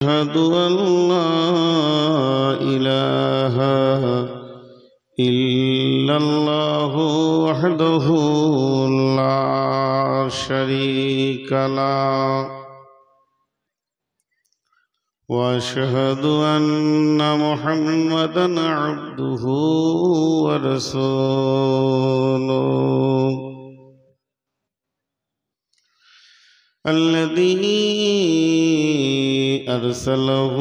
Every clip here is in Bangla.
أن لا إله إلا الله وحده لا شريك له وأشهد أن محمدا عبده ورسوله الذي أرسله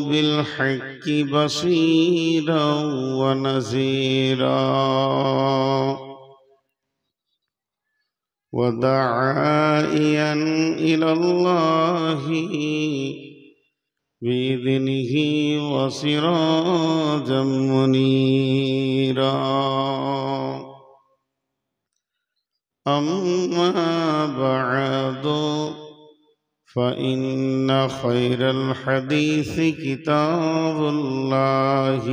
بالحق بشيرا ونذيرا وداعيا إلى الله بإذنه وسراجا منيرا أما بعد فإن خير الحديث كتاب الله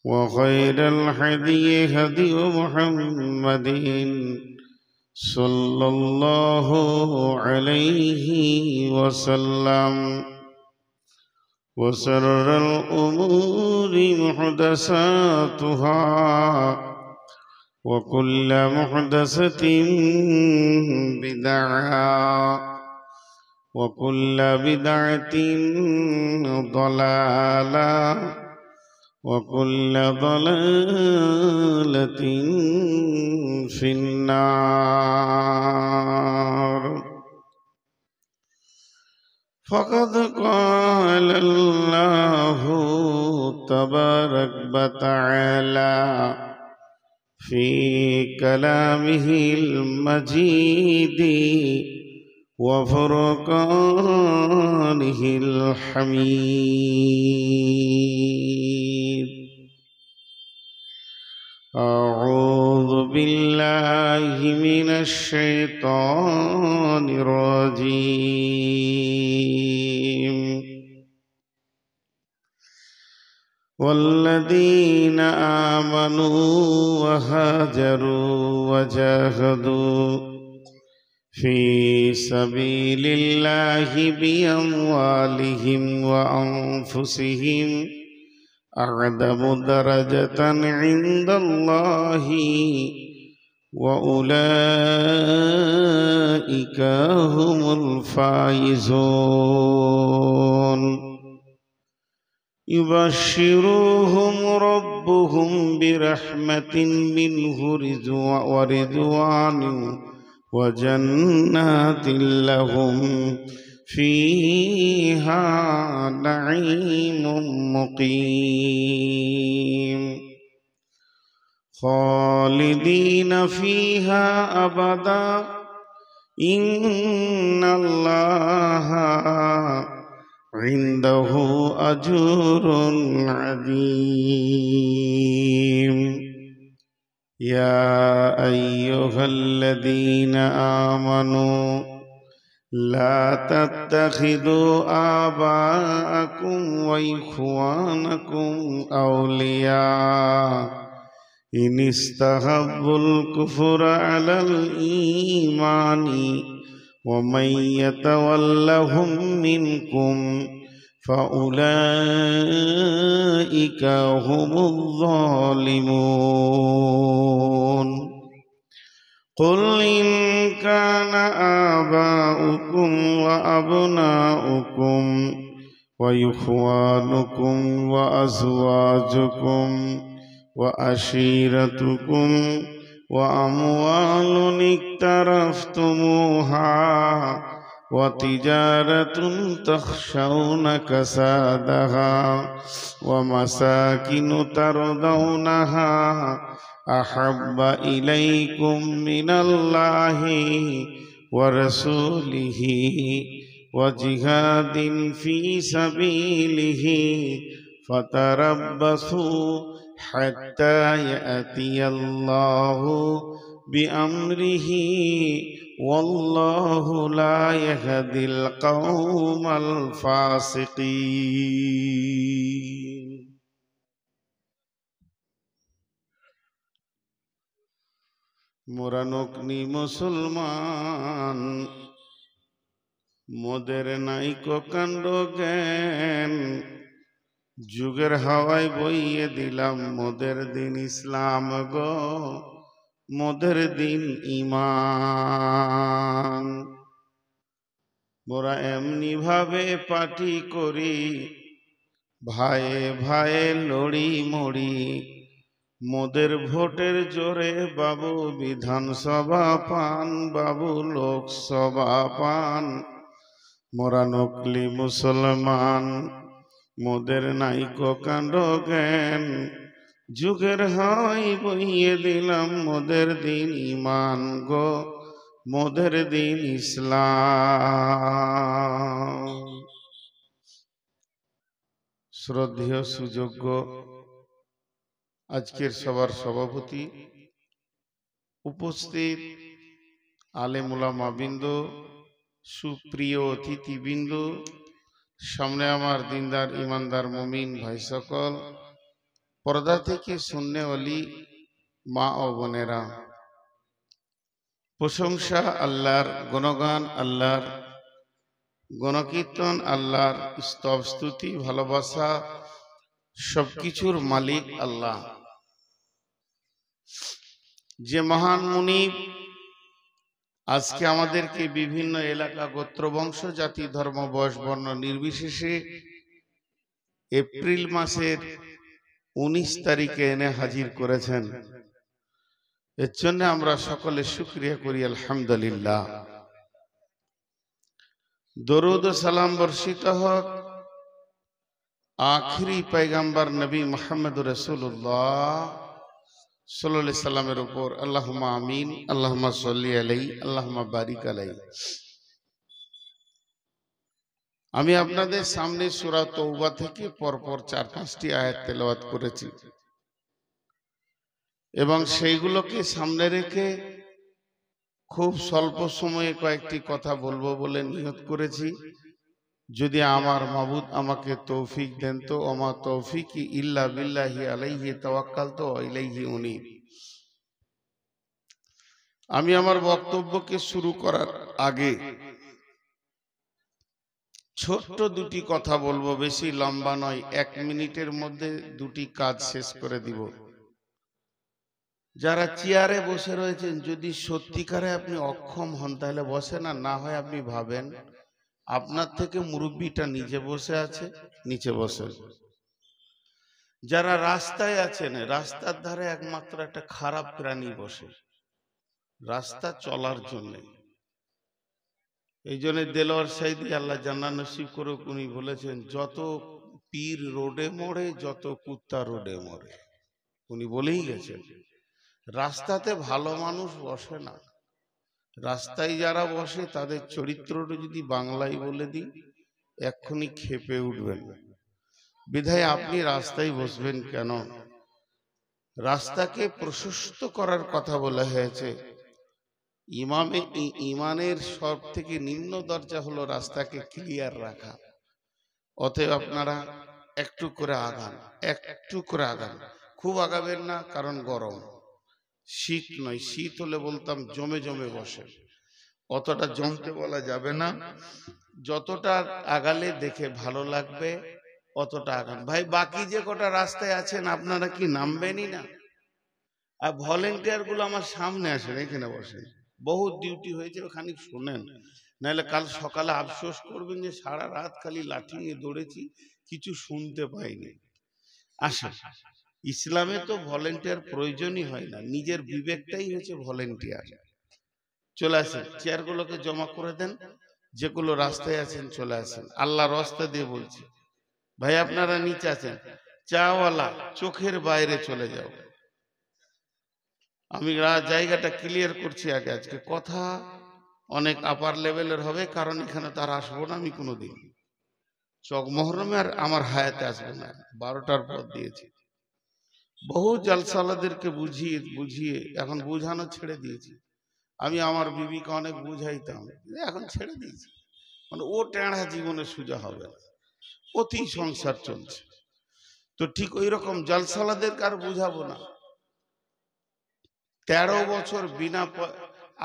وخير الهدي هدي محمد صلى الله عليه وسلم وشر الأمور محدثاتها وكل محدثة بدعة وكل بدعة ضلالة وكل ضلالة في النار فقد قال الله تبارك وتعالى في كلامه المجيد وفرقانه الحميد أعوذ بالله من الشيطان الرجيم والذين آمنوا وهاجروا وجاهدوا في سبيل الله بأموالهم وأنفسهم أعظم درجة عند الله وأولئك هم الفائزون يبشرهم ربهم برحمة منه ورضوان وجنات لهم فيها نعيم مقيم خالدين فيها أبدا إن الله عنده أجر عظيم يا أيها الذين آمنوا لا تتخذوا آباءكم وإخوانكم أولياء إن استحبوا الكفر على الإيمان ومن يتولهم منكم فأولئك هم الظالمون قل إن كان آباؤكم وأبناؤكم وإخوانكم وأزواجكم وعشيرتكم وأموال اقترفتموها وتجارة تخشون كسادها ومساكن ترضونها أحب إليكم من الله ورسوله وجهاد في سبيله فتربصوا حتى يأتي الله بأمره والله لا يهدي القوم الفاسقين মুরানকনি মুসলমান মোদের নাইকো কাণ্ড জ্ঞান, যুগের হাওয়ায় বইয়ে দিলাম মোদের দিন ইসলাম গো, মোদের দিন ঈমান। মোরা এমনি ভাবে পার্টি করি, ভাইয়ে ভাইয়ে লড়ি মরি, মোদের ভোটের জোরে বাবু বিধানসভা পান, বাবু লোকসভা পান। মোরা নকলি মুসলমান, মোদের নাইকো কাণ্ড জ্ঞান, যুগের হাই বইয়ে দিলাম মোদের দিন ঈমান গো, মোদের দিন ইসলাম। শ্রদ্ধেয় সুযোগ্য আজকের সবার সভাপতি, উপস্থিত আলেম ওলামা বৃন্দ, সুপ্রিয় অতিথিবৃন্দ, সামনে আমার দিনদার ইমানদার মুমিন ভাই সকল, পর্দা থেকে সুন্নেওয়ালি মা ও বোনেরা, প্রশংসা আল্লাহর, গুণগান আল্লাহর, গণকীর্তন আল্লাহর, স্তব স্তুতি ভালোবাসা সবকিছুর মালিক আল্লাহ। যে মহান মুনিব আজকে আমাদেরকে বিভিন্ন এলাকা, গোত্র, বংশ, জাতি, ধর্ম, বয়স, বর্ণ নির্বিশেষে এপ্রিল মাসের 19 তারিখে এনে হাজির করেছেন, এর জন্য আমরা সকলে শুকরিয়া করি আলহামদুলিল্লাহ। দরুদ ও সালাম বর্ষিত হোক আখিরি পয়গম্বর নবী মুহাম্মদ রাসূলুল্লাহ সাল্লাল্লাহু আলাইহি সাল্লামের উপর। আল্লাহুম্মা আমিন, আল্লাহুম্মা সাল্লি আলাইহি, আল্লাহুম্মা বারিক আলাইহি। আমি আপনাদের সামনে সূরা তওবা থেকে পরপর 4-5টি আয়াত তেলাওয়াত করেছি এবং সেইগুলোকে সামনে রেখে খুব স্বল্প সময়ে কয়েকটি কথা বলবো বলে নিয়ত করেছি। যদি আমার মাবুদ আমাকে তৌফিক দেন তো, ওমা তৌফিকি ইল্লা বিল্লাহি আলাইহি তাওয়াক্কালতু ওয়া ইলাইহি উনীব। আমি আমার বক্তব্যকে শুরু করার আগে ছোট্ট দুটি কথা বলবো, বেশি লম্বা নয়, 1 মিনিটের মধ্যে দুটি কাজ শেষ করে দিব। যারা চেয়ারে বসে রয়েছেন, যদি সত্যিকারে আপনি অক্ষম হন তাহলে বসেন, আর না হয় আপনি ভাবেন আপনার থেকে মুরব্বিটা নিচে বসে আছে, নিচে বসেন। যারা রাস্তায় আছেন, রাস্তার ধারে একমাত্র একটা খারাপ প্রাণী বসে রাস্তা চলার জন্য। এই জন্য দেলোয়ার সাইদি আল্লাহ জান্নাত নসিব করুক, উনি বলেছেন যত পীর রোডে মরে, যত কুত্তা রোডে মরে। উনি বলেই গেছেন রাস্তাতে ভালো মানুষ বসে না, রাস্তায় যারা বসে তাদের চরিত্রটা যদি বাংলায় বলে দিই এক্ষুনি খেপে উঠবেন। বিধায় আপনি রাস্তায় বসবেন কেন? রাস্তাকে প্রশস্ত করার কথা বলা হয়েছে। ইমানের সব থেকে নিম্ন দরজা হলো রাস্তাকে ক্লিয়ার রাখা। অতএব আপনারা একটু করে আগান, একটু করে আগান, খুব আগাবেন না, কারণ গরম। শীত নয়, শীত হলে বলতাম জমে জমে বসে, অতটা জমতে বলা যাবে না। যতটা আগালে দেখে ভালো লাগবে অতটা আগান। ভাই বাকি যে কটা রাস্তায় আছেন আপনারা কি নামবেনই না? আর ভলেন্টিয়ার গুলো আমার সামনে আসেন, এখানে বসেন। বহু ডিউটি হয়েছে, ওখানে শোনেন, নাহলে কাল সকালে আফসোস করবেন যে সারা রাত খালি লাঠি নিয়ে দৌড়েছি, কিছু শুনতে পাইনি। আসেন, ইসলামে তো ভলেন্টিয়ার প্রয়োজনই হয় না, নিজের বিবেকটাই হচ্ছে ভলেন্টিয়ার। চলে আসেন, চেয়ারগুলোকে জমা করে দেন, যেগুলো রাস্তায় আছেন চলে আসেন। আল্লাহর রাস্তা দিয়ে বলছি, ভাই আপনারা নিচে আছেন, চাওয়ালা চোখের বাইরে চলে যাও। আমি জায়গাটা ক্লিয়ার করছি আগে, আজকে কথা অনেক আপার লেভেলের হবে, কারণ এখানে তার আসবো না আমি কোনোদিন। চক মহরমে আর আমার হায়াতে আসবো না, 12টার পর দিয়েছি। বহু জলসালাদেরকে বুঝিয়ে বুঝিয়ে এখন বুঝানো ছেড়ে দিয়েছি। আমি আমার বিবিকে অনেক বুঝাইতাম, এখন ছেড়ে দিয়েছি। মানে ও টেঁড়া জীবনে সোজা হবে না, অতি সংসার চলছে। তো ঠিক ওই রকম জলসালাদেরকে আর বুঝাবো না। 13 বছর বিনা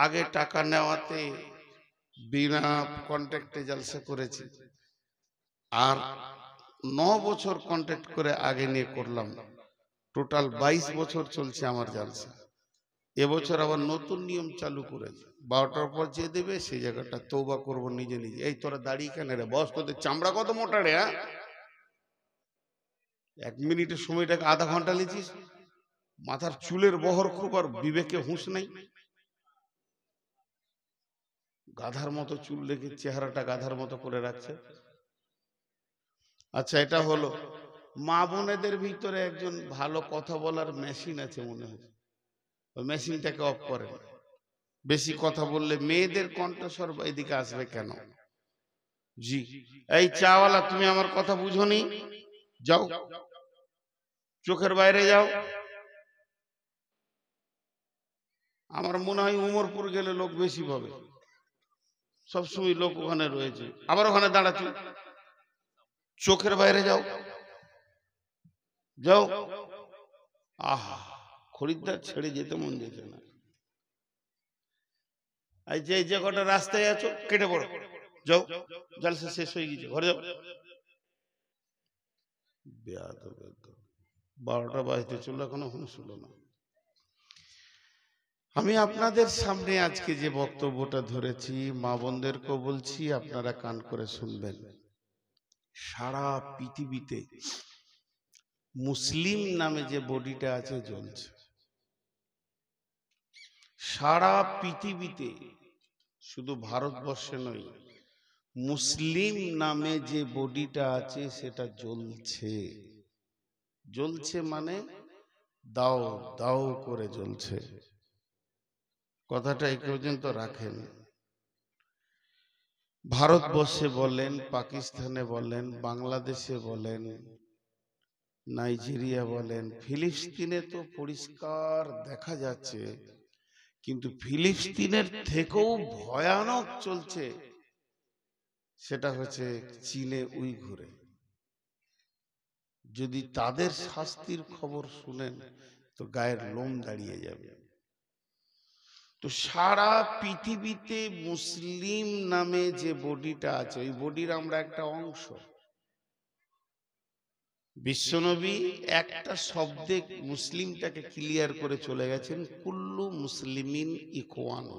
আগে টাকা নেওয়াতে বিনা কন্ট্যাক্টে জলসা করেছি, আর 9 বছর কন্ট্যাক্ট করে আগে নিয়ে করলাম, টোটাল 22 বছর চলছে আমার জলসা। এবছর আবার নতুন নিয়ম চালু করেছে, 12টার পর যে দেবে সেই জায়গাটা তওবা করবো নিজে নিজে। এই তোরা দাঁড়িয়ে কেন রে বস, তোদের চামড়া কত মোটা রে? 1 মিনিটের সময়টাকে আধা ঘন্টা লিচিস। মাথার চুলের বহর খুব, আর বিবেকে হুঁশ নাই। গাধার মতো চুল রেখে চেহারাটা গাধার মতো করে রাখছে। আচ্ছা, এটা হলো। মা বোনেদের ভিতরে একজন ভালো কথা বলার মেশিন আছে মনে হয়, ওই মেশিনটাকে অফ করেন। বেশি কথা বললে মেয়েদের কণ্ঠস্বর এদিকে আসবে কেন? জি, এই চাওয়ালা, তুমি আমার কথা বুঝোনি? যাও, চোখের বাইরে যাও। আমার মনে হয় উমরপুর গেলে লোক বেশি পাবে, সবসময় লোক ওখানে রয়েছে। আবার ওখানে দাঁড়াচ্ছি, চোখের বাইরে যাও, যাও। আহা, খরিদ্দার ছেড়ে যেতে মন যেতে না। এই যে কটা রাস্তায় আছো কেটে পড়ো, যাও, জলসা শেষ হয়ে গেছে, ঘরে যাও। 12টা বাজতে চললো, এখনো হুঁশ হলো না। আমি আপনাদের সামনে আজকে যে বক্তব্যটা ধরেছি, মা বোনদেরকেও বলছি, আপনারা কান করে শুনবেন। সারা পৃথিবীতে মুসলিম নামে যে বডিটা আছে জ্বলছে। সারা পৃথিবীতে, শুধু ভারতবর্ষে নয়, মুসলিম নামে যে বডিটা আছে সেটা জ্বলছে। জ্বলছে মানে দাও দাও করে জ্বলছে। কথাটা এই পর্যন্ত রাখেন। ভারতবর্ষে বলেন, পাকিস্তানে বলেন, বাংলাদেশে বলেন, নাইজেরিয়া বলেন, ফিলিস্তিনে তো পরিষ্কার দেখা যাচ্ছে, কিন্তু ফিলিস্তিনের থেকেও ভয়ানক চলছে, সেটা হচ্ছে চীনে উইঘুরে। যদি তাদের শাস্তির খবর শুনেন তো গায়ের লোম দাঁড়িয়ে যাবে। তো সারা পৃথিবীতে মুসলিম নামে যে বডিটা আছে, ওই বডির আমরা একটা অংশ। বিশ্বনবী একটা শব্দে মুসলিমটাকে ক্লিয়ার করে চলে গেছেন, কুল্লু মুসলিমিন ইখওয়ানু।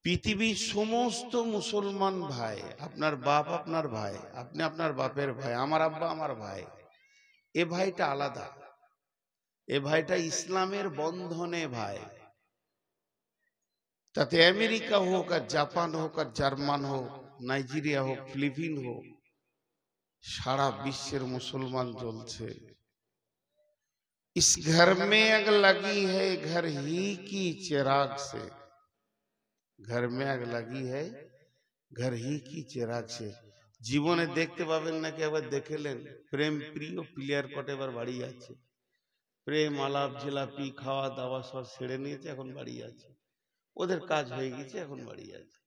পৃথিবীর সমস্ত মুসলমান ভাই, আপনার বাপ আপনার ভাই, আপনি আপনার বাপের ভাই, আমার আব্বা আমার ভাই। এ ভাইটা আলাদা, এ ভাইটা ইসলামের বন্ধনে ভাই। তাতে আমেরিকা হোক, আর জাপান হোক, আর জার্মান হোক, নাইজেরিয়া হোক, ফিলিপিন হোক, সারা বিশ্বের মুসলমান জ্বলছে। इस घर में आग लगी है घर ही की चिराग से, घर में आग लगी है घर ही की चिराग से। জীবনে দেখতে পাবেন নাকি একবার দেখেলেন? প্রেম প্রিয় প্লেয়ার কটে এবার বাড়ি যাচ্ছে, প্রেম আলাপ জিলাপি খাওয়া দাওয়া সব ছেড়ে নিয়েছে, এখন বাড়ি যাচ্ছে, ওদের কাজ হয়ে গেছে, এখন বাড়ি যাচ্ছে।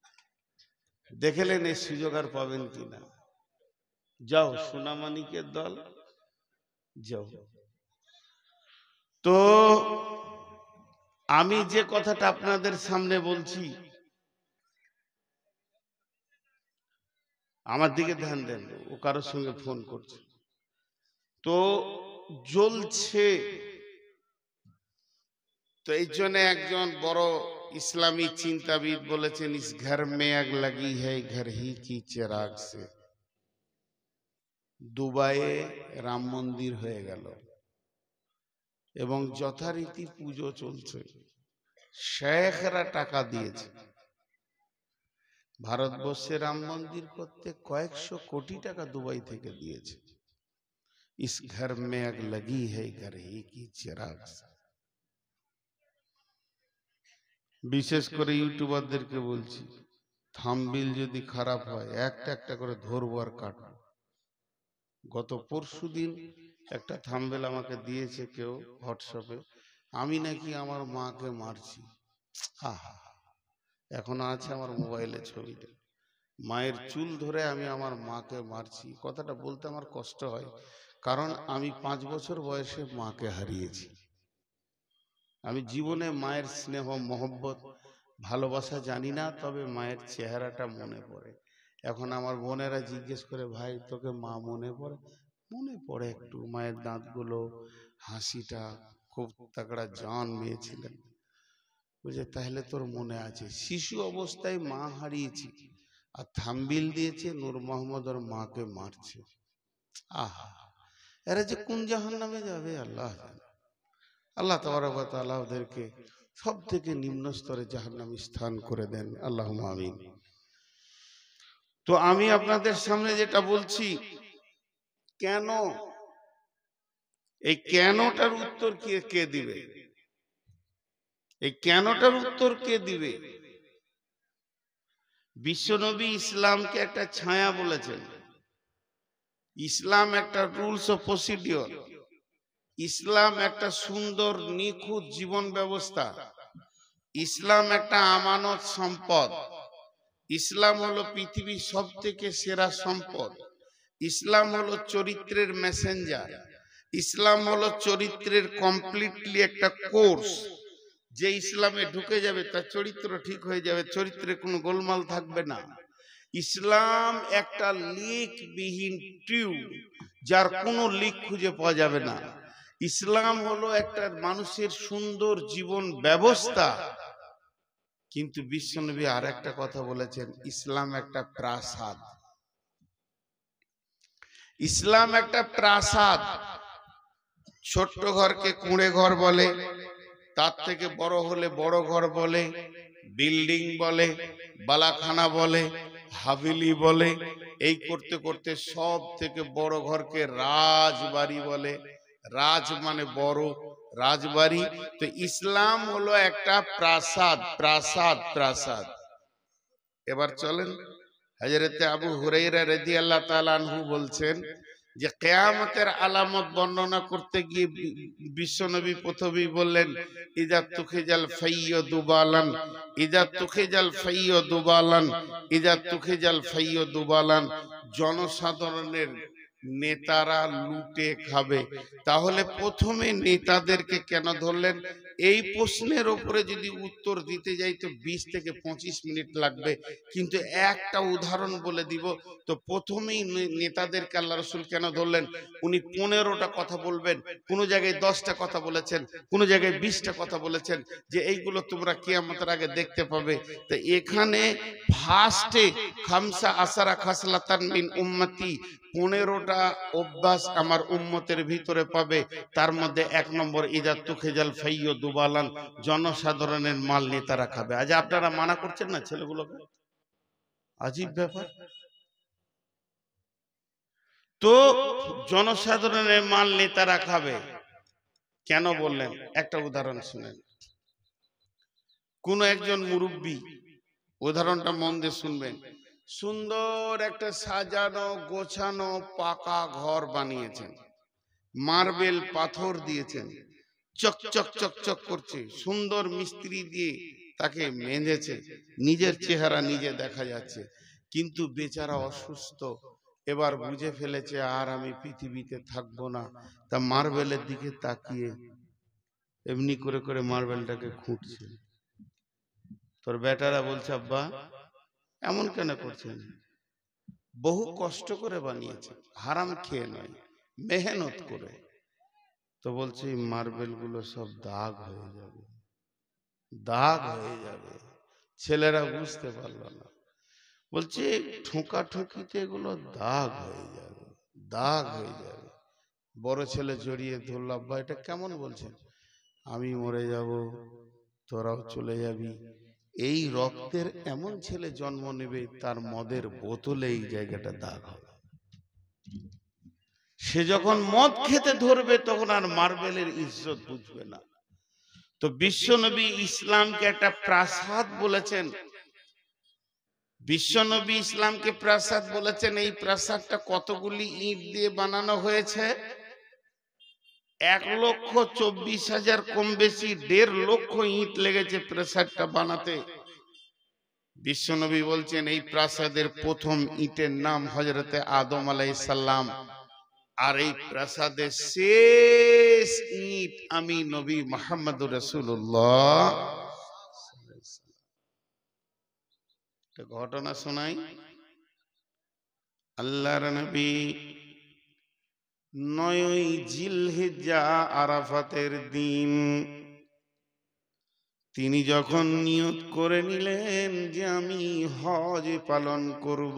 দেখেলেন এই সুযোগ আর পাবেন কিনা? যাও সোনামানিকের দল, যাও। তো আমি যে কথাটা আপনাদের সামনে বলছি, আমার দিকে ধ্যান দেন, ও কারোর সঙ্গে ফোন করছে। তো জ্বলছে। তো এই জন্য একজন বড় ইসলামী চিন্তাবিদ বলেছেন, ইস ঘর মে আগ লাগি হ্যায় ঘর হি কি চিরাগ সে। দুবাইয়ে রাম মন্দির হয়ে গেল এবং যথারীতি পুজো চলছে, শেখরা টাকা দিয়েছে। ভারতবর্ষে রাম মন্দির করতে কয়েকশো কোটি টাকা দুবাই থেকে দিয়েছে। ইস ঘর মে আগ লাগি হ্যায় ঘর হি কি চিরাগ সে। বিশেষ করে ইউটিউবারদেরকে বলছি, থাম্বনেল যদি খারাপ হয় একটা একটা করে ধরবো আর কাটবো। গত পরশুদিন একটা থাম্বনেল আমাকে দিয়েছে কেউ হোয়াটসঅ্যাপে, আমি নাকি আমার মাকে মারছি। আহা, এখন আছে আমার মোবাইলে ছবিটা, মায়ের চুল ধরে আমি আমার মাকে মারছি। কথাটা বলতে আমার কষ্ট হয়, কারণ আমি 5 বছর বয়সে মাকে হারিয়েছি। আমি জীবনে মায়ের স্নেহ মহব্বত ভালোবাসা জানি না, তবে মায়ের চেহারাটা মনে পড়ে। এখন আমার বোনেরা জিজ্ঞেস করে, ভাই তোকে মা মনে পড়ে? মনে পড়ে একটু, মায়ের দাঁতগুলো, হাসিটা, খুব তাগড়া জান মেয়ে ছিলেন। বুঝে, তাহলে তোর মনে আছে। শিশু অবস্থায় মা হারিয়েছি, আর থাম্বিল দিয়েছে নূর মোহাম্মদ ওর মাকে মারছে। আহা, এরা যে কোন জাহান্নামে যাবে আল্লাহ জানে। আল্লাহ তাবারক ওয়া তাআলা ওদেরকে সব থেকে নিম্ন স্তরে জাহান্নামী স্থান করে দেন, আল্লাহুম্মা আমিন। তো আমি আপনাদের সামনে যেটা বলছি, কেন, এই কেনটার উত্তর কে দিবে? এই কেনটার উত্তর কে দিবে? বিশ্বনবী ইসলামকে একটা ছায়া বলেছেন। ইসলাম একটা রুলস ও প্রসিডিওর। ইসলাম একটা সুন্দর নিখুঁত জীবন ব্যবস্থা। ইসলাম একটা আমানত সম্পদ। ইসলাম হলো পৃথিবীর সব থেকে সেরা সম্পদ। ইসলাম হলো চরিত্রের মেসেঞ্জার। ইসলাম হলো চরিত্রের কমপ্লিটলি একটা কোর্স। যে ইসলামে ঢুকে যাবে তার চরিত্র ঠিক হয়ে যাবে, চরিত্রে কোনো গোলমাল থাকবে না। ইসলাম একটা লিকবিহীন টিউব, যার কোনো লিক খুঁজে পাওয়া যাবে না। ইসলাম হলো একটা মানুষের সুন্দর জীবন ব্যবস্থা। কিন্তু বিশ্বনবী আর একটা কথা বলেছেন, ইসলাম একটা প্রাসাদ। ইসলাম একটা প্রাসাদ। ছোট্ট ঘরকে কুঁড়ে ঘর বলে, তার থেকে বড় হলে বড় ঘর বলে, বিল্ডিং বলে, বালাখানা বলে, হাভেলি বলে। এই করতে করতে সব থেকে বড় ঘরকে রাজবাড়ি বলে। রাজ মানে বড়, রাজবাড়ি। তো ইসলাম হলো একটা প্রাসাদ, প্রাসাদ, প্রাসাদ। এবার চলেন, হযরতে আবু হুরায়রা রাদিয়াল্লাহু তাআলা আনহু বলছেন যে কিয়ামতের আলামত বর্ণনা করতে গিয়ে বিশ্বনবী প্রথমেই বললেন, ইযা তুখিজাল ফাইয়্যু দুবালান, ইযা তুখিজাল ফাইয়্যু দুবালান, ইযা তুখিজাল ফাইয়্যু দুবালান। জনসাধারণের নেতারা লুটে খাবে। তাহলে প্রথমে নেতাদেরকে কেন ধরলেন? এই প্রশ্নের উপরে যদি উত্তর দিতে যাই তো 20 থেকে 25 মিনিট লাগবে, কিন্তু একটা উদাহরণ বলে দিব। তো প্রথমেই নেতাদেরকে আল্লাহ রাসূল কেন ধরলেন? উনি 15টা কথা বলবেন, কোন জায়গায় 10টা কথা বলেছেন, কোন জায়গায় 20টা কথা বলেছেন, যে এইগুলো তোমরা কিয়ামতের আগে দেখতে পাবে। তো এখানে ফার্স্টে খামসা আসারা খাসলাতান মিন উম্মতি, 15টা অভ্যাস আমার উম্মতের ভিতরে পাবে। তার মধ্যে 1 নম্বর, ইযা তুখিজাল ফাইয়্যু দুবালান, জনসাধারণের মাল নেতারা খাবে। আজ আপনারা মানা করছেন না ছেলেগুলোকে, আজীব ব্যাপার। তো জনসাধারণের মাল নেতারা খাবে কেন বললেন? একটা উদাহরণ শুনেন। কোন একজন মুরব্বী, উদাহরণটা মন দিয়ে শুনবেন, সুন্দর একটা সাজানো গোছানো পাকা ঘর বানিয়েছেন, মার্বেল পাথর দিয়েছেন, চকচক চকচক করছে, সুন্দর মিস্ত্রি দিয়ে তাকে মেঁধেছে, নিজের চেহারা নিজে দেখা যাচ্ছে। কিন্তু বেচারা অসুস্থ, এবার বুঝে ফেলেছে আর আমি পৃথিবীতে থাকবো না। তা মার্বেলের দিকে তাকিয়ে এমনি করে করে মার্বেলটাকে খুঁটছে। তোর বেটারা বলছে, আব্বা এমন কেন করছেন? বহু কষ্ট করে বানিয়েছে, হারাম খেয়ে নয়, মেহনত করে। তো বলছে মার্বেল গুলো সব দাগ হয়ে যাবে, দাগ হয়ে যাবে। ছেলেরা বুঝতে পারলো না, বলছে ঠোকা ঠুকিতে এগুলো দাগ হয়ে যাবে, দাগ হয়ে যাবে। বড় ছেলে জড়িয়ে ধরল, আব্বা এটা কেমন বলছেন? আমি মরে যাব, তোরাও চলে যাবি, এই রক্তের এমন ছেলে জন্ম নেবে তার মদের বোতলে এই জায়গাটা দাগ হবে। সে যখন মদ খেতে ধরবে তখন আর মার্বেলের ইজ্জত বুঝবে না। তো বিশ্বনবী ইসলামকে একটা প্রাসাদ বলেছেন। বিশ্বনবী ইসলামকে প্রাসাদ বলেছেন। এই প্রাসাদটা কতগুলি ইট দিয়ে বানানো হয়েছে? 1,24,000 কম বেশি 1.5 লক্ষ ইট লেগেছে প্রাসাদটা বানাতে। বিশ্বনবী বলছেন এই প্রাসাদের প্রথম ইটের নাম হযরতে আদম আলাইহিস সালাম, আর এই প্রাসাদের শেষ ইট আমি নবী মুহাম্মদুর রাসূলুল্লাহ। একটা ঘটনা শোনাই। আল্লাহর নবী 9ই জিলহিজ্জা আরাফাতের দিন তিনি যখন নিয়ত করে নিলেন যে আমি হজ পালন করব,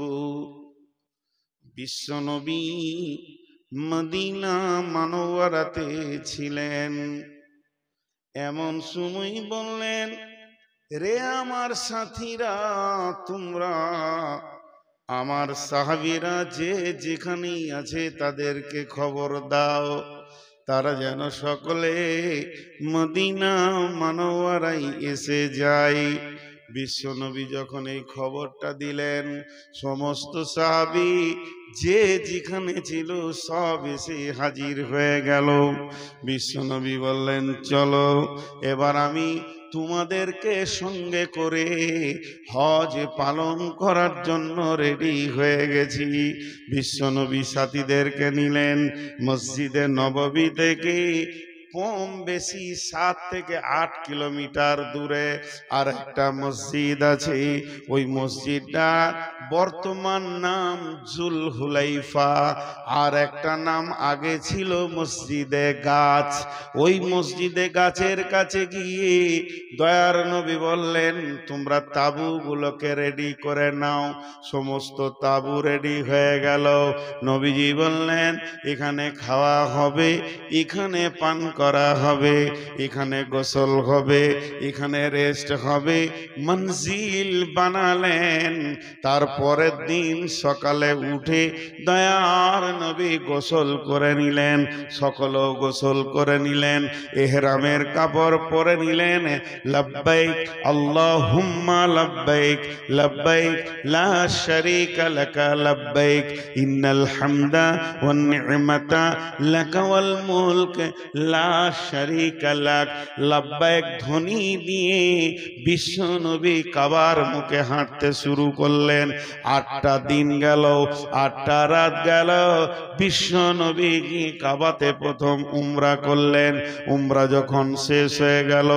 বিশ্বনবী মদিনা মানওয়ারাতে ছিলেন। এমন সময় বললেন, রে আমার সাথীরা, তোমরা আমার সাহাবীরা যে যেখানেই আছে তাদেরকে খবর দাও, তারা যেন সকলে মদিনা মানওয়ারায় এসে যায়। বিশ্বনবী যখন এই খবরটা দিলেন, সমস্ত সাহাবী যে যেখানে ছিল সব এসে হাজির হয়ে গেল। বিশ্বনবী বললেন, চলো এবার আমি তোমাদেরকে সঙ্গে করে হজ পালন করার জন্য রেডি হয়ে গেছি। বিশ্বনবী সাথীদেরকে নিলেন। মসজিদে নববী থেকে কম বেশি 7 থেকে 8 কিলোমিটার দূরে আর একটা মসজিদ আছে। ওই মসজিদটা বর্তমান নাম জুলহুলাইফা, আর একটা নাম আগে ছিল মসজিদে গাছ। ওই মসজিদে গাছের কাছে গিয়ে দয়ার নবী বললেন, তোমরা তাঁবুগুলোকে রেডি করে নাও। সমস্ত তাঁবু রেডি হয়ে গেল। নবীজি বললেন, এখানে খাওয়া হবে, এখানে পান করা হবে, এখানে গোসল হবে, এখানে রেস্ট হবে। মঞ্জিল বানালেন। তারপরের দিন সকালে উঠে দয়ার নবী গোসল করে নিলেন। সকলেও গোসল করে নিলেন, ইহরামের কাপড় পরে নিলেন। লব্বাইক আল্লাহুম্মা লব্বাইক, লব্বাইক লা শারীকা লাকা লব্বাইক, ইন্নাল হামদা ওয়ান নি'মাতা লাকা ওয়াল মুলক লা শারীকা লাক। লব্বাইক ধ্বনি দিয়ে বিশ্বনবী কাবার মুখে হাঁটতে শুরু করলেন। 8টা দিন গেল, 8টা রাত গেল। বিশ্বনবী কাবাতে প্রথম উমরা করলেন। উমরা যখন শেষ হয়ে গেল,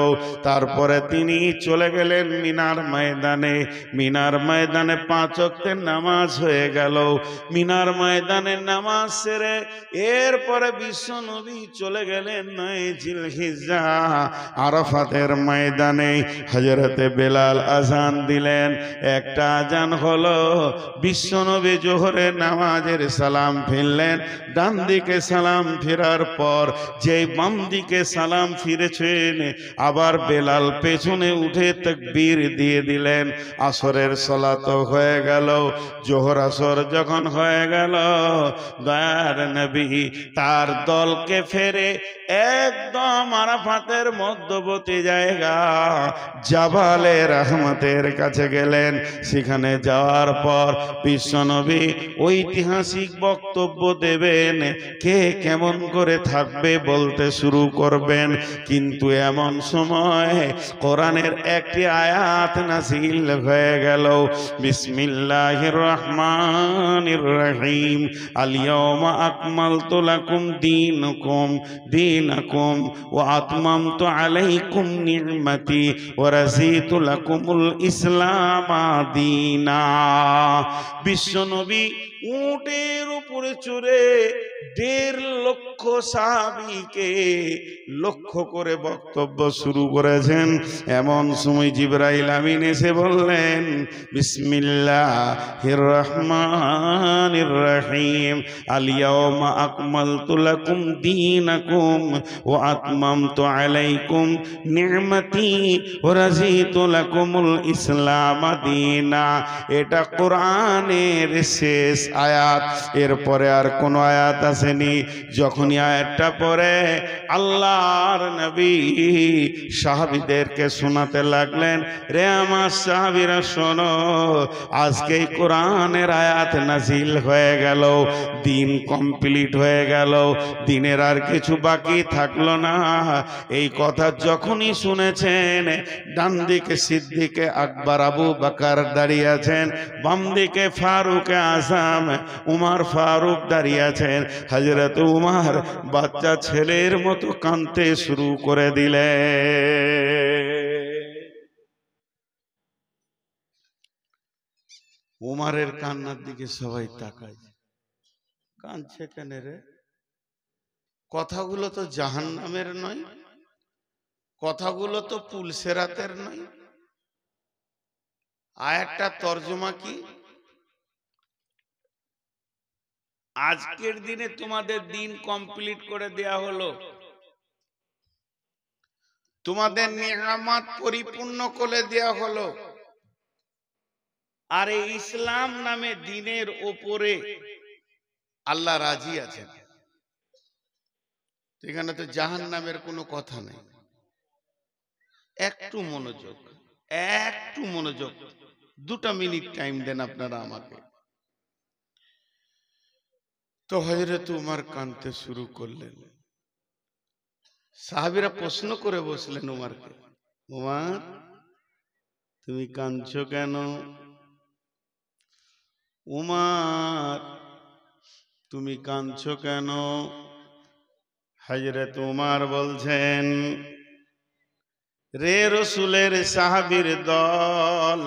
তারপরে তিনি চলে গেলেন মিনার ময়দানে। মিনার ময়দানে 5 ওয়াক্তের নামাজ হয়ে গেল। মিনার ময়দানে নামাজ সেরে এরপরে বিশ্বনবী চলে গেলেন 9 জিলহিজ্জা আরাফাতের ময়দানে। হযরতে বেলাল আজান দিলেন। একটা আজান হলো, বিশ্বনবী জোহরের নামাজের সালাম ফিরলেন। ডান দিকে সালাম ফেরার পর যেই বাম দিকে সালাম ফিরেছেন, আবার বেলাল পেছনে উঠে তাকবীর দিয়ে দিলেন। আসরের সালাত হয়ে গেল। জোহর আসর যখন হয়ে গেল, দয়ার নবী তার দলকে ফেরে একদম আরাফাতের মধ্যবর্তী জায়গা জাবালে রহমতের কাছে গেলেন। সেখানে যাওয়ার পর বিশ্বনবী ঐতিহাসিক বক্তব্য দেবেন, কে কেমন করে থাকবে বলতে শুরু করবেন। কিন্তু এমন সময় কোরআনের একটি আয়াত নাযিল হয়ে গেল। বিসমিল্লাহির রহমানির রহিম। আল ইয়াওমা আকমালতু লাকুম দীনাকুম ওয়া আতমামতু আলাইকুম নি'মাতি ওয়া রাযীতু লাকুমুল ইসলাম দীনা। বিশ্বনবী উটের উপরে চড়ে 1.5 লক্ষ সাহাবীকে লক্ষ্য করে বক্তব্য শুরু করেছেন। এমন সময় জিবরাইল আমিন এসে বললেন, বিসমিল্লাহির রহমানির রহিম। আল ইয়াওমা আকমালতু লাকুম দীনাকুম ওয়া আতমামতু আলাইকুম নি'মাতি ওয়া রাযীতু লাকুমুল ইসলাম দীনা। এটা কোরআনের শেষ আয়াত। এরপরে আর কোন আয়াত আসেনি। যখনই আয়াতটা পড়ে আল্লাহর নবী সাহাবীদেরকে শোনাতে লাগলেন, রে আমার সাহাবীরা শোনো, আজকে কোরআনের আয়াত নাজিল হয়ে গেল। দিন কমপ্লিট হয়ে গেল। দিনের আর কিছু বাকি থাকলো না। এই কথা যখনই শুনেছেন, ডান দিকে সিদ্দিকে আকবর আবু বকর দাঁড়িয়ে আছেন, বাম দিকে ফারুক আজম উমর ফারুক দাঁড়িয়ে আছেন। হযরত উমর বাচ্চা ছেলের মতো কাঁদতে শুরু করে দিলেন। উমারের কান্নার দিকে সবাই তাকায়, কাঁদছে কেন রে? কথাগুলো তো জাহান্নামের নয়, কথাগুলো তো পুলসেরাতের নয়। আয়াতটা তর্জমা কি? আজকের দিনে তোমাদের দিন কমপ্লিট করে দেয়া হলো, তোমাদের নিয়ামত পরিপূর্ণ করে দেয়া হলো, আর এই ইসলাম নামে দিনের ওপরে আল্লাহ রাজি আছেন। এখানে তো জাহান্নামের কোনো কথা নেই। একটু মনোযোগ, একটু মনোযোগ, 2 মিনিট টাইম দেন আপনারা আমাকে। তো হযরত উমর কাঁদতে শুরু করলেন। সাহাবীরা প্রশ্ন করে বসলেন উমরকে, উমর তুমি কাঁদছো কেন? উমর তুমি কাঁদছো কেন? হযরত উমর বলছেন, রে রাসূলের সাহাবীর দল,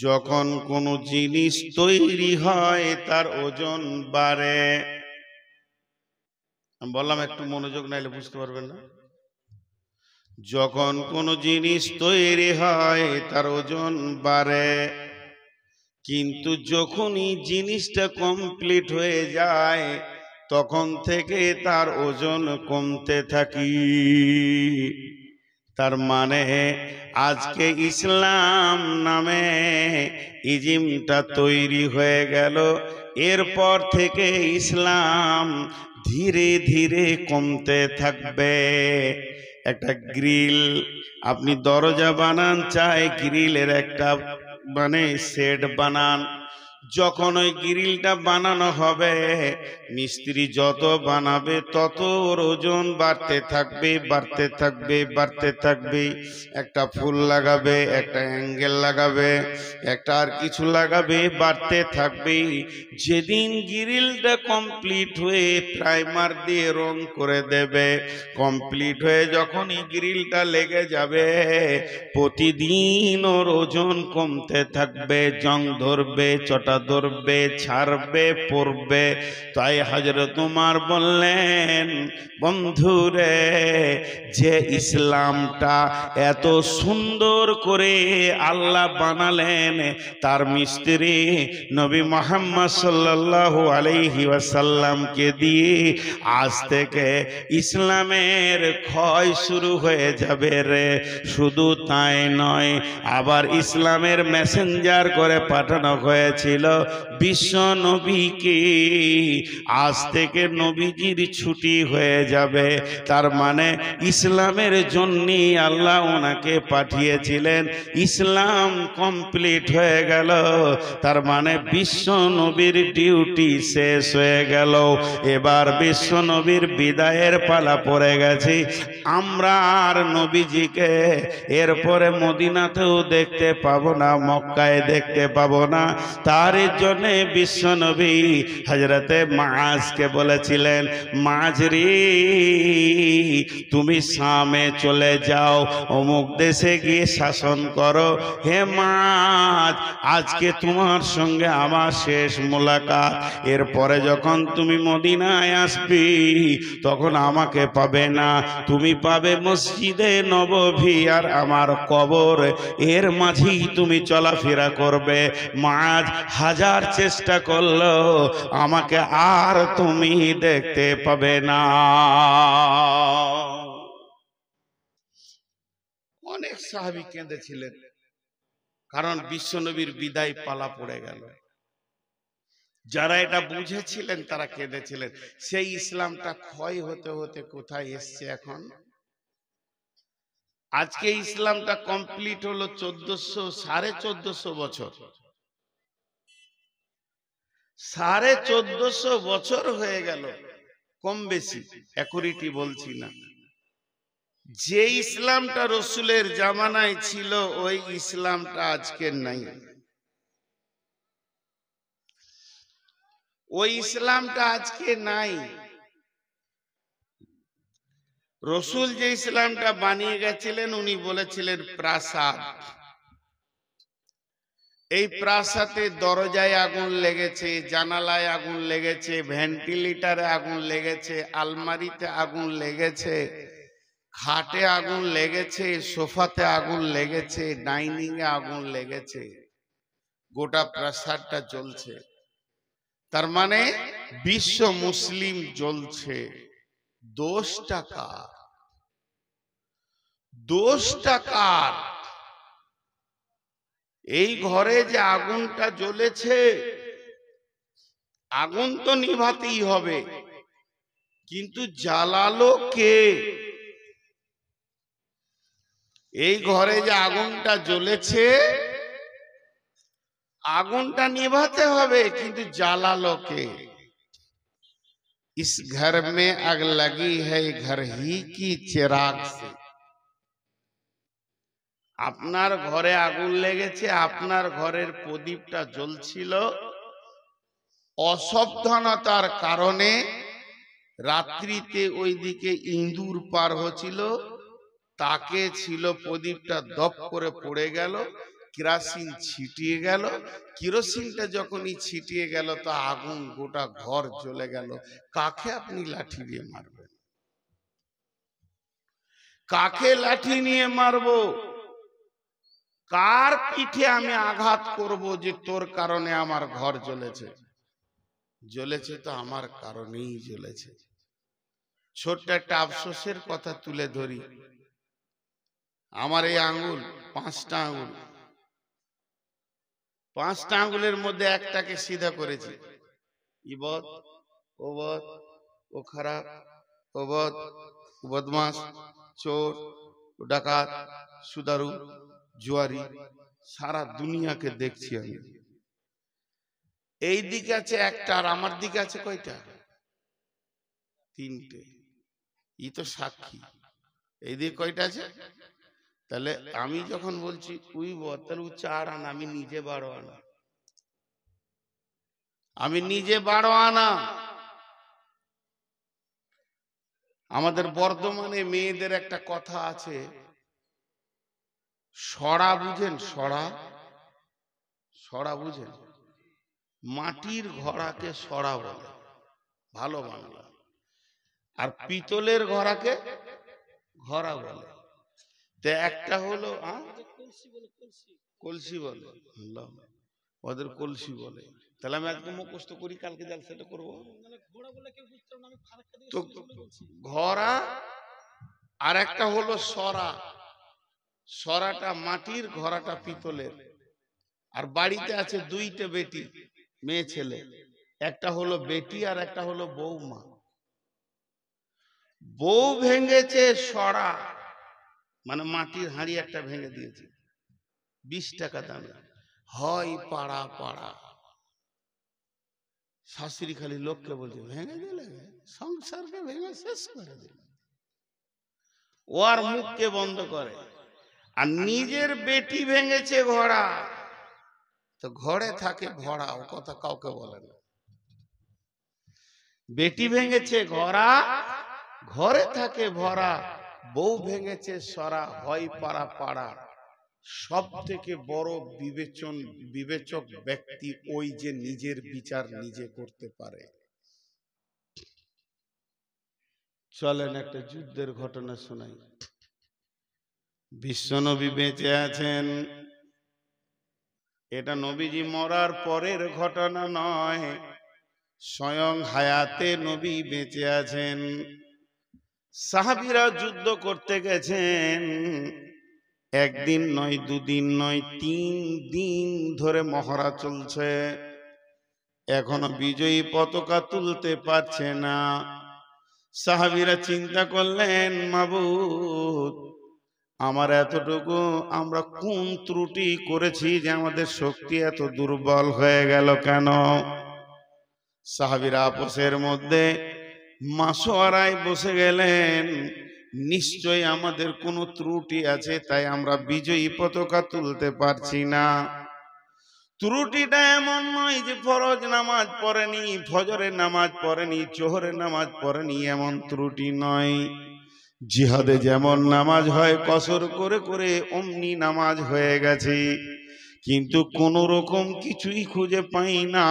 যখন কোনো জিনিস তৈরি হয় তার ওজন বাড়ে। আমি বললাম একটু মনোযোগ নাইলে বুঝতে পারবেন না। যখন কোনো জিনিস তৈরি হয় তার ওজন বাড়ে, কিন্তু যখনই জিনিসটা কমপ্লিট হয়ে যায় তখন থেকে তার ওজন কমতে থাকে। তার মানে আজকে ইসলাম নামে ইজিমটা তৈরি হয়ে গেল, এরপর থেকে ইসলাম ধীরে ধীরে কমতে থাকবে। একটা গ্রিল আপনি দরজা বানান, চাই গ্রিলের একটা সেট বানান, যখন ওই গ্রিলটা বানানো হবে মিস্ত্রি যত বানাবে তত ওজন বাড়তে থাকবে, বাড়তে থাকবে, বাড়তে থাকবে। একটা ফুল লাগাবে, একটা অ্যাঙ্গেল লাগাবে, একটা আর কিছু লাগাবে, বাড়তে থাকবে। যেদিন গ্রিলটা কমপ্লিট হয়ে প্রাইমার দিয়ে রং করে দেবে, কমপ্লিট হয়ে যখনই গ্রিলটা লেগে যাবে প্রতিদিন ওর ওজন কমতে থাকবে, জং ধরবে, চটা ধরবে, ছাড়বে, পড়বে। তাই হযরত উমর বললেন, বন্ধুরে, যে ইসলামটা এত সুন্দর করে আল্লাহ বানালেন তার মিস্ত্রি নবী মুহাম্মদ সাল্লাল্লাহু আলাইহি ওয়াসাল্লামকে দিয়ে আজ থেকে ইসলামের ক্ষয় শুরু হয়ে যাবে রে। শুধু তাই নয়, আবার ইসলামের মেসেঞ্জার করে পাঠানো হয়েছিল বিশ্ব নবীকে। আজ থেকে নবীজির ছুটি হয়ে যাবে। তার মানে ইসলামের জন্য আল্লাহ ওনাকে পাঠিয়েছিলেন, ইসলাম কমপ্লিট হয়ে গেল। তার মানে বিশ্ব নবীর ডিউটি শেষ হয়ে গেল। এবার বিশ্ব নবীর বিদায়ের পালা পড়ে গেছে। আমরা আর নবীজিকে এরপরে মদিনাতেও দেখতে পাবো না, মক্কায় দেখতে পাবো না। তার জন্য বিশ্ব নবী হযরতে মুআজকে বলেছিলেন, মুআজ রে, তুমি শামে চলে যাও, অমুক দেশে গিয়ে শাসন করো। হে মুআজ, আজকে তোমার সঙ্গে আমার শেষ মোলাকাত। এরপরে যখন তুমি মদিনায় আসবি তখন আমাকে পাবে না, তুমি পাবে মসজিদে নববী আর আমার কবর, এর মাঝেই তুমি চলাফেরা করবে। মুআজ হাজার চেষ্টা করলো, আমাকে আর তুমি দেখতে পাবে না। অনেক সাহাবী কেঁদেছিলেন, কারণ বিশ্বনবীর বিদায় পালা পড়ে গেল। যারা এটা বুঝেছিলেন তারা কেঁদেছিলেন। সেই ইসলামটা ক্ষয় হতে হতে কোথায় এসছে এখন? আজকে ইসলামটা কমপ্লিট হলো 1450 বছর। 1450 বছর হয়ে গেল, কম বেশি অ্যাকুরেটলি বলছি না। যে ইসলামটা রসুলের জামানায় ছিল ওই ইসলামটা আজকে নাই। ওই ইসলামটা আজকে নাই। রসুল যে ইসলামটা বানিয়ে গেছিলেন উনি বলেছিলেন প্রাসাদ। এই প্রাসাদে দরজায় আগুন লেগেছে, জানালায় আগুন লেগেছে, ভেন্টিলেটরে আগুন লেগেছে, আলমারিতে আগুন লেগেছে, খাটে আগুন লেগেছে, সোফাতে আগুন লেগেছে, ডাইনিং এ আগুন লেগেছে, গোটা প্রাসাদটা জ্বলছে। তার মানে বিশ্ব মুসলিম জ্বলছে। দোষটা কার? দোষটা কার? এই ঘরে যে আগুনটা জ্বলেছে, আগুন তো নিভাতেই হবে, কিন্তু জ্বালালো কে? এই ঘরে যে আগুনটা জ্বলেছে, আগুনটা নিভাতে হবে, কিন্তু জ্বালালো কে? इस घर में आग लगी है घर ही की चिराग से। আপনার ঘরে আগুন লেগেছে, আপনার ঘরের প্রদীপটা জ্বলছিল, অসাবধানতার কারণে রাত্রিতে ওইদিকে ইঁদুর পার হচ্ছিল, তাকে ছিল প্রদীপটা দপ করে পড়ে গেল, কেরোসিন ছিটিয়ে গেল। কেরোসিনটা যখনই ছিটিয়ে গেল তো আগুন গোটা ঘর জ্বলে গেল। কাকে আপনি লাঠি দিয়ে মারবেন? কাকে লাঠি নিয়ে মারবো? কার পিঠে আমি আঘাত করব যে তোর কারণে আমার ঘর জ্বলেছে? জ্বলেছে তো আমার কারণেই জ্বলেছে। ছোট্ট একটা আফসোসের কথা তুলে ধরি। আমার এই আঙ্গুল, 5টা আঙ্গুল, 5টা আঙ্গুলের মধ্যে একটাকে সিধা করেছি। ইবদ, ওবদ, ও খারাপ, ওবদ, বদমাস, চোর, ডাকাত, সুদারু, জুয়ারি, সারা দুনিয়াকে দেখছি আমি। এই দিকে আছে একটা, আর আমার দিকে আছে কয়টা? 3টে। ই তো সাক্ষী। এই দিকে কয়টা আছে? তাহলে আমি যখন বলছি উই বদ, তাহলে ও 4 আনা, আমি নিজে 12 আনা। আমি নিজে 12 আনা। আমাদের বর্ধমানে মেয়েদের একটা কথা আছে, সরা বুঝেন? সরা, সরা বুঝেন? মাটির ঘড়াকে সরা বলে, ভালো বাংলা। আর পিতলের ঘড়াকে ঘড়া বলে। তো একটা হলো কলসি বলে, ওদের কলসি বলে। তাহলে আমি একদম মুখস্থ করি, কালকে জালসাটা করবো। তো ঘড়া আর একটা হলো সরা। সরাটা মাটির, ঘড়াটা পিতলের। আর বাড়িতে আছে 2টে বেটি, মেয়ে ছেলে। একটা হলো বেটি আর একটা হলো বৌমা। বউ ভেঙেছে সরা, মানে মাটির হাঁড়ি একটা ভেঙে দিয়েছে, 20 টাকা দামে। হয় পাড়া পাড়া। শাশুড়ি খালি লোককে বলছে, ভেঙে দিলে সংসারকে ভেঙে শেষ করে দিলে। ও আর মুখকে বন্ধ করে। আর নিজের বেটি ভেঙেছে ঘোড়া, তো ঘরে থাকে ভরা, ও কথা কাউকে বলে না। বেটি ভেঙেছে ঘোড়া, ঘরে থাকে ভরা। বউ ভেঙেছে সরা, হয় পাড়া পাড়া। সব থেকে বড় বিবেচক ব্যক্তি ওই যে নিজের বিচার নিজে করতে পারে। চলেন একটা যুদ্ধের ঘটনা শোনাই। বিশ্বনবী বেঁচে আছেন, এটা নবীজি মরার পরের ঘটনা নয়, স্বয়ং হায়াতে নবী বেঁচে আছেন। সাহাবীরা যুদ্ধ করতে গেছেন, একদিন নয়, 2 দিন নয়, 3 দিন ধরে মহড়া চলছে, এখনো বিজয়ী পতাকা তুলতে পারছে না। সাহাবীরা চিন্তা করলেন, মাবুদ, আমার এতটুকু আমরা কোন ত্রুটি করেছি যে আমাদের শক্তি এত দুর্বল হয়ে গেল কেন? সাহাবীরা আপসের মধ্যে মাশওয়ারায় বসে গেলেন, নিশ্চয়ই আমাদের কোনো ত্রুটি আছে, তাই আমরা বিজয়ী পতাকা তুলতে পারছি না। ত্রুটিটা এমন নয় যে ফরজ নামাজ পড়েনি, ফজরের নামাজ পড়েনি, জোহরের নামাজ পড়েনি, এমন ত্রুটি নয়। জিহাদে যেমন নামাজ হয় কসর করে করে, অমনি নামাজ হয়ে গেছে। কিন্তু কোন রকম কিছুই খুঁজে পাই না।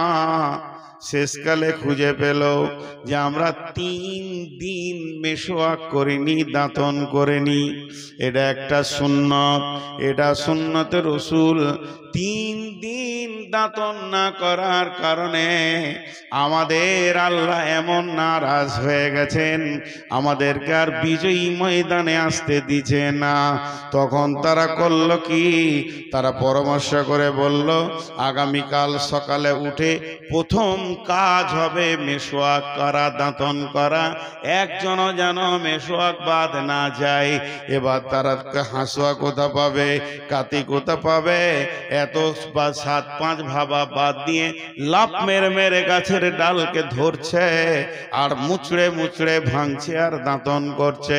শেষকালে খুঁজে পেল যে আমরা 3 দিন মেশোয়াক করিনি, দাঁতন করিনি। এটা একটা সুন্নত, এটা সুন্নতে রাসূল। 3 দিন দাঁতন না করার কারণে আমাদের আল্লাহ এমন নারাজ হয়ে গেছেন, আমাদেরকে আর বিজয়ী ময়দানে আসতে দিচ্ছে না। তখন তারা করল কি, তারা পরামর্শ করে বলল আগামীকাল সকালে উঠে প্রথম কাজ হবে মেশোয়াক করা, দাঁতন করা। একজনও যেন মেশোয়াক বাদ না যায়। এবার তারা হাসুয়া কোথা পাবে, কাতি কোথা পাবে, এত 7-5 ভাবা বাদ দিয়ে লাফ মেরে মেরে গাছের ডালকে ধরছে আর মুচড়ে মুচড়ে ভাঙছে আর দাঁতন করছে।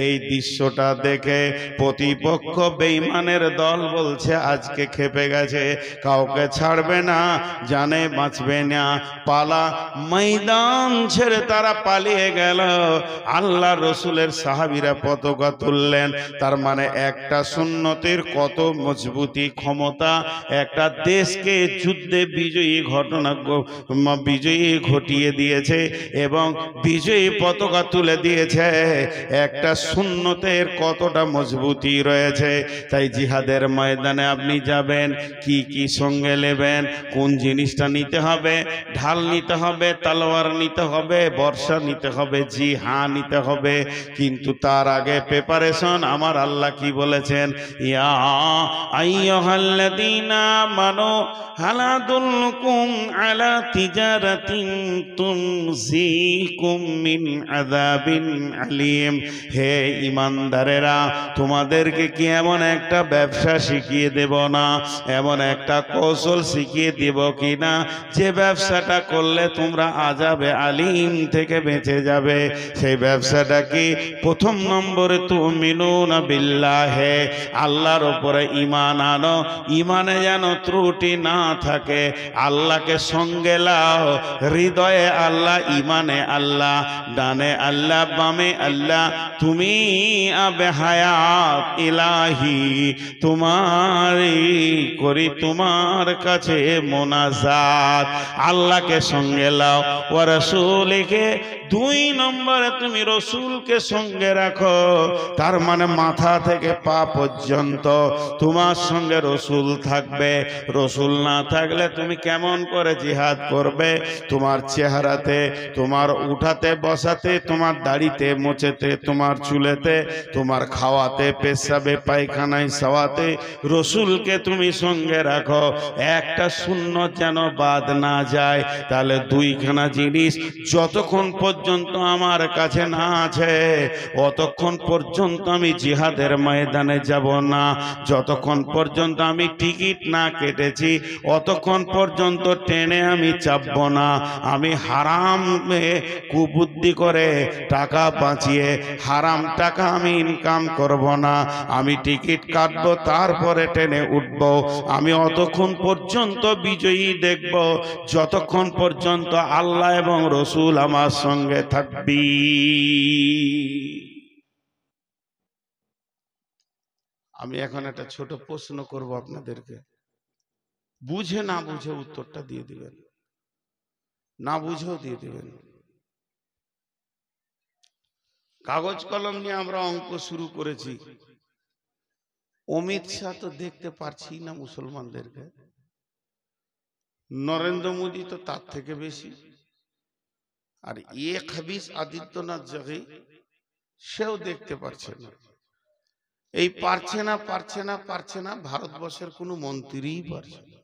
এই দৃশ্যটা দেখে প্রতিপক্ষ বেঈমানের দল বলছে আজকে খেপে গেছে, কাউকে ছাড়বে না, জানে বাঁচবে না। পালা, ময়দান ছেড়ে তারা পালিয়ে গেল। আল্লাহ রসুলের সাহাবীরা পতাকা তুললেন। তার মানে একটা সুন্নতের কত মজবুতি, ক্ষমতা, একটা দেশকে যুদ্ধে বিজয়ী বিজয়ী ঘটিয়ে দিয়েছে এবং বিজয়ী পতাকা তুলে দিয়েছে। একটা সুন্নতের কতটা মজবুতি রয়েছে। তাই জিহাদের ময়দানে আপনি যাবেন, কি কি সঙ্গে নেবেন, কোন জিনিসটা নিতে হবে, ঢাল নিতে হবে, তলোয়ার নিতে হবে, বর্ষা নিতে হবে, জি হ্যাঁ নিতে হবে। কিন্তু তার আগে প্রিপারেশন আমার আল্লাহ কি বলেছেন, ইয়া আইয়ুহাল্লাযীনা আমানু হাল আদুল্লুকুম আলা তিজারাতিন তুনজিকুম মিন আযাবিন আলীম। হে ঈমানদারেরা, তোমাদেরকে কি এমন একটা ব্যবসা শিখিয়ে দেব না, এমন একটা কৌশল শিখিয়ে দেব কিনা যে ব্যবসাটা করলে তোমরা আযাবে আলীম থেকে বেঁচে যাবে। সেই ব্যবসাটা কি? প্রথম নম্বরে তুমিনুনা বিল্লাহি, আল্লাহর উপরে ঈমান আনো। ঈমানে যেন ত্রুটি না থাকে। আল্লাহকে সঙ্গে লাও, হৃদয়ে আল্লাহ, ঈমানে আল্লাহ, ডানে আল্লাহ, বামে আল্লাহ। তুমি আবে হায়াত ইলাহি, তোমারই করি তোমার কাছে মোনাজাত। আল্লাহকে সঙ্গে লাও, ওয়া রাসূলিকে। 2 নম্বরে তুমি রসুলকে সঙ্গে রাখো। তার মানে মাথা থেকে পা পর্যন্ত তোমার সঙ্গে রসুল থাকবে। রসুল না থাকলে তুমি কেমন করে জিহাদ করবে? তোমার চেহারাতে, তোমার উঠাতে বসাতে, তোমার দাড়িতে মোচেতে, তোমার চুলেতে, তোমার খাওয়াতে, পেশাবে, পায়খানায়, সাওয়াতে রসুলকে তুমি সঙ্গে রাখো। একটা সুন্নত যেন বাদ না যায়। তাহলে 2খানা জিনিস যতক্ষণ পর্যন্ত আমার কাছে না আছে অতক্ষণ পর্যন্ত আমি জিহাদের ময়দানে যাব না। যতক্ষণ পর্যন্ত আমি টিকিট না কেটেছি অতক্ষণ পর্যন্ত ট্রেনে আমি চাপব না। আমি হারামে কুবুদ্ধি করে টাকা বাঁচিয়ে হারাম টাকা আমি ইনকাম করব না। আমি টিকিট কাটবো, তারপরে ট্রেনে উঠব। আমি অতক্ষণ পর্যন্ত বিজয়ী দেখব যতক্ষণ পর্যন্ত আল্লাহ এবং রসুল আমার সঙ্গে থাকবি। আমি এখন একটা ছোট প্রশ্ন করব আপনাদেরকে, বুঝে না বুঝে উত্তরটা দিয়ে দিবেন, না বুঝেও দিয়ে দিবেন। কাগজ কলম নিয়ে আমরা অঙ্ক শুরু করেছি। অমিত শাহ তো দেখতে পারছি না মুসলমানদেরকে, নরেন্দ্র মোদী তো তার থেকে বেশি, আর খাবিস আদিত্যনাথ জগি সেও দেখতে পারছে না। এই পারছে না পারছে না পারছে না, ভারতবর্ষের কোনো মন্ত্রীই পারছে না।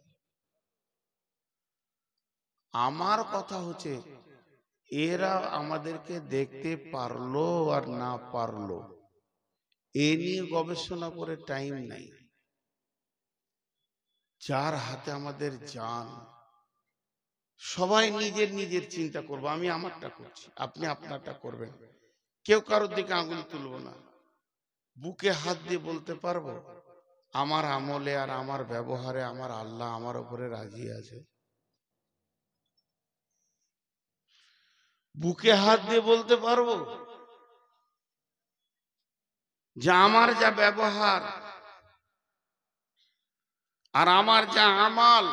আমার কথা হচ্ছে এরা আমাদেরকে দেখতে পারলো আর না পারলো এ নিয়ে গবেষণা করে টাইম নাই। যার হাতে আমাদের জান, সবাই নিজের নিজের চিন্তা করবো। আমি আমারটা করছি, আপনি আপনারটা করবেন। কেউ কারোর দিকে আঙুল তুলবো না। বুকে হাত দিয়ে বলতে পারবো আমার আমলে আর আমার ব্যবহারে আমার আল্লাহ আমার উপরে রাজি আছে। বুকে হাত দিয়ে বলতে পারবো যে আমার যা ব্যবহার আর আমার যা আমাল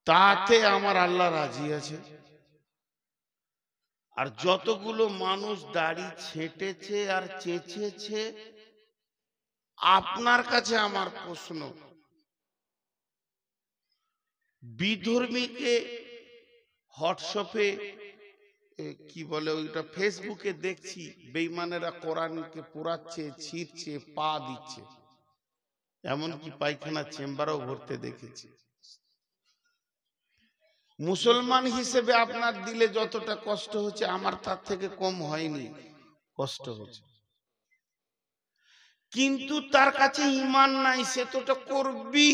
তাতে আমার আল্লাহ রাজি আছে। আর যতগুলো মানুষ দাড়ি ছেঁটেছে আর চেঁচেছে, আপনার কাছে আমার প্রশ্ন, বিধর্মীকে হোয়াটসঅ্যাপে কি বলে ওইটা ফেসবুকে দেখছি বেঈমানেরা কোরআনকে পোড়াচ্ছে, ছিঁড়ছে, পা দিচ্ছে, এমনকি পায়খানা চেম্বারও ভরতে দেখেছি। মুসলমান হিসেবে আপনার দিলে যতটা কষ্ট হচ্ছে আমার তার থেকে কম হয়নি, কষ্ট হচ্ছে। কিন্তু তার কাছে ঈমান নাই, সে তোটা করবি।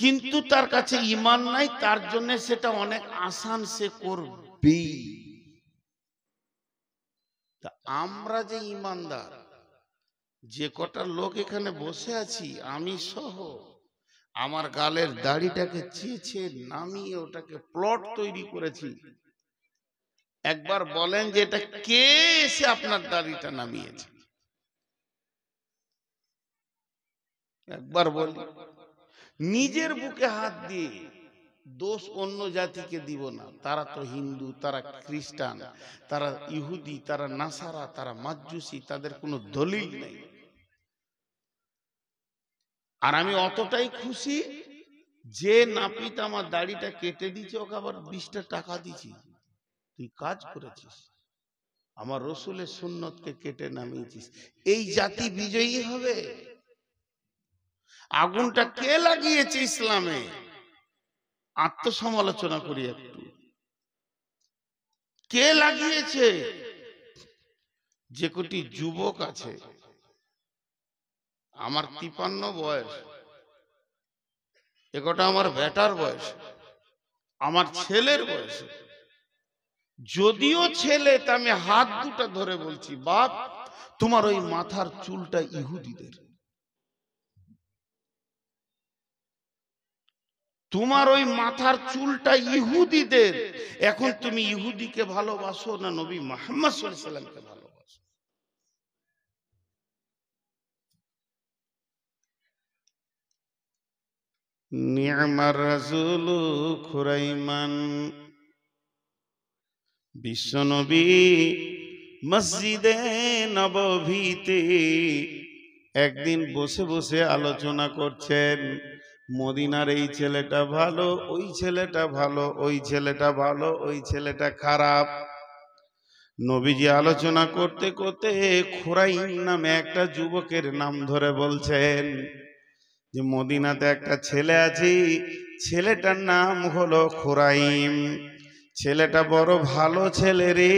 কিন্তু তার কাছে ঈমান নাই, তার জন্য সেটা অনেক আসান, সে করবি। তা আমরা যে ঈমানদার, যে কটা লোক এখানে বসে আছি, আমি সহ, আমার গালের দাড়িটাকে চেঁচে নামিয়ে ওটাকে প্লট তৈরি করেছি। একবার বলেন যে এটা কে এসে আপনার দাড়িটা নামিয়েছে? একবার বলি। নিজের বুকে হাত দিয়ে দোষ অন্য জাতিকে দিব না। তারা তো হিন্দু, তারা খ্রিস্টান, তারা ইহুদি, তারা নাসারা, তারা মাজুসি, তাদের কোনো দলিল নেই। আর আমি অতটাই খুশি যে নাপিত আমার দাড়িটা কেটে দিয়েছে, ওকে আবার 20টা টাকা দিয়েছি। তুই কাজ করেছিস, আমার রসুলের সুন্নতকে কেটে নামিয়েছিস। এই জাতি বিজয়ী হবে। আগুনটা কে লাগিয়েছে ইসলামে? আত্মসমালোচনা করি একটু। কে লাগিয়েছে? যে কোটি যুবক আছে, আমার 53 বয়স, একটা আমার বেটার বয়স, আমার ছেলের বয়স। যদিও ছেলে, তা আমি হাত দুটো ধরে বলছি, বাপ তোমার ওই মাথার চুলটা ইহুদিদের, তোমার ওই মাথার চুলটা ইহুদিদের। এখন তুমি ইহুদিকে ভালোবাসো না নবী মুহাম্মদ সাল্লাল্লাহু আলাইহি ওয়াসাল্লামকে ভালোবাসো? নি'মার রাসূলু খুরাইমান। বিশ্বনবী মসজিদে নববীতে একদিন বসে বসে আলোচনা করছেন, মদিনার এই ছেলেটা ভালো, ওই ছেলেটা ভালো, ওই ছেলেটা ভালো, ওই ছেলেটা খারাপ। নবীজি আলোচনা করতে করতে খুরাইম নামে একটা যুবকের নাম ধরে বলছেন যে মদিনাতে একটা ছেলে আছে, ছেলেটার নাম হলো খুরাইম। ছেলেটা বড় ভালো ছেলে রে।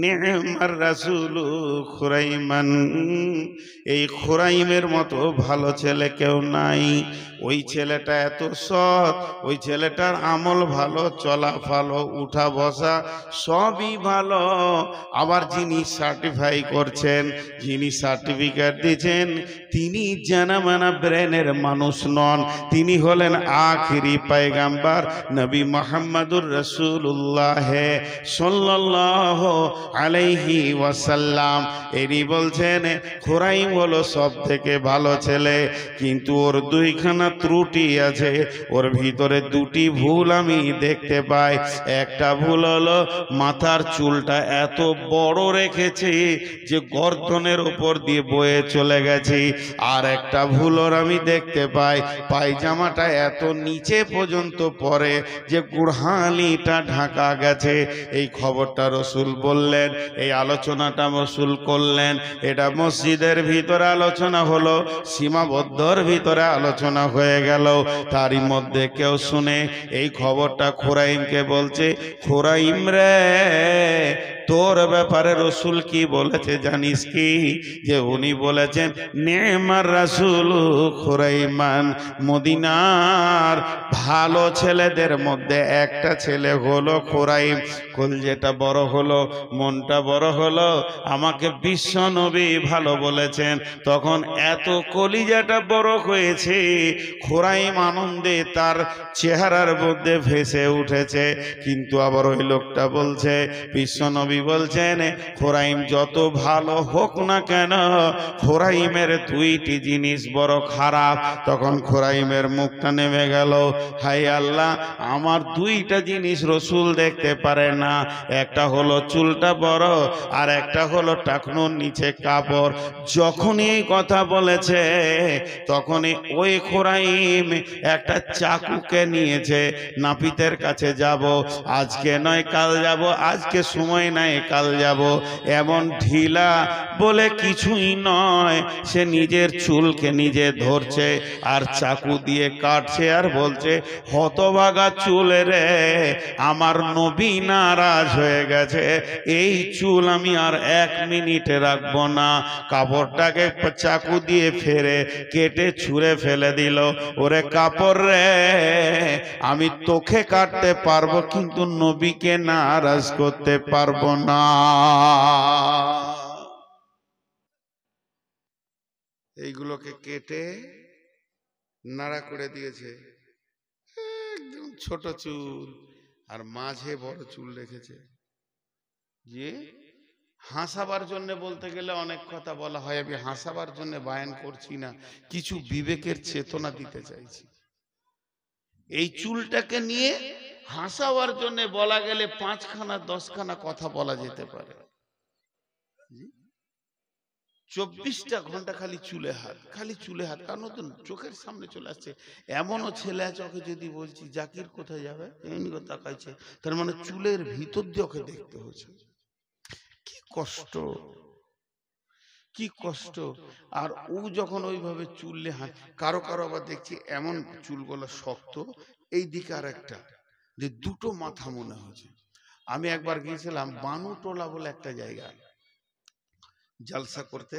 নি'মার রাসূলু খুরাইমান। এই খুরাইমের মতো ভালো ছেলে কেউ নাই। ওই ছেলেটা এত সৎ, ওই ছেলেটার আমল ভালো, চলা ভালো, উঠা বসা সবই ভালো। আবার যিনি সার্টিফাই করছেন, যিনি সার্টিফিকেট দিচ্ছেন, তিনি জানা মানা ব্রেনের মানুষ নন, তিনি হলেন আখিরি পয়গাম্বার নবী মুহাম্মদুর রাসূলুল্লাহ সাল্লাল্লাহু আলাইহি ওয়াসাল্লাম। এনি বলছেন খুরাইম হলো সব থেকে ভালো ছেলে, কিন্তু ওর দুইখানা ত্রুটি আছে, ওর ভিতরে দুটি ভুল আমি দেখতে পাই। একটা ভুল হলো মাথার চুলটা এত বড় রেখেছে যে গর্দনের উপর দিয়ে বয়ে চলে গেছে। আর একটা ভুল ওর আমি দেখতে পাই, পায়জামাটা এত নিচে পর্যন্ত পরে যে গুড়হালিটা ঢাকা গেছে। এই খবরটা রসুল বললেন, এই আলোচনাটা রসুল করলেন। এটা মসজিদের ভিতরে আলোচনা হলো, সীমাবদ্ধর ভিতরে আলোচনা হয়ে গেল। তারই মধ্যে কেউ শুনে এই খবরটা খুরাইমকে বলছে, খুরাইম রে, তোর ব্যাপারে রসুল কি বলেছে জানিস কি? যে উনি বলেছেন নি'মার রাসূলু খুরাইমান। মদিনার ভালো ছেলেদের মধ্যে একটা ছেলে হলো খুরাইম। কলজেটা বড় হলো, মনটা বড় হলো, আমাকে বিশ্ব নবী ভালো বলেছেন। তখন এত কলিজাটা বড় হয়েছে, খুরাইম আনন্দে তার চেহারার মধ্যে ভেসে উঠেছে। কিন্তু আবার ওই লোকটা বলছে বিশ্ব নবী নবী বলছেন খোরাইম যত ভালো হোক না কেন, খোরাইমের দুইটি জিনিস বড় খারাপ। তখন খোরাইমের মুখটা নেমে গেল, হাই আল্লাহ, আমার দুইটা জিনিস রসুল দেখতে পারে না, একটা হলো চুলটা বড়, আর একটা হলো টাকনুর নিচে কাপড়। যখনই এই কথা বলেছে তখনই ওই খোরাইম একটা চাকুকে নিয়েছে, নাপিতের কাছে যাব, আজকে নয় কাল যাব, আজকে সময় নাই কাল যাব, এমন ঢিলা বলে কিছুই নয়। সে নিজের চুলকে নিজে ধরছে আর চাকু দিয়ে কাটছে আর বলছে, হতভাগা চুল রে, আমার নবী নারাজ হয়ে গেছে, এই চুল আমি আর 1 মিনিটে রাখবো না। কাপড়টাকে চাকু দিয়ে ফেরে কেটে ছুঁড়ে ফেলে দিল। ওরে কাপড় রে, আমি তোকে কাটতে পারবো কিন্তু নবীকে নারাজ করতে পারবো না। এইগুলোকে কেটে নাড়া করে দিয়েছে, একদম ছোট চুল আর মাঝে বড় চুল রেখেছে। যে হাসাবার জন্য বলতে গেলে অনেক কথা বলা হয়, আমি হাসাবার জন্য বায়ান করছি না, কিছু বিবেকের চেতনা দিতে চাইছি। এই চুলটাকে নিয়ে হাসাবার জন্য বলা গেলে 5খানা 10খানা কথা বলা যেতে পারে। 24টা ঘন্টা খালি চুলে হাত, খালি চুলে হাত, কারণ তো চোখের সামনে চলে আসছে। এমনও ছেলে আছে, ওকে যদি বলছি জাকির কোথায় যাবে, এমনি করে তাকাইছে, তার মানে চুলের ভিতর দিয়ে ওকে দেখতে হচ্ছে। কি কষ্ট, কি কষ্ট। আর ও যখন ওইভাবে চুললে হাত, কারো কারো আবার দেখছি এমন চুলগুলো শক্ত, এই দিকে আর একটা, যে দুটো মাথা মনে হচ্ছে। আমি একবার গিয়েছিলাম বানুটোলা বলে একটা জায়গা জালসা করতে,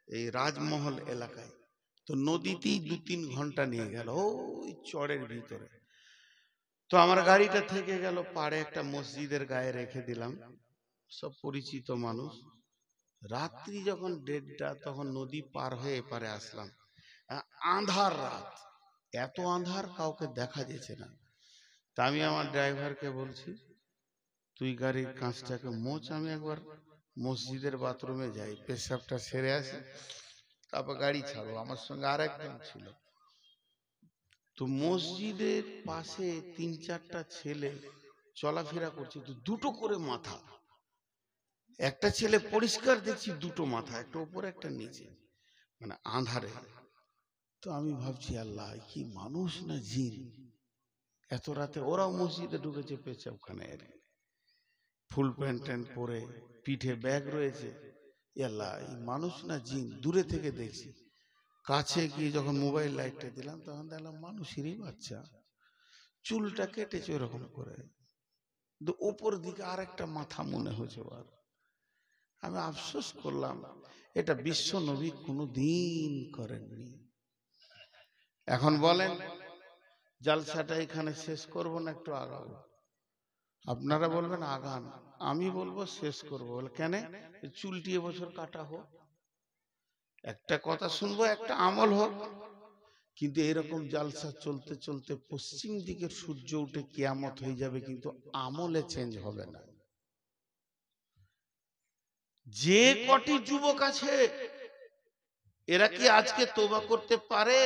এই রাজমহল এলাকায়। তো নদীতেই 2-3 ঘন্টা নিয়ে গেল ওই চড়ের ভিতরে। তো আমার গাড়িটা থেকে গেল পাড়ে একটা মসজিদের গায়ে রেখে দিলাম, সব পরিচিত মানুষ। রাত্রি যখন 1:30, তখন নদী পার হয়ে এপারে আসলাম। আঁধার রাত, এত আঁধার কাউকে দেখা যেছে না। তা আমি আমার ড্রাইভারকে বলছি, তুই গাড়ির কাঁচটাকে মোচ, আমি একবার মসজিদের বাথরুমে যাই, পেশাবটা সেরে আসি, তারপর গাড়ি ছাড়ো। আমার সঙ্গে আর একজন ছিল। তো মসজিদের পাশে 3-4টা ছেলে চলাফেরা করছে, তো দুটো করে মাথা। একটা ছেলে পরিষ্কার দেখছি দুটো মাথা, একটা উপরে একটা নিচে, মানে আঁধারে। তো আমি ভাবছি, আল্লাহ, কি মানুষ না জিন, এত রাতে ওরাও মসজিদে ঢুকেছে পেছাবখানায়, ফুল প্যান্ট ট্যান্ট পরে, পিঠে ব্যাগ রয়েছে। আল্লাহ, এই মানুষ না জিন? দূরে থেকে দেখছি, কাছে গিয়ে যখন মোবাইল লাইটটা দিলাম তখন দেখলাম মানুষেরই বাচ্চা, চুলটা কেটেছে ওরকম করে, কিন্তু ওপর দিকে আর একটা মাথা মনে হচ্ছে। আর আমি আফসোস করলাম, এটা বিশ্ব নবী কোনোদিন করেননি। এখন বলেন, জালসাটা এখানে শেষ করব না একটু আগাবো? আপনারা বলবেন আগান, আমি বলবো শেষ করবো। বলে কেন? চুলটি এবছর কাটা হোক, একটা কথা শুনবো, একটা আমল হোক। কিন্তু এরকম জালসা চলতে চলতে পশ্চিম দিকের সূর্য উঠে কিয়ামত হয়ে যাবে, কিন্তু আমলে চেঞ্জ হবে না। যে কটি যুবক আছে, এরা কি আজকে তওবা করতে পারে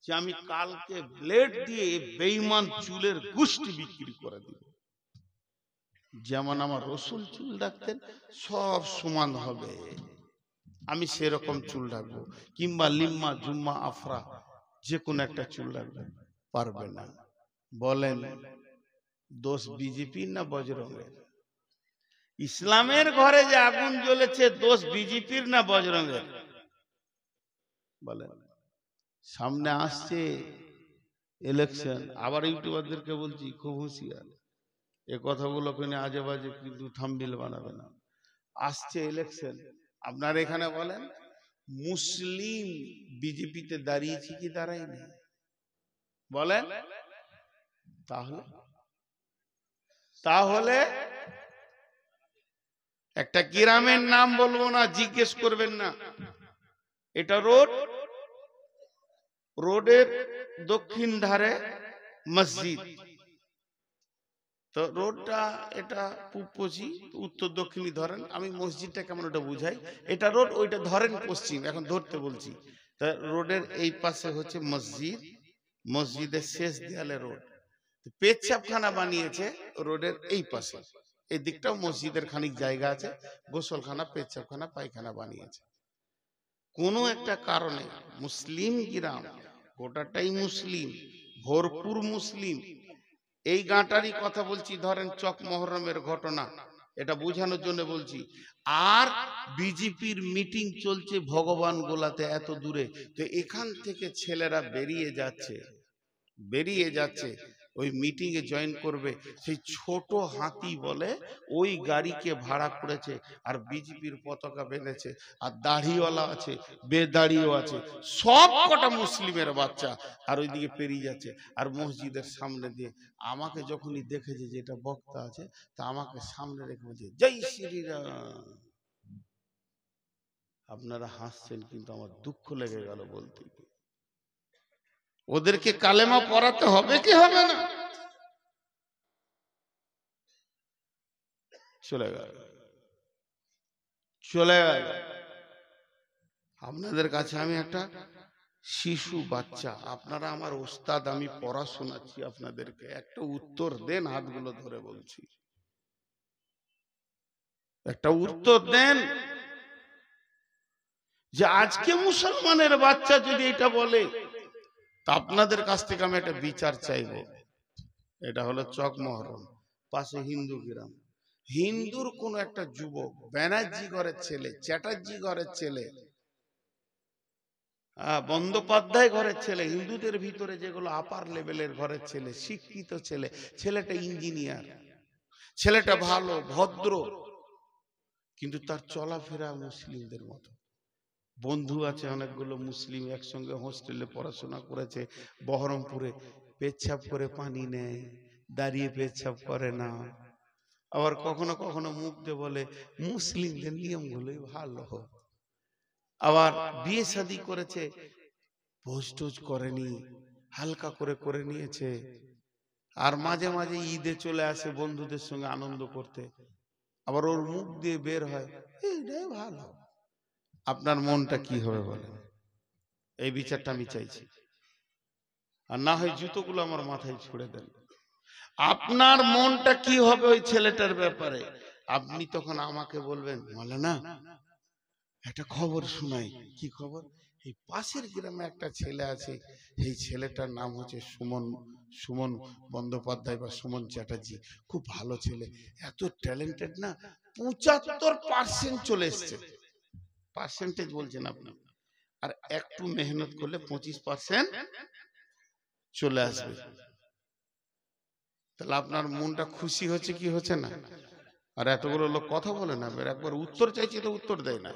যে আমি কালকে ব্লেড দিয়ে বেঈমান চুলের গোষ্ঠী বিক্রি করে দিব? যেমন আমার রসুল চুল রাখতেন, সব সমান হবে, আমি সেরকম চুল রাখবো। কিংবা লিম্মা, জুম্মা, আফরা, যে কোনো একটা চুল রাখবে, পারবে না। বলেন, দোষ বিজেপি না বজরঙ্গের? ইসলামের ঘরে যে আগুন জ্বলেছে, দোষ বিজেপির না বজরঙ্গের? বলেন। সামনে আসছে ইলেকশন, আবার ইউটিউবারদেরকে বলছি খুব হুঁশিয়ার, এ কথাগুলো কিনে আজে বাজে কিন্তু থাম্বনেল বানাবে না। আসছে ইলেকশন, আপনার এখানে বলেন, মুসলিম বিজেপিতে দাঁড়িয়েছে কি দাঁড়ায়নি? বলেন। তাহলে একটা গ্রামের নাম বলবো না, জিজ্ঞেস করবেন না, এটা রোড, রোডের দক্ষিণ ধারে মসজিদ, তো রোডটা এটা পূব পশ্চিম উত্তর দক্ষিণী ধরেন, আমি মসজিদটা কেমন ওটা বুঝাই, এটা রোড ওইটা ধরেন পশ্চিম, এখন ধরতে বলছি। তা রোডের এই পাশে হচ্ছে মসজিদ, মসজিদের শেষ দেয়ালে রোড, পেচ্ছাপখানা বানিয়েছে রোডের এই পাশে, এই দিকটাও মসজিদের খানিক জায়গা আছে, গোসলখানা পেচ্ছাপখানা পায়খানা বানিয়েছে। কোনো একটা কারণে মুসলিম গ্রাম, গোটাটাই মুসলিম, ভরপুর মুসলিম, এই গাঁটারই কথা বলছি, ধরেন চক মহরমের ঘটনা, এটা বোঝানোর জন্য বলছি। আর বিজেপির মিটিং চলছে ভগবান গোলাতে এত দূরে, তো এখান থেকে ছেলেরা বেরিয়ে যাচ্ছে ওই মিটিং এ জয়েন করবে। সেই ছোট হাতি বলে ওই গাড়িকে ভাড়া করেছে, আর বিজেপির পতাকা বেঁধেছে, আর দাড়িওয়ালা আছে, বেদাড়িও আছে, সব কটা মুসলিমের বাচ্চা, আর ওইদিকে পেরিয়ে যাচ্ছে। আর মসজিদের সামনে দিয়ে আমাকে যখনই দেখেছে যে এটা বক্তা আছে, তা আমাকে সামনে রেখে বলছে জয় শ্রীরাম। আপনারা হাসছেন, কিন্তু আমার দুঃখ লেগে গেল বলতে। ওদেরকে কালেমা পড়াতে হবে কি হবে না? চলে গেল। আপনাদের কাছে আমি একটা শিশু বাচ্চা, আপনারা আমার ওস্তাদ, আমি পড়া শোনাচ্ছি আপনাদেরকে, একটা উত্তর দেন, হাতগুলো ধরে বলছি, একটা উত্তর দেন যে আজকে মুসলমানের বাচ্চা যদি এটা বলে, তা আপনাদের কাছ থেকে আমি একটা বিচার চাইব। এটা হলো চক মহরম, পাশে হিন্দু গ্রাম, হিন্দুর কোন একটা যুবক, ব্যানার্জি ঘরের ছেলে, চ্যাটার্জি ঘরের ছেলে, বন্দ্যোপাধ্যায় ঘরের ছেলে, হিন্দুদের ভিতরে যেগুলো আপার লেভেলের ঘরের ছেলে, শিক্ষিত ছেলে, ছেলেটা ইঞ্জিনিয়ার, ছেলেটা ভালো ভদ্র, কিন্তু তার চলাফেরা মুসলিমদের মতো। বন্ধু আছে অনেকগুলো মুসলিম, একসঙ্গে হোস্টেলে পড়াশোনা করেছে বহরমপুরে, পেচ্ছাপ করে পানি নেয়, দাঁড়িয়ে পেচ্ছাপ করে না। আবার কখনো কখনো মুখ দিয়ে বলে মুসলিমদের নিয়মগুলোই ভালো। আবার বিয়ে শাদী করেছে, ভোজ টোজ করেনি, হালকা করে নিয়েছে। আর মাঝে মাঝে ঈদে চলে আসে বন্ধুদের সঙ্গে আনন্দ করতে, আবার ওর মুখ দিয়ে বের হয় এইটাই ভালো। আপনার মনটা কি হবে বলেন? এই বিচারটা আমি চাইছি। আর না হয় জুতোগুলো আমার মাথায় ছুড়ে দেন। আপনার মনটা কি হবে ওই ছেলেটার ব্যাপারে? আপনি তখন আমাকে বলবেন মাওলানা একটা খবর শোনাই। কি খবর? এই পাশের গ্রামে একটা ছেলে আছে, এই ছেলেটার নাম হচ্ছে সুমন বন্দ্যোপাধ্যায় বা সুমন চ্যাটার্জি, খুব ভালো ছেলে, এত ট্যালেন্টেড না, 75% চলে এসছে। পার্সেন্টেজ বলছেন আপনি, আর একটু মেহনত করলে 25% চলে আসবে। তাহলে আপনার মনটা খুশি হচ্ছে কি হচ্ছে না? আর এতগুলো লোক কথা বলে না, একবার উত্তর চাইছে তো উত্তর দেয় না,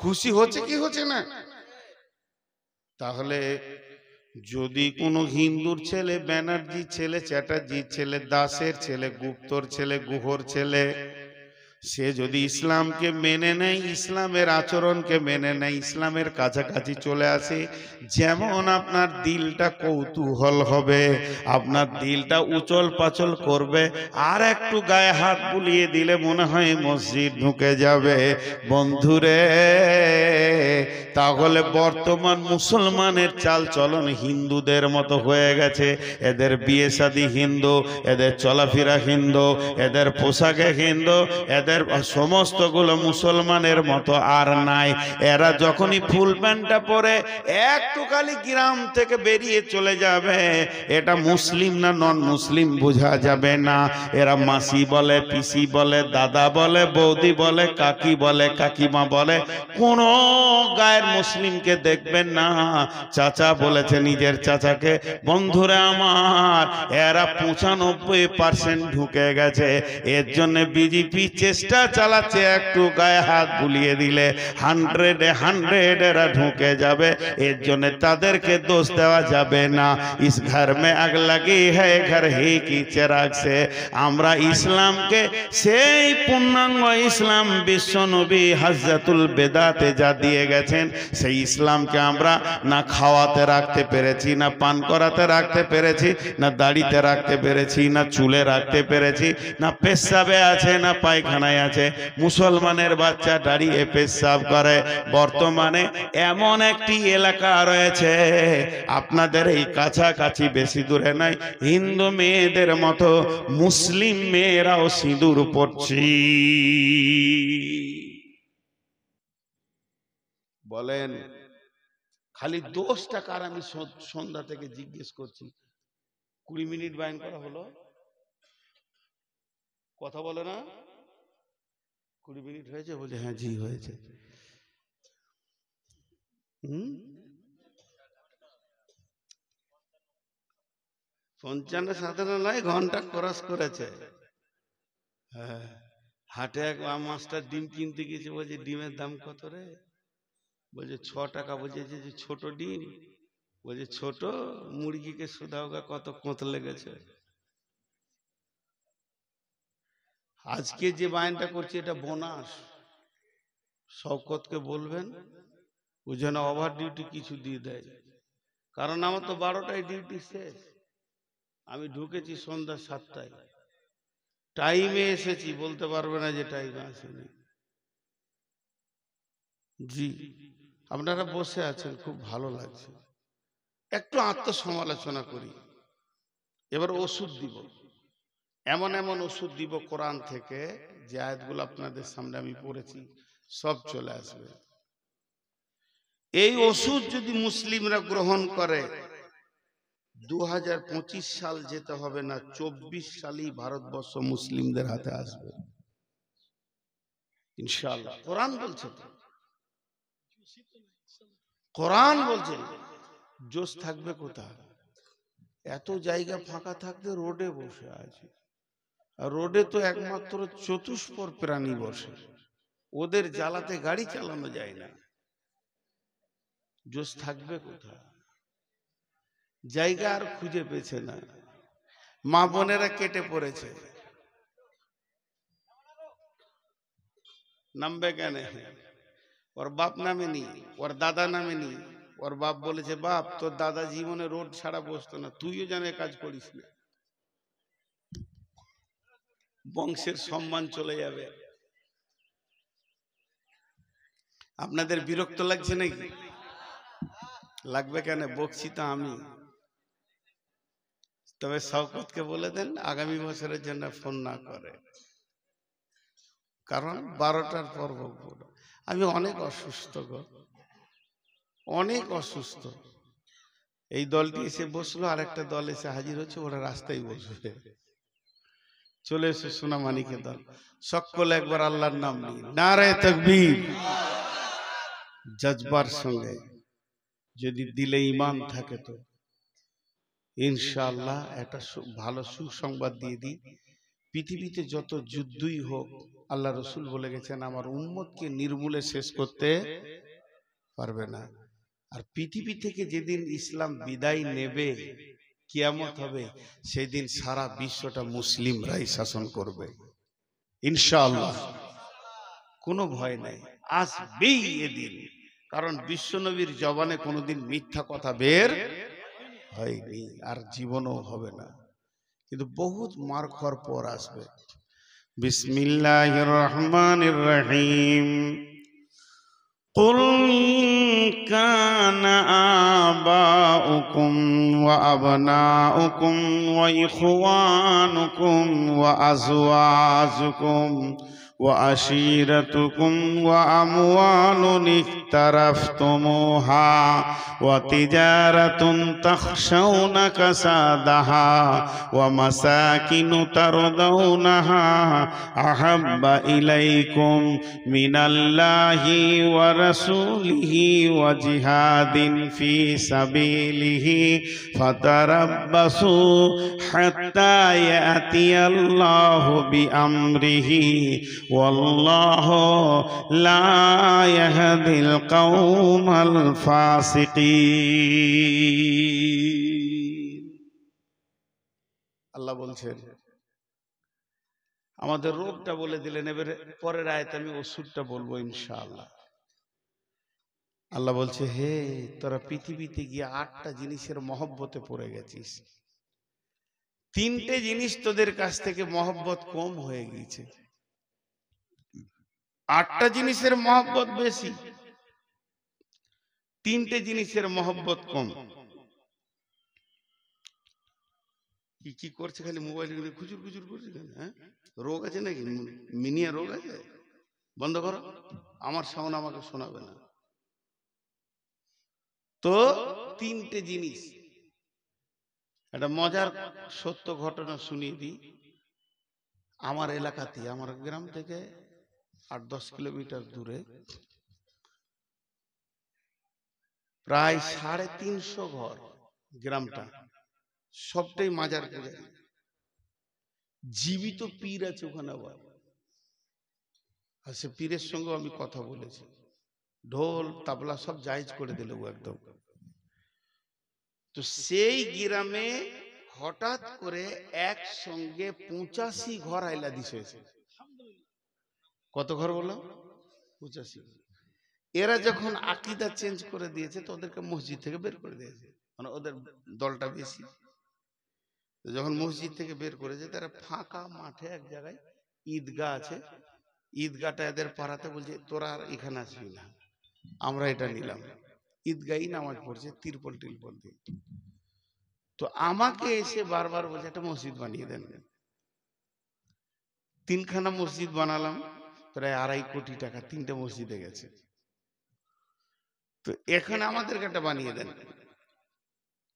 খুশি হচ্ছে কি হচ্ছে না? তাহলে যদি কোনো হিন্দুর ছেলে, ব্যানার্জি ছেলে, চ্যাটার্জি ছেলে, দাসের ছেলে, গুপ্তর ছেলে, গুহর ছেলে, সে যদি ইসলামকে মেনে নেয়, ইসলামের আচরণকে মেনে নেয়, ইসলামের কাছাকাছি চলে আসে, যেমন আপনার দিলটা কৌতূহল হবে, আপনার দিলটা উচল পাচল করবে, আর একটু গায়ে হাত বুলিয়ে দিলে মনে হয় মসজিদ ঢুকে যাবে। বন্ধুরে, তাহলে বর্তমান মুসলমানের চাল চলন হিন্দুদের মতো হয়ে গেছে। এদের বিয়ে শাদী হিন্দু, এদের চলাফেরা হিন্দু, এদের পোশাকে হিন্দু, এদের সমস্তগুলো মুসলমানের মতো আর নাই। এরা যখনই ফুল প্যান্টটা পরে একটু খালি গ্রাম থেকে বেরিয়ে চলে যাবে, এটা মুসলিম না নন মুসলিম বোঝা যাবে না। এরা মাসি বলে, পিসি বলে, দাদা বলে, বৌদি বলে, কাকি বলে, কাকিমা বলে, কোন গায়ের মুসলিমকে দেখবেন না চাচা বলেছে নিজের চাচাকে। বন্ধুরা আমার, এরা 95% ঢুকে গেছে। এর জন্য বিজেপি চেষ্টা চেষ্টা চালাচ্ছে, একটু গায়ে হাত বুলিয়ে দিলে 100 এরা ঢুকে যাবে। এর জন্য তাদেরকে দোষ দেওয়া যাবে না। ইস ঘর মে আগ লাগি হ্যায় ঘর হি কি চিরাগ সে। আমরা ইসলামকে সেই পূর্ণাঙ্গ ইসলাম বিশ্বনবী হযরতুল বেদাতে যা দিয়ে গেছেন, সেই ইসলামকে আমরা না খাওয়াতে রাখতে পেরেছি, না পান করাতে রাখতে পেরেছি, না দাড়িতে রাখতে পেরেছি, না চুলে রাখতে পেরেছি, না পেশাবে আছে, না পায়খানায় আছে। মুসলমানের বাচ্চা দাঁড়িয়ে পেশাব করে। বর্তমানে এমন একটি এলাকা রয়েছে আপনাদের এই কাছাকাছি, বেশি দূরে নাই, হিন্দু মেয়েদের মতো মুসলিম মেয়েরাও সিঁদুর পড়ছি। বলেন খালি দোষটা কার? আমি সন্ধ্যা থেকে জিজ্ঞেস করছি। 20 মিনিট বাইন করা হলো, কথা বলে না? 20 মিনিট হয়েছে? বলে হ্যাঁ জি হয়েছে। 55 নয়, ঘন্টা ক্রস করেছে। হ্যাঁ, হাটে এক মাস্টার ডিম কিনতে গেছে, বলছে ডিমের দাম কত রে? বলছে 6 টাকা। বলছে যে ছোট ডিম? বলছে ছোট মুরগিকে শুধাওগা কত কোঁত লেগেছে। আজকে যে বায়নটা করছে এটা বোনাস। শওকতকে বলবেন ও যেন ওভার ডিউটি কিছু দিয়ে দেয়, কারণ আমার তো 12টায় ডিউটি শেষ। আমি ঢুকেছি সন্ধ্যা 7টায়, টাইমে এসেছি, বলতে পারবে না যে টাইমে আসেনি। জি, আপনারা বসে আছেন, খুব ভালো লাগছে। একটু আত্মসমালোচনা করি। এবার ওষুধ দিব, এমন এমন ওষুধ দিব কোরআন থেকে, যে আয়াতগুলো আপনাদের সামনে আমি পড়েছি সব চলে আসবে। এই ওষুধ যদি মুসলিমরা গ্রহণ করে, 2025 সাল যেতে হবে না, 24 সালেই ভারতবর্ষ মুসলিমদের হাতে আসবে ইনশাআল্লাহ। কোরআন বলছে তো, কোরআন বলছে। জোশ থাকবে কোথায়? এত জায়গা ফাঁকা থাকতে রোডে বসে আছে, আর রোডে তো একমাত্র চতুষ্পদ প্রাণী বসে, ওদের জ্বালাতে গাড়ি চালানো যায় না। জোশ থাকবে কোথায়? জায়গা আর খুঁজে পেয়েছে না। মা বোনেরা কেটে পড়েছে, নামবে কেন? ওর বাপ নামে নি, ওর দাদা নামে নি। ওর বাপ বলেছে, বাপ তোর দাদা জীবনে রোড ছাড়া বসতো না, তুইও যেন কাজ করিস না, বংশের সম্মান চলে যাবে। আপনাদের বিরক্ত লাগছে নাকি? লাগবে কেন? বকছি তো আমি। তবে শওকতকে বলে দেন আগামী বছরের জন্য ফোন না করে, কারণ 12টার পর বলবো। আমি অনেক অসুস্থ গো, অনেক অসুস্থ। এই দলটি এসে বসলো, আর একটা দল এসে হাজির হচ্ছে, ওরা রাস্তায় বসবে। চলে এসে সোনামানিকের দল। সকলে একবার আল্লাহর নাম নিই, নারে তাকবীর। জজবার সঙ্গে যদি দিলে ঈমান থাকে তো ইনশাআল্লাহ একটা ভালো সুসংবাদ দিয়ে দিই। পৃথিবীতে যত যুদ্ধই হোক, আল্লাহ রসুল বলে গেছেন আমার উম্মতকে নির্মূলে শেষ করতে পারবে না। আর পৃথিবী থেকে যেদিন ইসলাম বিদায় নেবে, কিয়ামত হবে, সেদিন সারা বিশ্বটা মুসলিমরাই শাসন করবে ইনশাআল্লাহ। কোনো ভয় নাই, আসবেই এদিন। কারণ বিশ্বনবীর জবানে কোনোদিন মিথ্যা কথা বের হয়নি, আর জীবনও হবে না, কিন্তু বহুত মার খাওয়ার পর আসবে। বিসমিল্লাহির রহমানির রহিম। قل كان آباؤكم وأبناؤكم وإخوانكم وأزواجكم وعشيرتكم وأموال اقترفتموها وتجارة تخشون كسادها ومساكن ترضونها أحب إليكم من الله ورسوله وجهاد في سبيله فتربصوا حتى يأتي الله بأمره ওয়াল্লাহু লা ইয়াহদিল কওমাল ফাসিকিন। আল্লাহ বলছেন, আমাদের রোগটা বলে দিলেন, এবারে পরের আয়াতে আমি ওষুধটা বলবো ইনশাআল্লাহ। আল্লাহ বলছে, হে তোরা পৃথিবীতে গিয়ে 8টা জিনিসের মহব্বতে পড়ে গেছিস, 3টে জিনিস তোদের কাছ থেকে মহব্বত কম হয়ে গেছে, 8টা জিনিসের মহব্বত বেশি, 3টে জিনিসের মহব্বত কম। কি করছে? খালি মোবাইল খুচুর খুচুর করছে কেন? হ্যাঁ, রোগ আছে নাকি? মিনিয়া রোগ আছে? বন্ধ করো, আমার সাউন্ড আমাকে শোনাবে না। তো 3টে জিনিস, একটা মজার সত্য ঘটনা শুনিয়ে দিই। আমার এলাকাতে, আমার গ্রাম থেকে 8-10 কিলোমিটার দূরে প্রায় 350 ঘর, গ্রামটা সবটাই মাজার পূজারী। জীবিত পীর আছে ওখানে আবার, আর সে পীরের সঙ্গে আমি কথা বলেছি, ঢোল তাবলা সব জায়েজ করে দিল একদম। তো সেই গ্রামে হঠাৎ করে একসঙ্গে 85 ঘর আইলা দিস হয়েছে। কত ঘর বললাম? 85। এরা যখন আকীদা চেঞ্জ করে দিয়েছে তো ওদেরকে মসজিদ থেকে বের করে দিয়েছে, মানে ওদের দলটা বেশি। যখন মসজিদ থেকে বের করেছে, তারা ফাঁকা মাঠে এক জায়গায় ঈদগাহ আছে, ঈদগাহটা এদের পাড়াতে বলছে তোরা আর এখানে আসবি না, আমরা এটা নিলাম। ঈদগাহই নামাজ পড়ছে তিরপল টিরপল দিয়ে। তো আমাকে এসে বারবার বলছে একটা মসজিদ বানিয়ে দেন। 3খানা মসজিদ বানালাম, প্রায় 2.5 কোটি টাকা 3টে মসজিদে গেছে। তো এখানে আমাদেরকে একটা বানিয়ে দেন।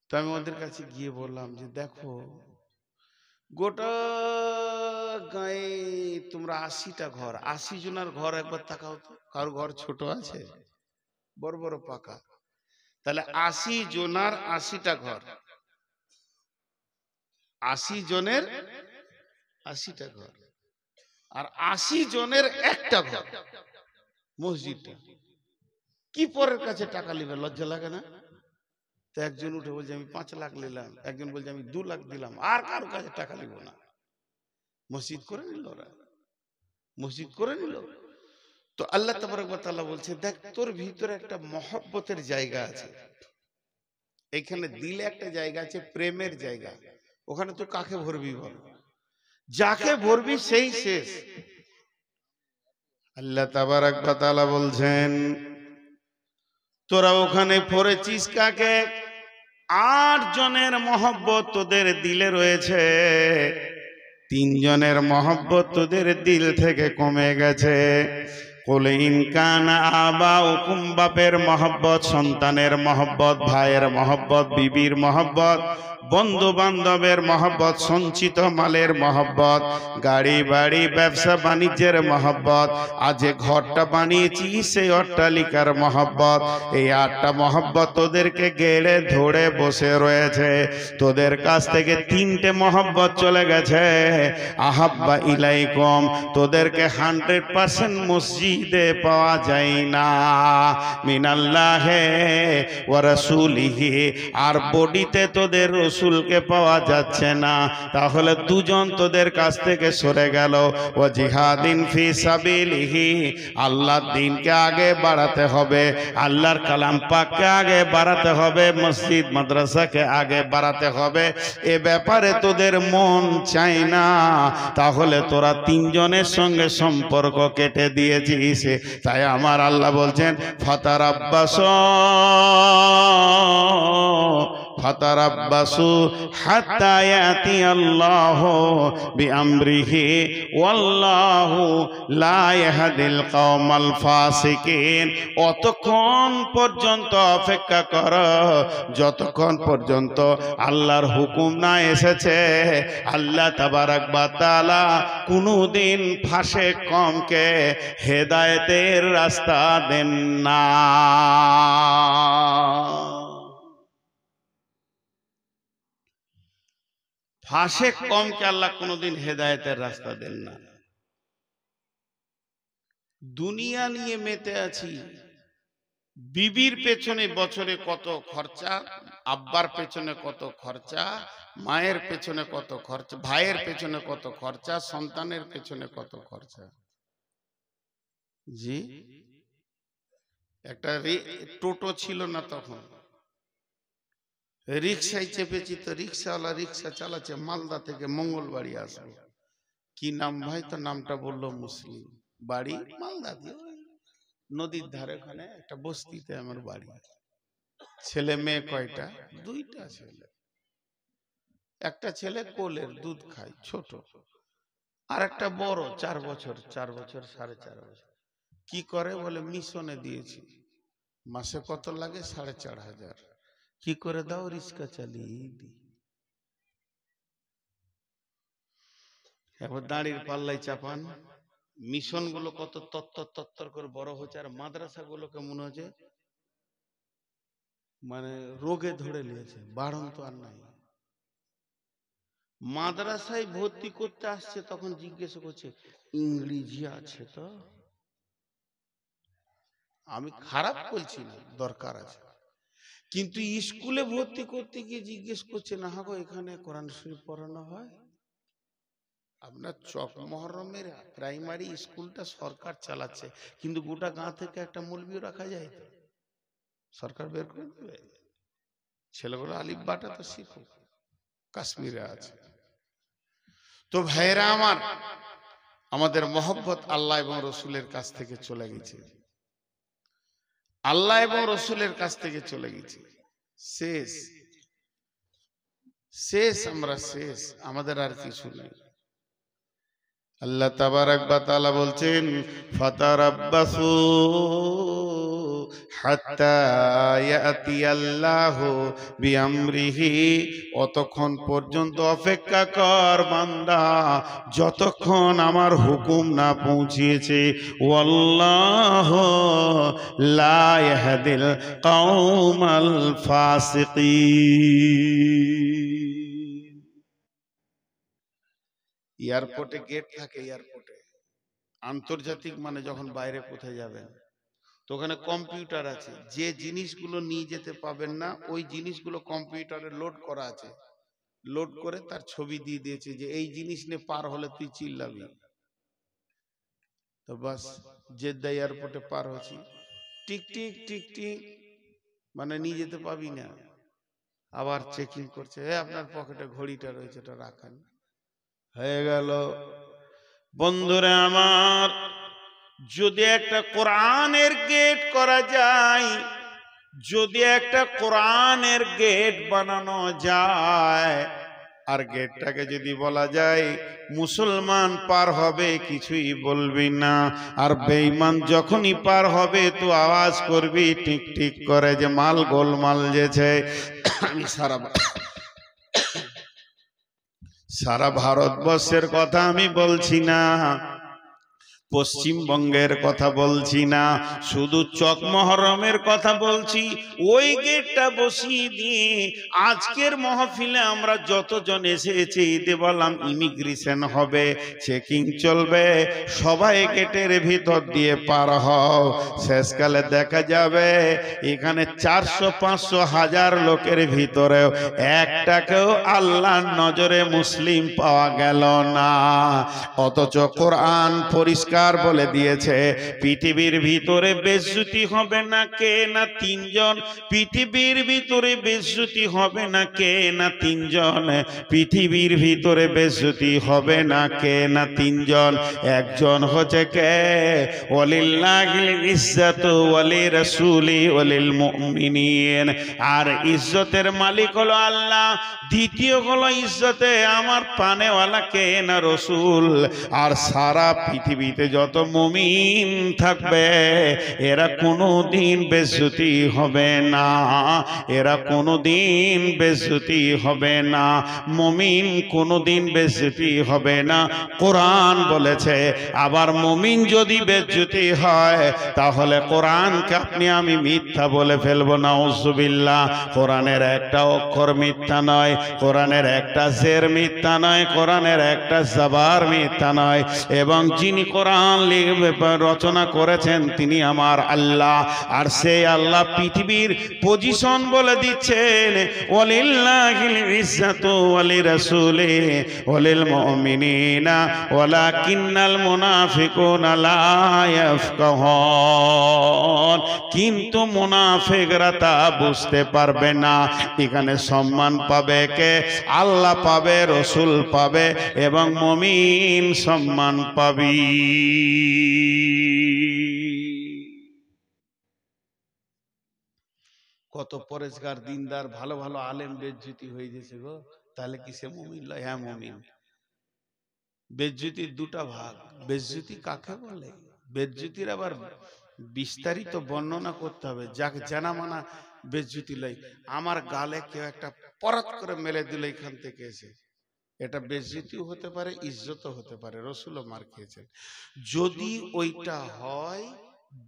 তো আমি ওদের কাছে গিয়ে বললাম যে দেখো, গোটা গায়ে তোমরা 80টা ঘর, 80 জনের ঘর একবার তাকাও তো, কারো ঘর ছোট আছে? বড় বড় পাকা। তাহলে 80 জনের 80টা ঘর, 80 জনের 80টা ঘর, আর 80 জনের একটা ঘর মসজিদটা। কি পরের কাছে টাকা নিবে? লজ্জা লাগে না? তো একজন উঠে বলছে আমি 5 লাখ নিলাম, একজন বলছে আমি 2 লাখ দিলাম, আর কারো কাছে টাকা নিব না। মসজিদ করে নিল ওরা, মসজিদ করে নিল। তো আল্লাহ তাবারক ওয়া তাআলা বলছে, দেখ তোর ভিতরে একটা মহব্বতের জায়গা আছে, এখানে দিলে একটা জায়গা আছে, প্রেমের জায়গা। ওখানে তুই কাকে ভরবি বল? যাকে ভরবি সেই শেষ। আল্লাহ তাবারক ওয়া তাআলা বলছেন, তোরা ওখানে পড়েছিস কাকে? 8 জনের মহব্বত তোদের দিলে রয়েছে, 3 জনের মহব্বত তোদের দিল থেকে কমে গেছে। কুল ইন কানা আবাউকুম, বাপের মহব্বত, সন্তানের মহব্বত, ভাইয়ের মহব্বত, বিবির মহব্বত, বন্ধু বান্ধবের মহব্বত, সঞ্চিত মালের মহব্বত, গাড়ি বাড়ি ব্যবসা বাণিজ্যের মহব্বত, আজ যে ঘরটা বানিয়েছি সেই অট্টালিকার মহব্বত, এই 8টা মহব্বত তোদেরকে গেড়ে ধরে বসে রয়েছে। তোদের কাছ থেকে 3টে মহব্বত চলে গেছে। আহাব্বা ইলাইকুম, তোদেরকে 100% মসজিদে পাওয়া যায় না, মিনাল্লাহে ওয়া রাসূলিহি, আর বডিতে তোদের রসুলকে পাওয়া যাচ্ছে না। তাহলে 2 জন তোদের কাছ থেকে সরে গেল। ও জিহাদিন ফি সাবিলিহি, আল্লাহর দ্বীনকে আগে বাড়াতে হবে, আল্লাহর কালাম পাককে আগে বাড়াতে হবে, মসজিদ মাদ্রাসাকে আগে বাড়াতে হবে। এ ব্যাপারে তোদের মন চায় না, তাহলে তোরা 3 জনের সঙ্গে সম্পর্ক কেটে দিয়েছিস। তাই আমার আল্লাহ বলছেন, ফাতারাব্বাসু হাত্তা ইয়াতি আল্লাহু বিআমরিহি ওয়াল্লাহু লা ইয়াহদিল কওমাল ফাসিকিন। অতক্ষণ পর্যন্ত অপেক্ষা কর, যতক্ষণ পর্যন্ত আল্লাহর হুকুম না এসেছে। আল্লাহ তাবারক ওয়া তাআলা কোনোদিন ফাসেক কওমকে হেদায়েতের রাস্তা দেন না। ফাসেক কওমকে আল্লাহ কোনোদিন হেদায়েতের রাস্তা দেন না। দুনিয়া নিয়ে মেতে আছি, বিবির পেছনে বছরে কত খরচা, আব্বার পেছনে কত খরচা, মায়ের পেছনে কত খরচা, ভাইয়ের পেছনে কত খরচা, সন্তানের পেছনে কত খরচা। জি, একটা টোটো ছিল না তখন, রিক্সায় চেপেছি, তো রিক্সাওয়ালা রিক্সা চালাচ্ছে মালদা থেকে মঙ্গলবাড়ি আসবে। কি নাম ভাই? তো নামটা বললো মুসলিম, বাড়ি মালদা দিয়ে, নদীর ধারে, ওখানে একটা বস্তিতে আমার বাড়ি। ছেলে মেয়ে কয়টা? দুইটা ছেলে। একটা ছেলে কোলের দুধ খায় ছোট, আর একটা বড় 4 বছর 4.5 বছর। কি করে বলে মিশনে দিয়েছি, মাসে কত লাগে? 4,500। কি করে দাও? রিক্সা চালিয়ে দিই। এবার দাঁড়ির পাল্লাই চাপান। মিশন গুলো কত তত্তর করে বড় হচ্ছে, আর মাদ্রাসা গুলোকে মনে হচ্ছে মানে রোগে ধরে নিয়েছে, বাড়ন তো আর নাই। মাদ্রাসায় ভর্তি করতে আসছে, তখন জিজ্ঞেস করছে ইংরেজি আছে তো? আমি খারাপ বলছি না, দরকার আছে, কিন্তু স্কুলে ভর্তি করতে গিয়ে জিজ্ঞেস করছে না গো এখানে কোরআন শরীফ পড়ানো হয়? আপনার চক মহরমের প্রাইমারি স্কুলটা সরকার চালাচ্ছে, কিন্তু গোটা গাঁ থেকে একটা মৌলবীও রাখা যায় তো? সরকার বের করে দেবে? ছেলেগুলো আলিফ বাটা তো শিখুক, কাশ্মীরে আছে। তো ভাইরা আমার, আমাদের মহব্বত আল্লাহ এবং রসুলের কাছ থেকে চলে গেছে, আল্লাহ এবং রসুলের কাছ থেকে চলে গেছে, শেষ শেষ, আমরা শেষ, আমাদের আর কিছু নেই। আল্লাহ তাবারাক ওয়া তাআলা বলছেন ফাতারাব্বাসু হাত্তা ইয়াতিয়াল্লাহু বিআমরিহি, অতক্ষণ পর্যন্ত অপেক্ষা কর বান্দা, যতক্ষণ আমার হুকুম না পৌঁছেছে। ওয়াল্লাহু লা ইয়াহদিল কওমাল ফাসিকিন। এয়ারপোর্টে গেট থাকে, এয়ারপোর্টে আন্তর্জাতিক মানে যখন বাইরে কোথায় যাবেন, তো ওখানে কম্পিউটার আছে, যে জিনিসগুলো নিয়ে যেতে পাবেন না ওই জিনিসগুলো কম্পিউটারে লোড করা আছে, লোড করে তার ছবি দিয়ে দিয়েছে যে এই জিনিস নিয়ে পার হলে তুই চিল্লাবি। তো বাস জেদ্দা এয়ারপোর্টে পার হচ্ছি, টিক টিক টিক টিক, মানে নিয়ে যেতে পাবি না, আবার চেকিং করছে, আপনার পকেটে ঘড়িটা রয়েছে, এটা রাখেন, হয়ে গেল। বন্ধুরা আমার, যদি একটা কোরআনের গেট করা যায়, যদি একটা কোরআনের গেট বানানো যায়, আর গেটটাকে যদি বলা যায় মুসলমান পার হবে কিছুই বলবি না, আর বেঈমান যখনই পার হবে তো আওয়াজ করবি টিক টিক করে যে মাল গোলমাল যেছে। আমি সারা ভারতবর্ষের কথা আমি বলছি না, পশ্চিমবঙ্গের কথা বলছি না, শুধু চক মহরমের কথা বলছি। ওই গেটটা বসিয়ে দিয়ে আজকের মাহফিলে আমরা যতজন এসেছি ঈদে বললাম ইমিগ্রেশন হবে, চেকিং চলবে, সবাই গেটের ভিতর দিয়ে পার হও। শেষকালে দেখা যাবে এখানে 400-500 লোকের ভিতরেও একটাকেও আল্লাহর নজরে মুসলিম পাওয়া গেল না, অথচ কোরআন পরিষ্কার বলে দিয়েছে পৃথিবীর ভিতরে বেজ্জতি হবে না কে না 3 জন, পৃথিবীর ভিতরে বেজ্জতি হবে না কে না 3 জন, পৃথিবীর ভিতরে বেজ্জতি হবে না কে না 3 জন, একজন হচ্ছে কে? ওয়ালিল্লাহিল ইজ্জাতু ওয়ালিরাসূলি ওয়ালিল মুমিনিন, আর ইজ্জতের মালিক হলো আল্লাহ, দ্বিতীয় হলো ইজ্জতে আমার পানেওয়ালা কে না রসুল। আর সারা পৃথিবীতে যত মুমিন থাকবে এরা কোনোদিন বেজ্জতি হবে না, এরা কোনোদিন বেজ্জতি হবে না, মুমিন কোনোদিন বেজ্জতি হবে না। কোরআন বলেছে, আবার মুমিন যদি বেজ্জতি হয় তাহলে কোরআনকে আপনি আমি মিথ্যা বলে ফেলবো, নাউজুবিল্লাহ। কোরআনের একটা অক্ষর মিথ্যা নয়, কোরআনের একটা জের মিথ্যা নয়, কোরআনের একটা জবর মিথ্যা নয়, এবং যিনি কোরআন কোরআন রচনা করেছেন তিনি আমার আল্লাহ। আর সেই আল্লাহ পৃথিবীর পজিশন বলে দিচ্ছেন, ওয়ালিল্লাহিল ইজ্জাতু ওয়ালিরাসূলি ওয়ালিল মুমিনিনা ওয়ালাকিন্নাল মুনাফিকুনা লা ইয়াফকাহুন। কিন্তু মুনাফিকরা তা বুঝতে পারবে না। এখানে সম্মান পাবে কে? আল্লাহ পাবে, রসুল পাবে এবং মুমিন সম্মান পাবি। কত পরেশগার দিনদার ভালো ভালো আলেম বেজ্জতি হয়ে গেছে গো, তাহলে কি সে মুমিন লয়? হ্যাঁ মুমিন। বেজ্জতির দুটা ভাগ। বেজ্জতি কাকে বলে? বেজ্জতির আবার বিস্তারিত বর্ণনা করতে হবে। যাকে জানা মানা বেজ্জতি লয়। আমার গালে কেউ একটা পরাত করে মেলে দিল এখান থেকে এসে, এটা বেজ্জতিও হতে পারে, ইজ্জতও হতে পারে। রসুলও মার খেয়েছেন। যদি ওইটা হয়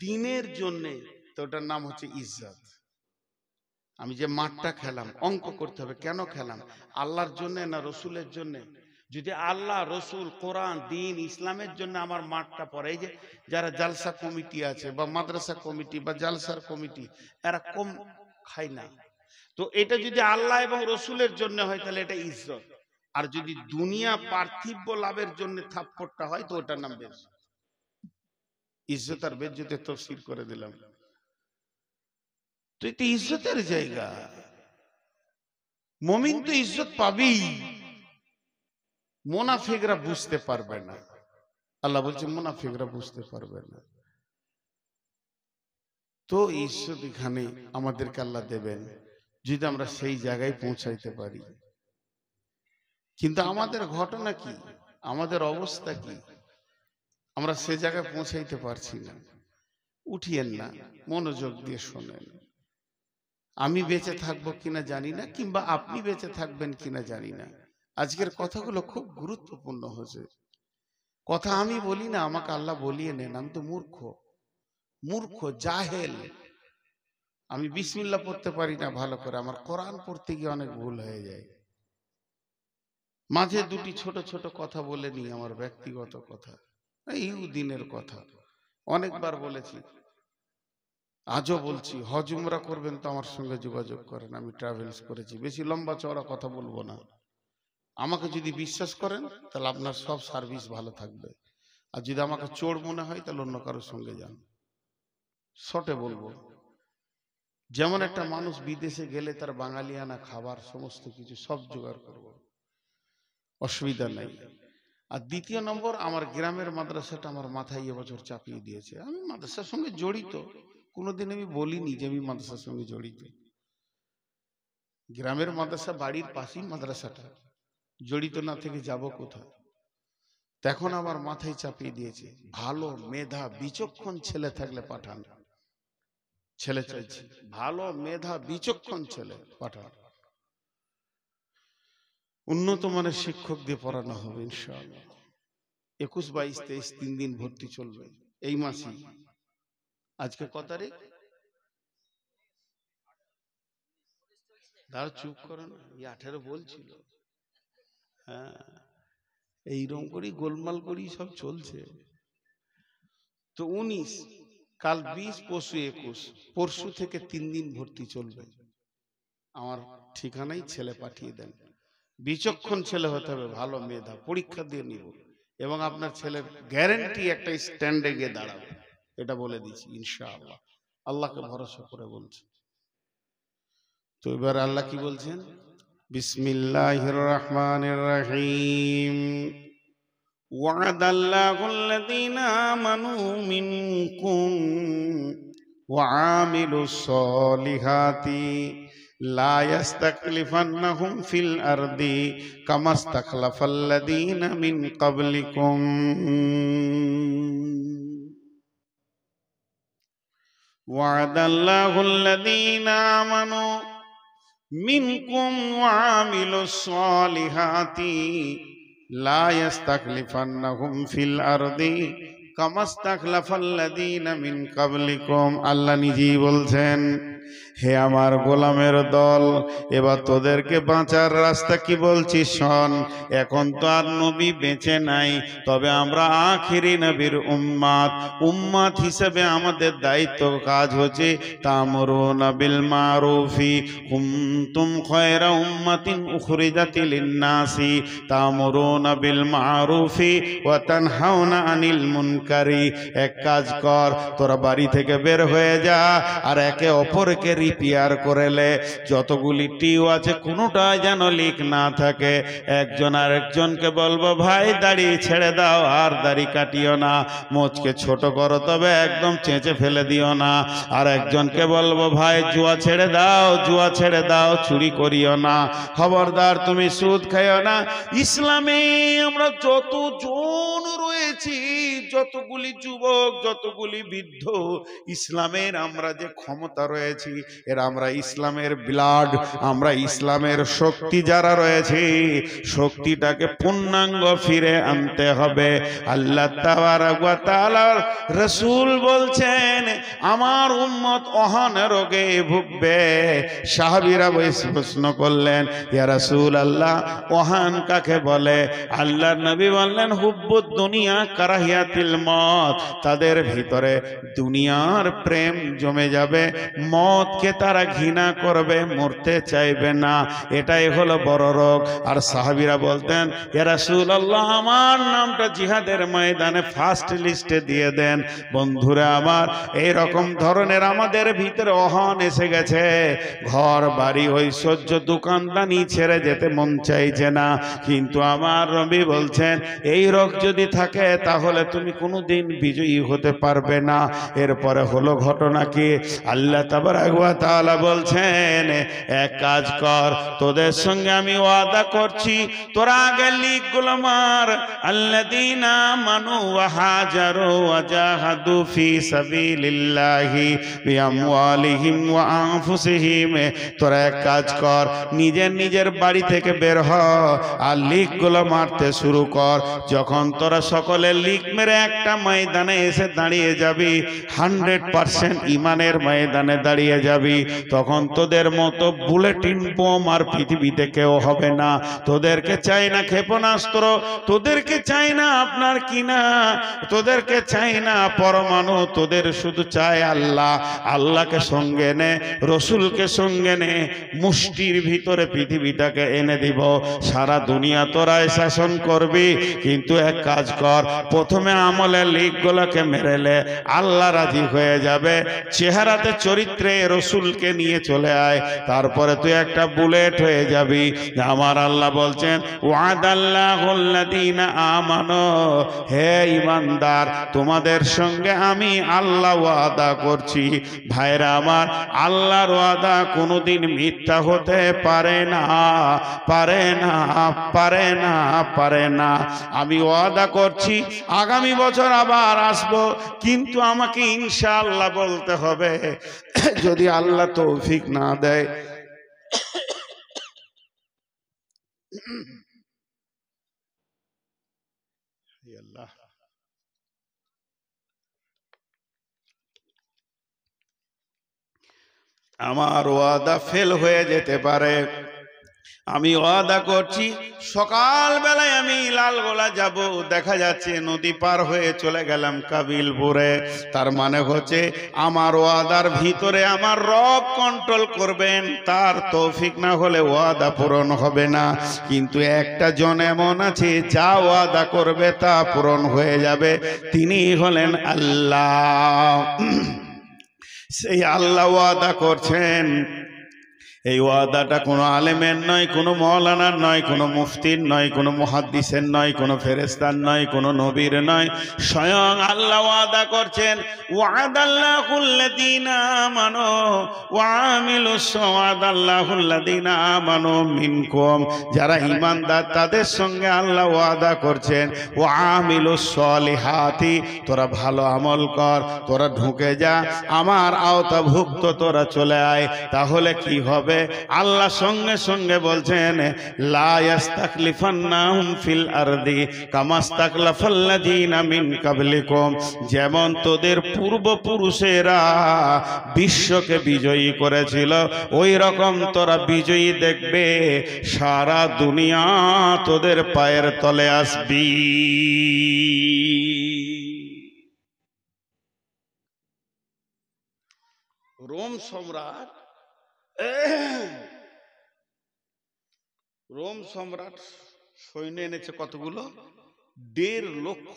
দিনের জন্যে তো ওটার নাম হচ্ছে ইজ্জত। আমি যে মাঠটা খেলাম, অঙ্ক করতে হবে কেন খেলাম, আল্লাহর জন্য না রসুলের জন্য? যদি আল্লাহ, রসুল, কোরআন, দিন, ইসলামের জন্য আমার মাঠটা পড়ে, এই যে যারা জালসা কমিটি আছে বা মাদ্রাসা কমিটি বা জালসার কমিটি, এরা কম খায় না। তো এটা যদি আল্লাহ এবং রসুলের জন্য হয় তাহলে এটা ইজ্জত। আর যদি দুনিয়া পার্থিব লাভের জন্য থাপ্পড়টা হয় তো ওটার নাম বেজ্জত। ইজ্জত আর বেজ্জতের তাফসীর করে দিলাম। তো এটা ইজ্জতের জায়গা। মুমিন তো ইজ্জত পাবেই, মুনাফিকরা বুঝতে পারবে না। আল্লাহ বলছে মুনাফিকরা বুঝতে পারবে না। তো ইজ্জত এখানে আমাদেরকে আল্লাহ দেবেন যদি আমরা সেই জায়গায় পৌঁছাইতে পারি। কিন্তু আমাদের ঘটনা কি, আমাদের অবস্থা কি? আমরা সে জায়গায় পৌঁছাইতে পারছি না। উঠিয়েন না, মনোযোগ দিয়ে শোনেন। আমি বেঁচে থাকবো কিনা জানি না, কিংবা আপনি বেঁচে থাকবেন কিনা জানি না। আজকের কথাগুলো খুব গুরুত্বপূর্ণ হয়েছে। কথা আমি বলি না, আমাকে আল্লাহ বলিয়ে নেন। আমি তো মূর্খ জাহেল। আমি বিসমিল্লাহ পড়তে পারি না ভালো করে, আমার কোরআন পড়তে গিয়ে অনেক ভুল হয়ে যায়। মাঝে দুটি ছোট ছোট কথা বলে নি, আমার ব্যক্তিগত কথা, এই দিনের কথা অনেকবার বলেছি, আজও বলছি। হজ উমরা করবেন তো আমার সঙ্গে যোগাযোগ করেন, আমি ট্রাভেলস করেছি। বেশি লম্বা চওড়া কথা বলবো না। আমাকে যদি বিশ্বাস করেন তাহলে আপনার সব সার্ভিস ভালো থাকবে। আর যদি আমাকে চোর মনে হয় তাহলে অন্য কারোর সঙ্গে যান। শর্টে বলবো, যেমন একটা মানুষ বিদেশে গেলে তার বাঙালিয়ানা খাবার সমস্ত কিছু সব জোগাড় করব, অসুবিধা নেই। আর দ্বিতীয় নম্বর, আমার গ্রামের মাদ্রাসাটা আমার মাথায় এবছর চাপিয়ে দিয়েছে। আমি মাদ্রাসার সঙ্গে জড়িত, কোনোদিন আমি বলিনি যে আমি মাদ্রাসার সঙ্গে জড়িত। গ্রামের মাদ্রাসা, বাড়ির পাশেই মাদ্রাসাটা, জড়িত না থেকে যাব কোথায়? তখন আমার মাথায় চাপিয়ে দিয়েছে, ভালো মেধা বিচক্ষণ ছেলে থাকলে পাঠান। ছেলে চাইছি, ভালো মেধা বিচক্ষণ ছেলে পাঠান। উন্নত মানের শিক্ষক দিয়ে পড়ানো হবে ইনশাআল্লাহ। 21, 22, 23 3 দিন ভর্তি চলবে এই মাসে। আজকে কত তারিখ? দাঁড়া, চুপ করো না, 18 বলছিল। হ্যাঁ, এইরকম করি গোলমাল করি সব চলছে। তো 19, কাল 20, পরশু 21, পরশু থেকে 3 দিন ভর্তি চলবে। আমার ঠিকানায় ছেলে পাঠিয়ে দেন। বিচক্ষণ ছেলে হতে হবে, ভালো মেধা, পরীক্ষা দিয়ে নিব এবং আপনার ছেলের গ্যারান্টি একটা স্ট্যান্ডে গিয়ে দাঁড়াবে, এটা বলে দিচ্ছি ইনশাআল্লাহ। আল্লাহকে ভরসা করে বলছি। তো এবার আল্লাহ কি বলছেন? বিসমিল্লাহির রহমানির রহিম। ওয়াদাল্লাহুল্লাযীনা আমানু মিনকুম ওয়া আমিলুস সলিহাতি লা ইয়াস্তাখলিফান্নাহুম ফিল আরদি কামাস্তাখলাফাল্লাযীনা মিন ক্বাবলিকুম। ওয়াদাল্লাহুল্লাযীনা আমানু মিনকুম ওয়া আমিলুস সলিহাতি লা ইয়াস্তাখলিফান্নাহুম ফিল আরদি কামাস্তাখলাফাল্লাযীনা মিন ক্বাবলিকুম। আল্লাহ নিজেই বলছেন, হে আমার গোলামের দল, এবার তোদেরকে বাঁচার রাস্তা কি বলছি শোন। এখন তো আর নবী বেঁচে নাই, তবে আমরা আখিরি নবীর উম্মাত হিসেবে আমাদের দায়িত্ব কাজ হচ্ছে তা'মুরুনা বিল মারুফি কুনতুম খায়রা উম্মাতিন উখরিজাত লিন-নাসি তা'মুরুনা বিল মারুফি ওয়া তানহাউনা আনিল মুনকারি। এক কাজ কর, তোরা বাড়ি থেকে বের হয়ে যা আর একে অপরকে রিপেয়ার করে লে। যতগুলি টিউ আছে কোনোটাই যেন লিক না থাকে। একজন আর একজনকে বলবো ভাই দাড়ি ছেড়ে দাও আর দাড়ি কাটিও না, মোচকে ছোট করো তবে একদম চেঁচে ফেলে দিও না। আর একজনকে বলবো ভাই জুয়া ছেড়ে দাও, জুয়া ছেড়ে দাও, চুরি করিও না, খবরদার তুমি সুদ খাইও না। ইসলামে আমরা যতজন রয়েছি, যতগুলি যুবক, যতগুলি বৃদ্ধ, ইসলামের আমরা যে ক্ষমতা রয়েছি, এর আমরা ইসলামের ব্লাড, আমরা ইসলামের শক্তি যারা রয়েছে, শক্তিটাকে পূর্ণাঙ্গ ফিরে আনতে হবে। আল্লাহ তাবারক ওয়া তাআলার রাসূল বলছেন আমার উম্মত অহন রোগে ভুগবে। সাহাবীরা প্রশ্ন করলেন ইয়া রাসূলুল্লাহ ওহান কাকে বলে? আল্লাহর নবী বললেন হুব্বুদ দুনিয়া কারাহিয়াতিল মত। তাদের ভিতরে দুনিয়ার প্রেম জমে যাবে, মতকে তারা ঘৃণা করবে, মরতে চাইবে না। এটাই হলো বড় রোগ। আর সাহাবীরা বলতেন ইয়া রাসূলুল্লাহ আমার নামটা জিহাদের ময়দানে ফার্স্ট লিস্টে দিয়ে দেন। বন্ধুরা আমার, এই রকম ধরনের আমাদের ভিতরে অহন এসে গেছে। ঘর বাড়ি ঐশ্বর্য দোকানদানি ছেড়ে যেতে মন চাইছে না। কিন্তু আমার নবী বলছেন এই রোগ যদি থাকে তাহলে তুমি কোনোদিন বিজয়ী হতে পারবে না। এরপরে হলো ঘটনা কি? আল্লাহ তাবারক ওয়া তাআলা বলছেন এক কাজ কর, তোদের সঙ্গে আমি ওয়াদা করছি, তোরা আগে লিখগুলো মার। আল্লাযীনা আমানু ওয়া হাজারু ওয়া জাহাদু ফি সাবিলিল্লাহি বিআমওয়ালিহিম ওয়া আনফুসিহিম। তোরা এক কাজ কর, নিজের বাড়ি থেকে বের হ আর লিখগুলো মারতে শুরু কর। যখন তোরা সকলে লিখ মেরে একটা ময়দানে এসে দাঁড়িয়ে যাবি, 100% ইমানের ময়দানে দাঁড়িয়ে যাবি, তখন তোদের মতো বুলেটিন বোম আর পৃথিবীতে কেউ হবে না। তোদেরকে চাই না ক্ষেপণাস্ত্র, তোদেরকে চাই না আপনার কিনা, তোদেরকে চাই না পরমাণু, তোদের শুধু চাই আল্লাহ। আল্লাহকে সঙ্গে নে, রসুলকে সঙ্গে নে, মুষ্টির ভিতরে পৃথিবীটাকে এনে দিব। সারা দুনিয়া তোরাই শাসন করবি, কিন্তু এক কাজ কর, প্রথমে আমলের লিখগুলোকে মেরেলে আল্লাহ রাজি হয়ে যাবে। চেহারাতে চরিত্রে রসুলকে নিয়ে চলে আয়, তারপরে তুই একটা বুলেট হয়ে যাবি। আমার আল্লাহ বলছেন ওয়াদাল্লাহুল্লাযীনা আমানু, হে ঈমানদার তোমাদের সঙ্গে আমি আল্লাহ ওয়াদা করছি। ভাইরা আমার, আল্লাহর ওয়াদা কোনোদিন মিথ্যা হতে পারে না, পারে না, পারে না, পারে না। আমি ওয়াদা করছি আগামী বছর আবার আসবো, কিন্তু আমাকে ইনশাআল্লাহ বলতে হবে। যদি আল্লাহ তৌফিক না দেয়, আল্লাহ আমার ওয়াদা ফেল হয়ে যেতে পারে। আমি ওয়াদা করছি সকাল বেলায় আমি লালগোলা যাব, দেখা যাচ্ছে নদী পার হয়ে চলে গেলাম কাবিলপুরে। তার মানে হচ্ছে আমার ওয়াদার ভিতরে আমার রব কন্ট্রোল করবেন, তার তৌফিক না হলে ওয়াদা পূরণ হবে না। কিন্তু একটা জন এমন আছে যা ওয়াদা করবে তা পূরণ হয়ে যাবে, তিনি হলেন আল্লাহ। সেই আল্লাহ ওয়াদা করছেন। এই ওয়াদাটা কোনো আলেমের নয়, কোনো মৌলানার নয়, কোনো মুফতির নয়, কোনো মুহাদ্দিসের নয়, কোনো ফেরেশতার নয়, কোনো নবীর নয়, স্বয়ং আল্লাহ ওয়াদা করছেন। ওয়াদাল্লাহুল্লাযীনা আমানু ওয়া আমিলুস ওয়াদাল্লাহুল্লাযীনা আমানু মিনকুম, যারা ঈমানদার তাদের সঙ্গে আল্লাহ ওয়াদা করছেন ওয়া আমিলুস সলিহাতি, তোরা ভালো আমল কর, তোরা ঢুকে যা আমার আওতাভুক্ত, তোরা চলে আয়। তাহলে কি হবে? হবে। আল্লাহ সঙ্গে সঙ্গে বলছেন লা ইয়াস্তাখলিফান্নাহুম ফিল আরদি কামাস্তাখলাফাল্লাযীনা মিন কাবলিকুম, যেমন তোদের পূর্বপুরুষেরা বিশ্বকে বিজয়ী করেছিল ওই রকম তোরা বিজয়ী দেখবে, সারা দুনিয়া তোদের পায়ের তলে আসবি। রোম সম্রাট সৈন্য এনেছে কতগুলো? 1.5 লক্ষ।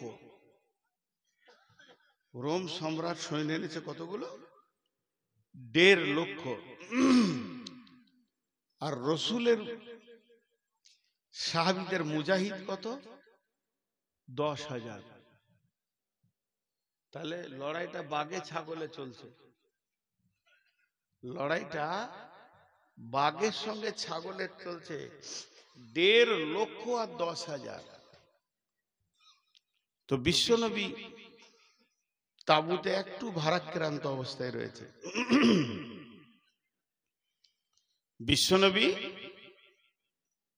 রোম সম্রাট সৈন্য এনেছে কতগুলো? 1.5 লক্ষ। আর রসুলের সাহাবীদের মুজাহিদ কত? 10,000। তাহলে লড়াইটা বাঘে ছাগলে চলছে। লড়াইটা বাঘের সঙ্গে ছাগলের চলছে। 1.5 লক্ষ আর 10,000। তো বিশ্বনবী তাঁবুতে একটু ভারাক্রান্ত অবস্থায় রয়েছে। বিশ্বনবী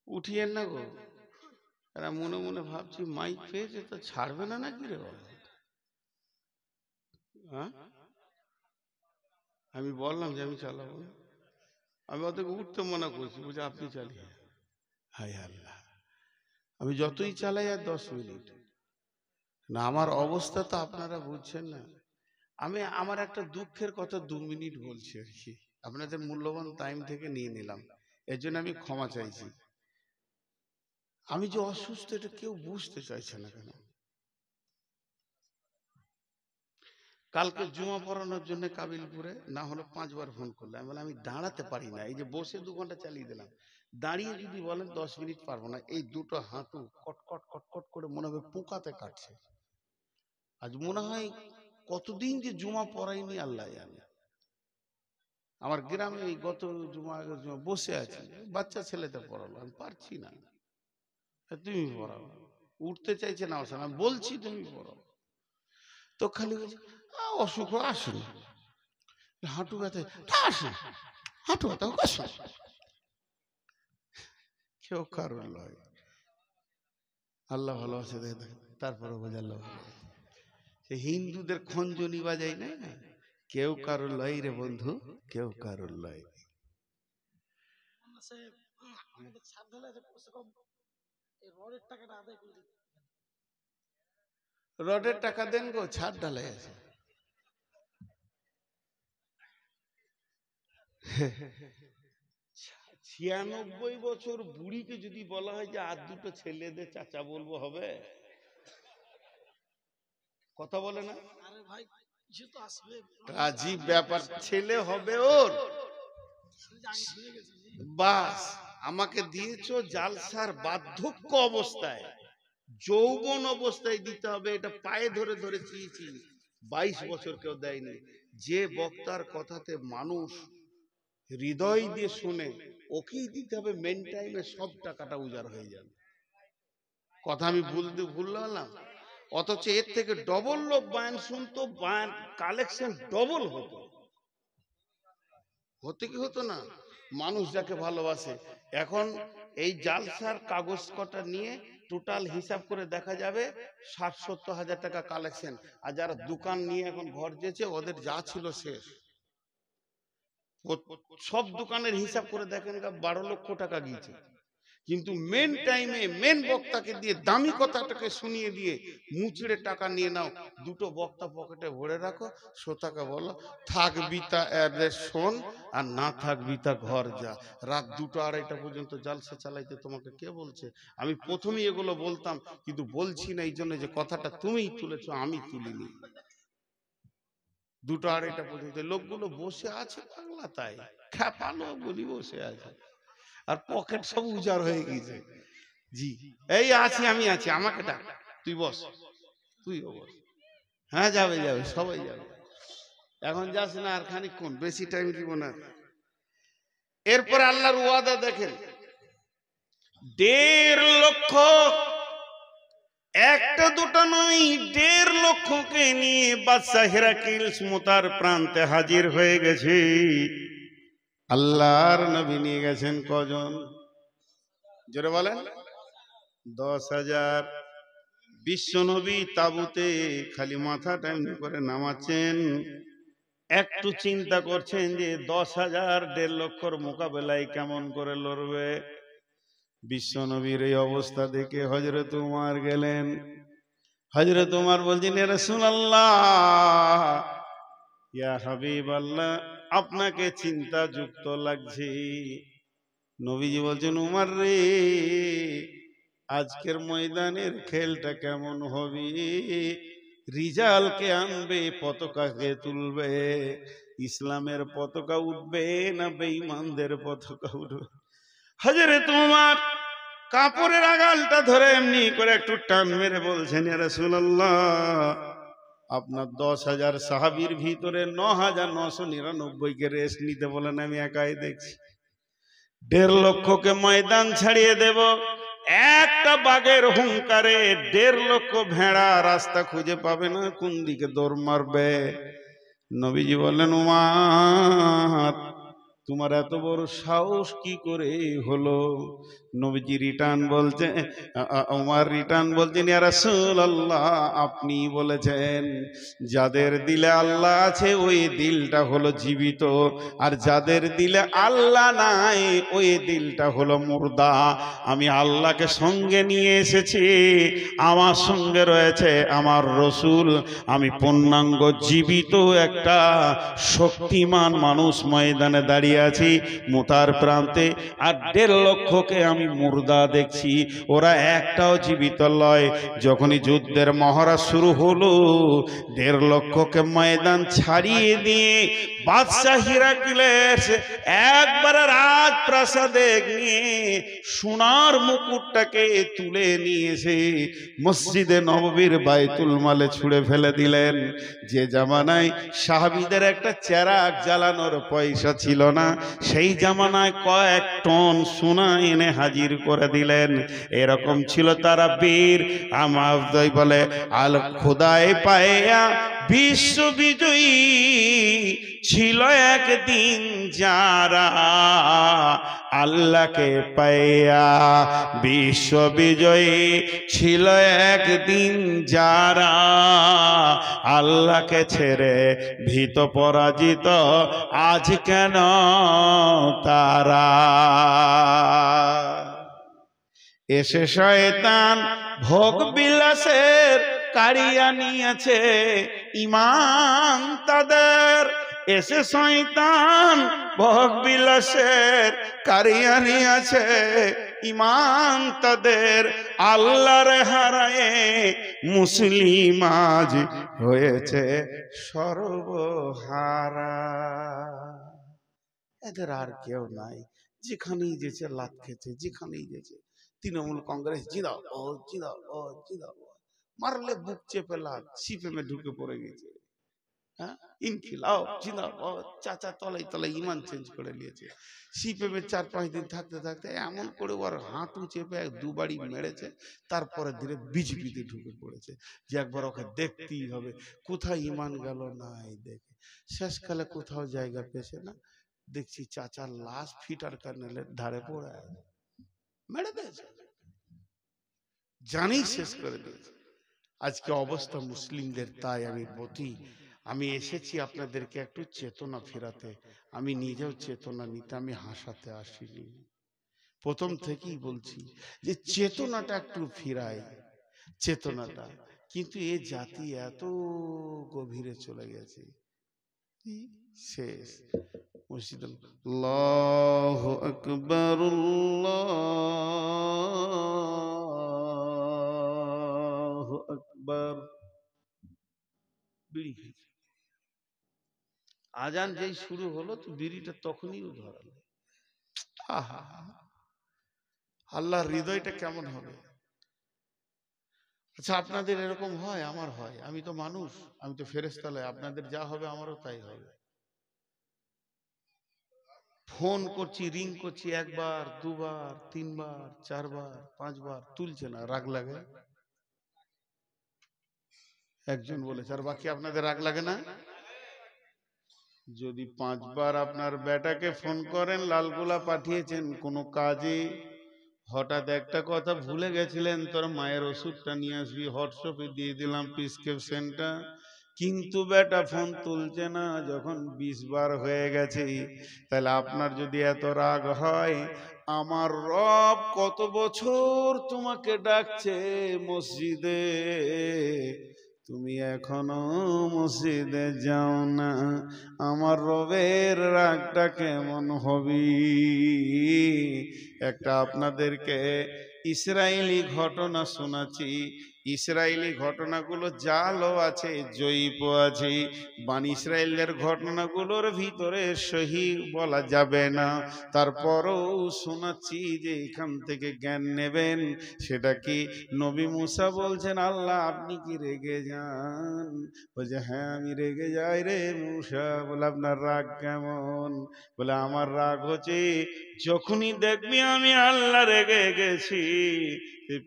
উঠিয়েন না গো। এরা মনে মনে ভাবছি মাইক পেয়েছে তো ছাড়বে না নাকি রে বাবা। হ্যাঁ, আমি বললাম যে আমি চালাবো না। আমি ওদেরকে উঠতে মনে করছি, বুঝে আপনি চালিয়ে। হায় আল্লাহ, আমি যতই চালাই আর 10 মিনিট না, আমার অবস্থা তো আপনারা বুঝছেন না। আমি আমার একটা দুঃখের কথা 2 মিনিট বলছি আর কি, আপনাদের মূল্যবান টাইম থেকে নিয়ে নিলাম, এর জন্য আমি ক্ষমা চাইছি। আমি যে অসুস্থ এটা কেউ বুঝতে চাইছে না কেন? কালকে জুমা পড়ানোর জন্য কাবিলপুরে না হলো 5 বার ফোন করলে। আমি বললাম আমি দাঁড়াতে পারি না, এই যে বসে 2 ঘন্টা চালিয়ে দিলাম, দাঁড়িয়ে যদি বলেন 10 মিনিট পারবো না। এই দুটো হাঁটু কটকট কটকট করে মনে হবে পোকাতে কাটছে। আজ মনে হয় কতদিন যে জুমা পড়াইনি আল্লাহ জানে। আমার গ্রামে এই গত জুমা বসে আছি, বাচ্চা ছেলেতে পড়ালো, আমি পারছি না। তুমি পড়াও, উঠতে চাইছে না, আমি বলছি তুমি পড়াও, তো খালি বলছে অসুখ আসুন, হাঁটু ব্যথা আসুন, হাঁটু ব্যথা আসুন। কেউ কারোর লয়, আল্লাহ ভালোবাসে দেখ। তারপরে বোঝা আল্লাহ ভালোবাসে। সে হিন্দুদের খঞ্জনি বাজাই না, কেউ কারোর লয় রে বন্ধু, কেউ কারোর লয়। রডের টাকা দেন গো, ছাদ ঢালাই আছে। 96 বছর বুড়িকে যদি বলা হয় যে আর দুটো ছেলেদের চাচা বলবো, হবে? কথা বলে না? আজীব ব্যাপার। ছেলে হবে ওর, বাস আমাকে দিয়েছো জালসার বার্ধক্য অবস্থায়, যৌবন অবস্থায় দিতে হবে, এটা পায়ে ধরে ধরে চেয়েছি। 22 বছর কেউ দেয়নি। যে বক্তার কথাতে মানুষ হৃদয় দিয়ে শুনে, ওকেই দিতে হবে মেন টাইমে, সব টাকাটা উজাড় হয়ে যাবে। কথা আমি ভুললাম। অথচ এর থেকে ডবল লোক বায়ান শুনতো, বায়ান কালেকশন ডবল হতো। হতে কি হতো না? মানুষ যাকে ভালোবাসে। এখন এই জালসার কাগজ কটা নিয়ে টোটাল হিসাব করে দেখা যাবে 60-70 হাজার টাকা কালেকশন। আর যারা দোকান নিয়ে এখন ঘর যেছে, ওদের যা ছিল শেষ। সব দোকানের হিসাব করে দেখেন 12 লক্ষ টাকা গিয়েছে। কিন্তু মেন টাইমে মেন বক্তাকে দিয়ে দামি কথাটাকে শুনিয়ে দিয়ে মুচড়ে টাকা নিয়ে নাও। দুটো বক্তা পকেটে ভরে রাখো, শ্রোতাকে বলো থাকবি তা শোন, আর না থাকবি তা ঘর যা। রাত 2টা-2:30 পর্যন্ত জালসা চালাইতে তোমাকে কে বলছে? আমি প্রথমেই এগুলো বলতাম, কিন্তু বলছি না এই জন্য যে কথাটা তুমিই তুলেছো, আমি তুলিনি। 2টা-2:30 পর্যন্ত লোকগুলো বসে আছে বাংলা, তাই খেপালো বলি বসে আছে, আর পকেট সব উজাড় হয়ে গেছে। জি এই আছি, আমি আছি, আমাকে ডাক, তুই বস, তুইও বস। হ্যাঁ যাবে যাবে, সবাই যাবে। এখন যাস না, আর খানিকক্ষণ, বেশি টাইম দিব না। এরপরে আল্লাহর ওয়াদা দেখেন, 1.5 লক্ষ, একটা দুটো নয়, 1.5 লক্ষকে নিয়ে বাদশা হেরাক্লিস মুতার প্রান্তে হাজির হয়ে গেছে। আল্লাহর নবী নিয়ে গেছেন কজন? জোরে বলেন। 10,000। বিশ্ব নবী তাবুতে খালি মাথাটা এমনি করে নামাচ্ছেন, একটু চিন্তা করছেন যে 10,000 1.5 লক্ষর মোকাবেলায় কেমন করে লড়বে। বিশ্ব নবীর এই অবস্থা দেখে হযরত উমর গেলেন। হযরত উমর বলছেন, ইয়া রাসূলুল্লাহ, ইয়া হাবিবাল্লাহ, আপনাকে চিন্তা যুক্ত লাগছে। নবীজি বলছেন, উমর রে, আজকের ময়দানের খেলটা কেমন হবে? রিজালকে আনবে, পতাকাকে তুলবে, ইসলামের পতাকা উঠবে না বেঈমানদের পতাকা উঠবে? হযরত উমর কাপড়ের আগালটা ধরে এমনি করে একটু টান মেরে বলছেন, ইয়া রাসূলুল্লাহ, আপনার 10,000 সাহাবীর ভিতরে 9,999কে রেস্ট নিতে বলেন, আমি একাই দেখছি। 1.5 লক্ষকে ময়দান ছাড়িয়ে দেব, একটা বাঘের হুঙ্কারে 1.5 লক্ষ ভেড়া রাস্তা খুঁজে পাবে না, কোন দিকে দৌড় মারবে? নবীজি বললেন, উমর, তোমার এত বড় সাহস কি করে হলো? নবীজি রিটার্ন বলছে, উমর রিটার্ন বলছেন, ইয়া রাসূলুল্লাহ, আপনি বলেছেন যাদের দিলে আল্লাহ আছে ওই দিলটা হলো জীবিত, আর যাদের দিলে আল্লাহ নাই ওই দিলটা হলো মুর্দা। আমি আল্লাহকে সঙ্গে নিয়ে এসেছি, আমার সঙ্গে রয়েছে আমার রসুল, আমি পূর্ণাঙ্গ জীবিত একটা শক্তিমান মানুষ ময়দানে দাঁড়িয়ে আছি মুতার প্রান্তে, আর 1.5 লক্ষকে আমি মুর্দা দেখছি, ওরা একটাও জীবিত লয়। যখনই যুদ্ধের মহড়া শুরু হলো, 1.5 লক্ষকে ময়দান ছাড়িয়ে দিয়ে বাদশাহ হিরাক্লিয়াস একবারে রাজপ্রাসাদে নিয়ে সোনার মুকুটটাকে তুলে নিয়ে এসে মসজিদে নববীর বাইতুল মালে ছুঁড়ে ফেলে দিলেন। যে জামানায় সাহাবীদের একটা চেরাগ জ্বালানোর পয়সা ছিল না, সেই জামানায় কয়েক টন সোনা এনে হাজির করে দিলেন। এরকম ছিল তারা বীর। আমার বলে, আল খোদায় পায়া বিশ্ব বিজয়ী ছিল একদিন যারা, আল্লাহকে পাইয়া বিশ্ব বিজয়ী ছিল একদিন যারা, আল্লাহকে ছেড়ে ভীত পরাজিত আজ কেন তারা? এসে শয়তান ভোগ বিলাসের কাড়িয়া নিয়েছে ঈমান তাদের, এসে শয়তান ভোগ বিলাসের কাড়িয়া নিয়েছে ঈমান তাদের, আল্লাহর হারায়ে মুসলিম আজ হয়েছে সর্বহারা। এদের আর কেউ নাই, যেখানেই যেছে লাত খেছে, যেখানেই যেছে তৃণমূল কংগ্রেস জিন্দাবাদ জিন্দাবাদ জিন্দাবাদ, মারলে বুক চেপে লাত, সিপিএমে ঢুকে পড়ে গেছে। হ্যাঁ, ইনকিলাব জিন্দাবাদ, চাচা তলায় তলায় ইমান চেঞ্জ করে নিয়েছে। সিপিএমে 4-5 দিন থাকতে থাকতে এমন করে ওর হাঁটু চেপে 2 বাড়ি মেরেছে, তারপরে ধীরে বিজেপিতে ঢুকে পড়েছে যে একবার ওকে দেখতেই হবে কোথায় ইমান গেল। নাই দেখে শেষকালে কোথাও জায়গা পেয়েছে না, দেখছি চাচার লাশ ফিটার কার্নেলের ধারে পড়ে আছে, মেরে দিয়েছে, জানি শেষ করে দিয়েছে। আজকে অবস্থা মুসলিমদের তাই আমি বলি, আমি এসেছি আপনাদেরকে একটু চেতনা ফেরাতে, আমি নিজেও চেতনা নিতে, আমি হাসাতে আসিনি। প্রথম থেকেই বলছি যে চেতনাটা একটু ফিরাই, চেতনাটা। কিন্তু এ জাতি এত গভীরে চলে গেছে, শেষ। মসজিদ আল্লাহু আকবার, আল্লাহু আকবার। বিড়ি খেয়েছে, আজান যেই শুরু হলো তো বিড়িটা তখনই ধরালো। আহা, আল্লাহর হৃদয়টা কেমন হবে? আচ্ছা, আপনাদের এরকম হয়? আমার হয়। আমি তো মানুষ, আমি তো ফেরেশতা নই। আপনাদের যা হবে আমারও তাই হবে। ফোন করছি, রিং করছি, 1 বার 2 বার 3 বার 4 বার 5 বার, তুলছে না, রাগ লাগে? একজন বলেছে, আর বাকি আপনাদের রাগ লাগে না? যদি 5 বার আপনার বেটাকে ফোন করেন লালগোলা পাঠিয়েছেন কোনো কাজে, হঠাৎ একটা কথা ভুলে গেছিলেন, তোর মায়ের ওষুধটা নিয়ে আসবি, হোয়াটসঅ্যাপে দিয়ে দিলাম প্রেসক্রিপশনটা, কিন্তু বেটা ফোন তুলছে না, যখন 20 বার হয়ে গেছে, তাহলে আপনার যদি এত রাগ হয়, আমার রব কত বছর তোমাকে ডাকছে মসজিদে, তুমি এখনো মসজিদে যাও না, আমার রবের রাগটা কেমন হবি? একটা আপনাদেরকে ইসরায়েলি ঘটনা শোনাচ্ছি। ইসরায়েলি ঘটনাগুলো জালও আছে, জয়ীফ আছে। বানি ইসরায়েলের ঘটনাগুলোর ভিতরে সহি বলা যাবে না, তারপরও শোনাচ্ছি যে এখান থেকে জ্ঞান নেবেন। সেটা কি, নবী মুসা বলছেন, আল্লাহ আপনি কি রেগে যান? বলছে হ্যাঁ আমি রেগে যাই রে মুসা। বলে আপনার রাগ কেমন? বলে আমার রাগ হচ্ছে যখনই দেখবি আমি আল্লাহ রেগে গেছি,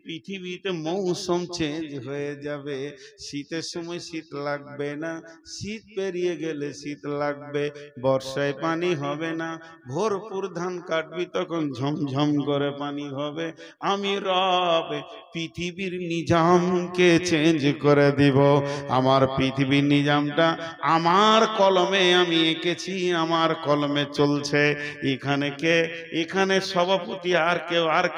পৃথিবীতে মৌসুম চেঞ্জ হয়ে যাবে, শীতের সময় শীত লাগবে না, শীত পেরিয়ে গেলে শীত লাগবে, বর্ষায় পানি হবে না, ভরপুর ধান কাটবি তখন ঝমঝম করে পানি হবে। আমি রব পৃথিবীর নিজামকে চেঞ্জ করে দিব। আমার পৃথিবীর নিজামটা আমার কলমে আমি এঁকেছি, আমার কলমে চলছে। এখানে সভাপতি আর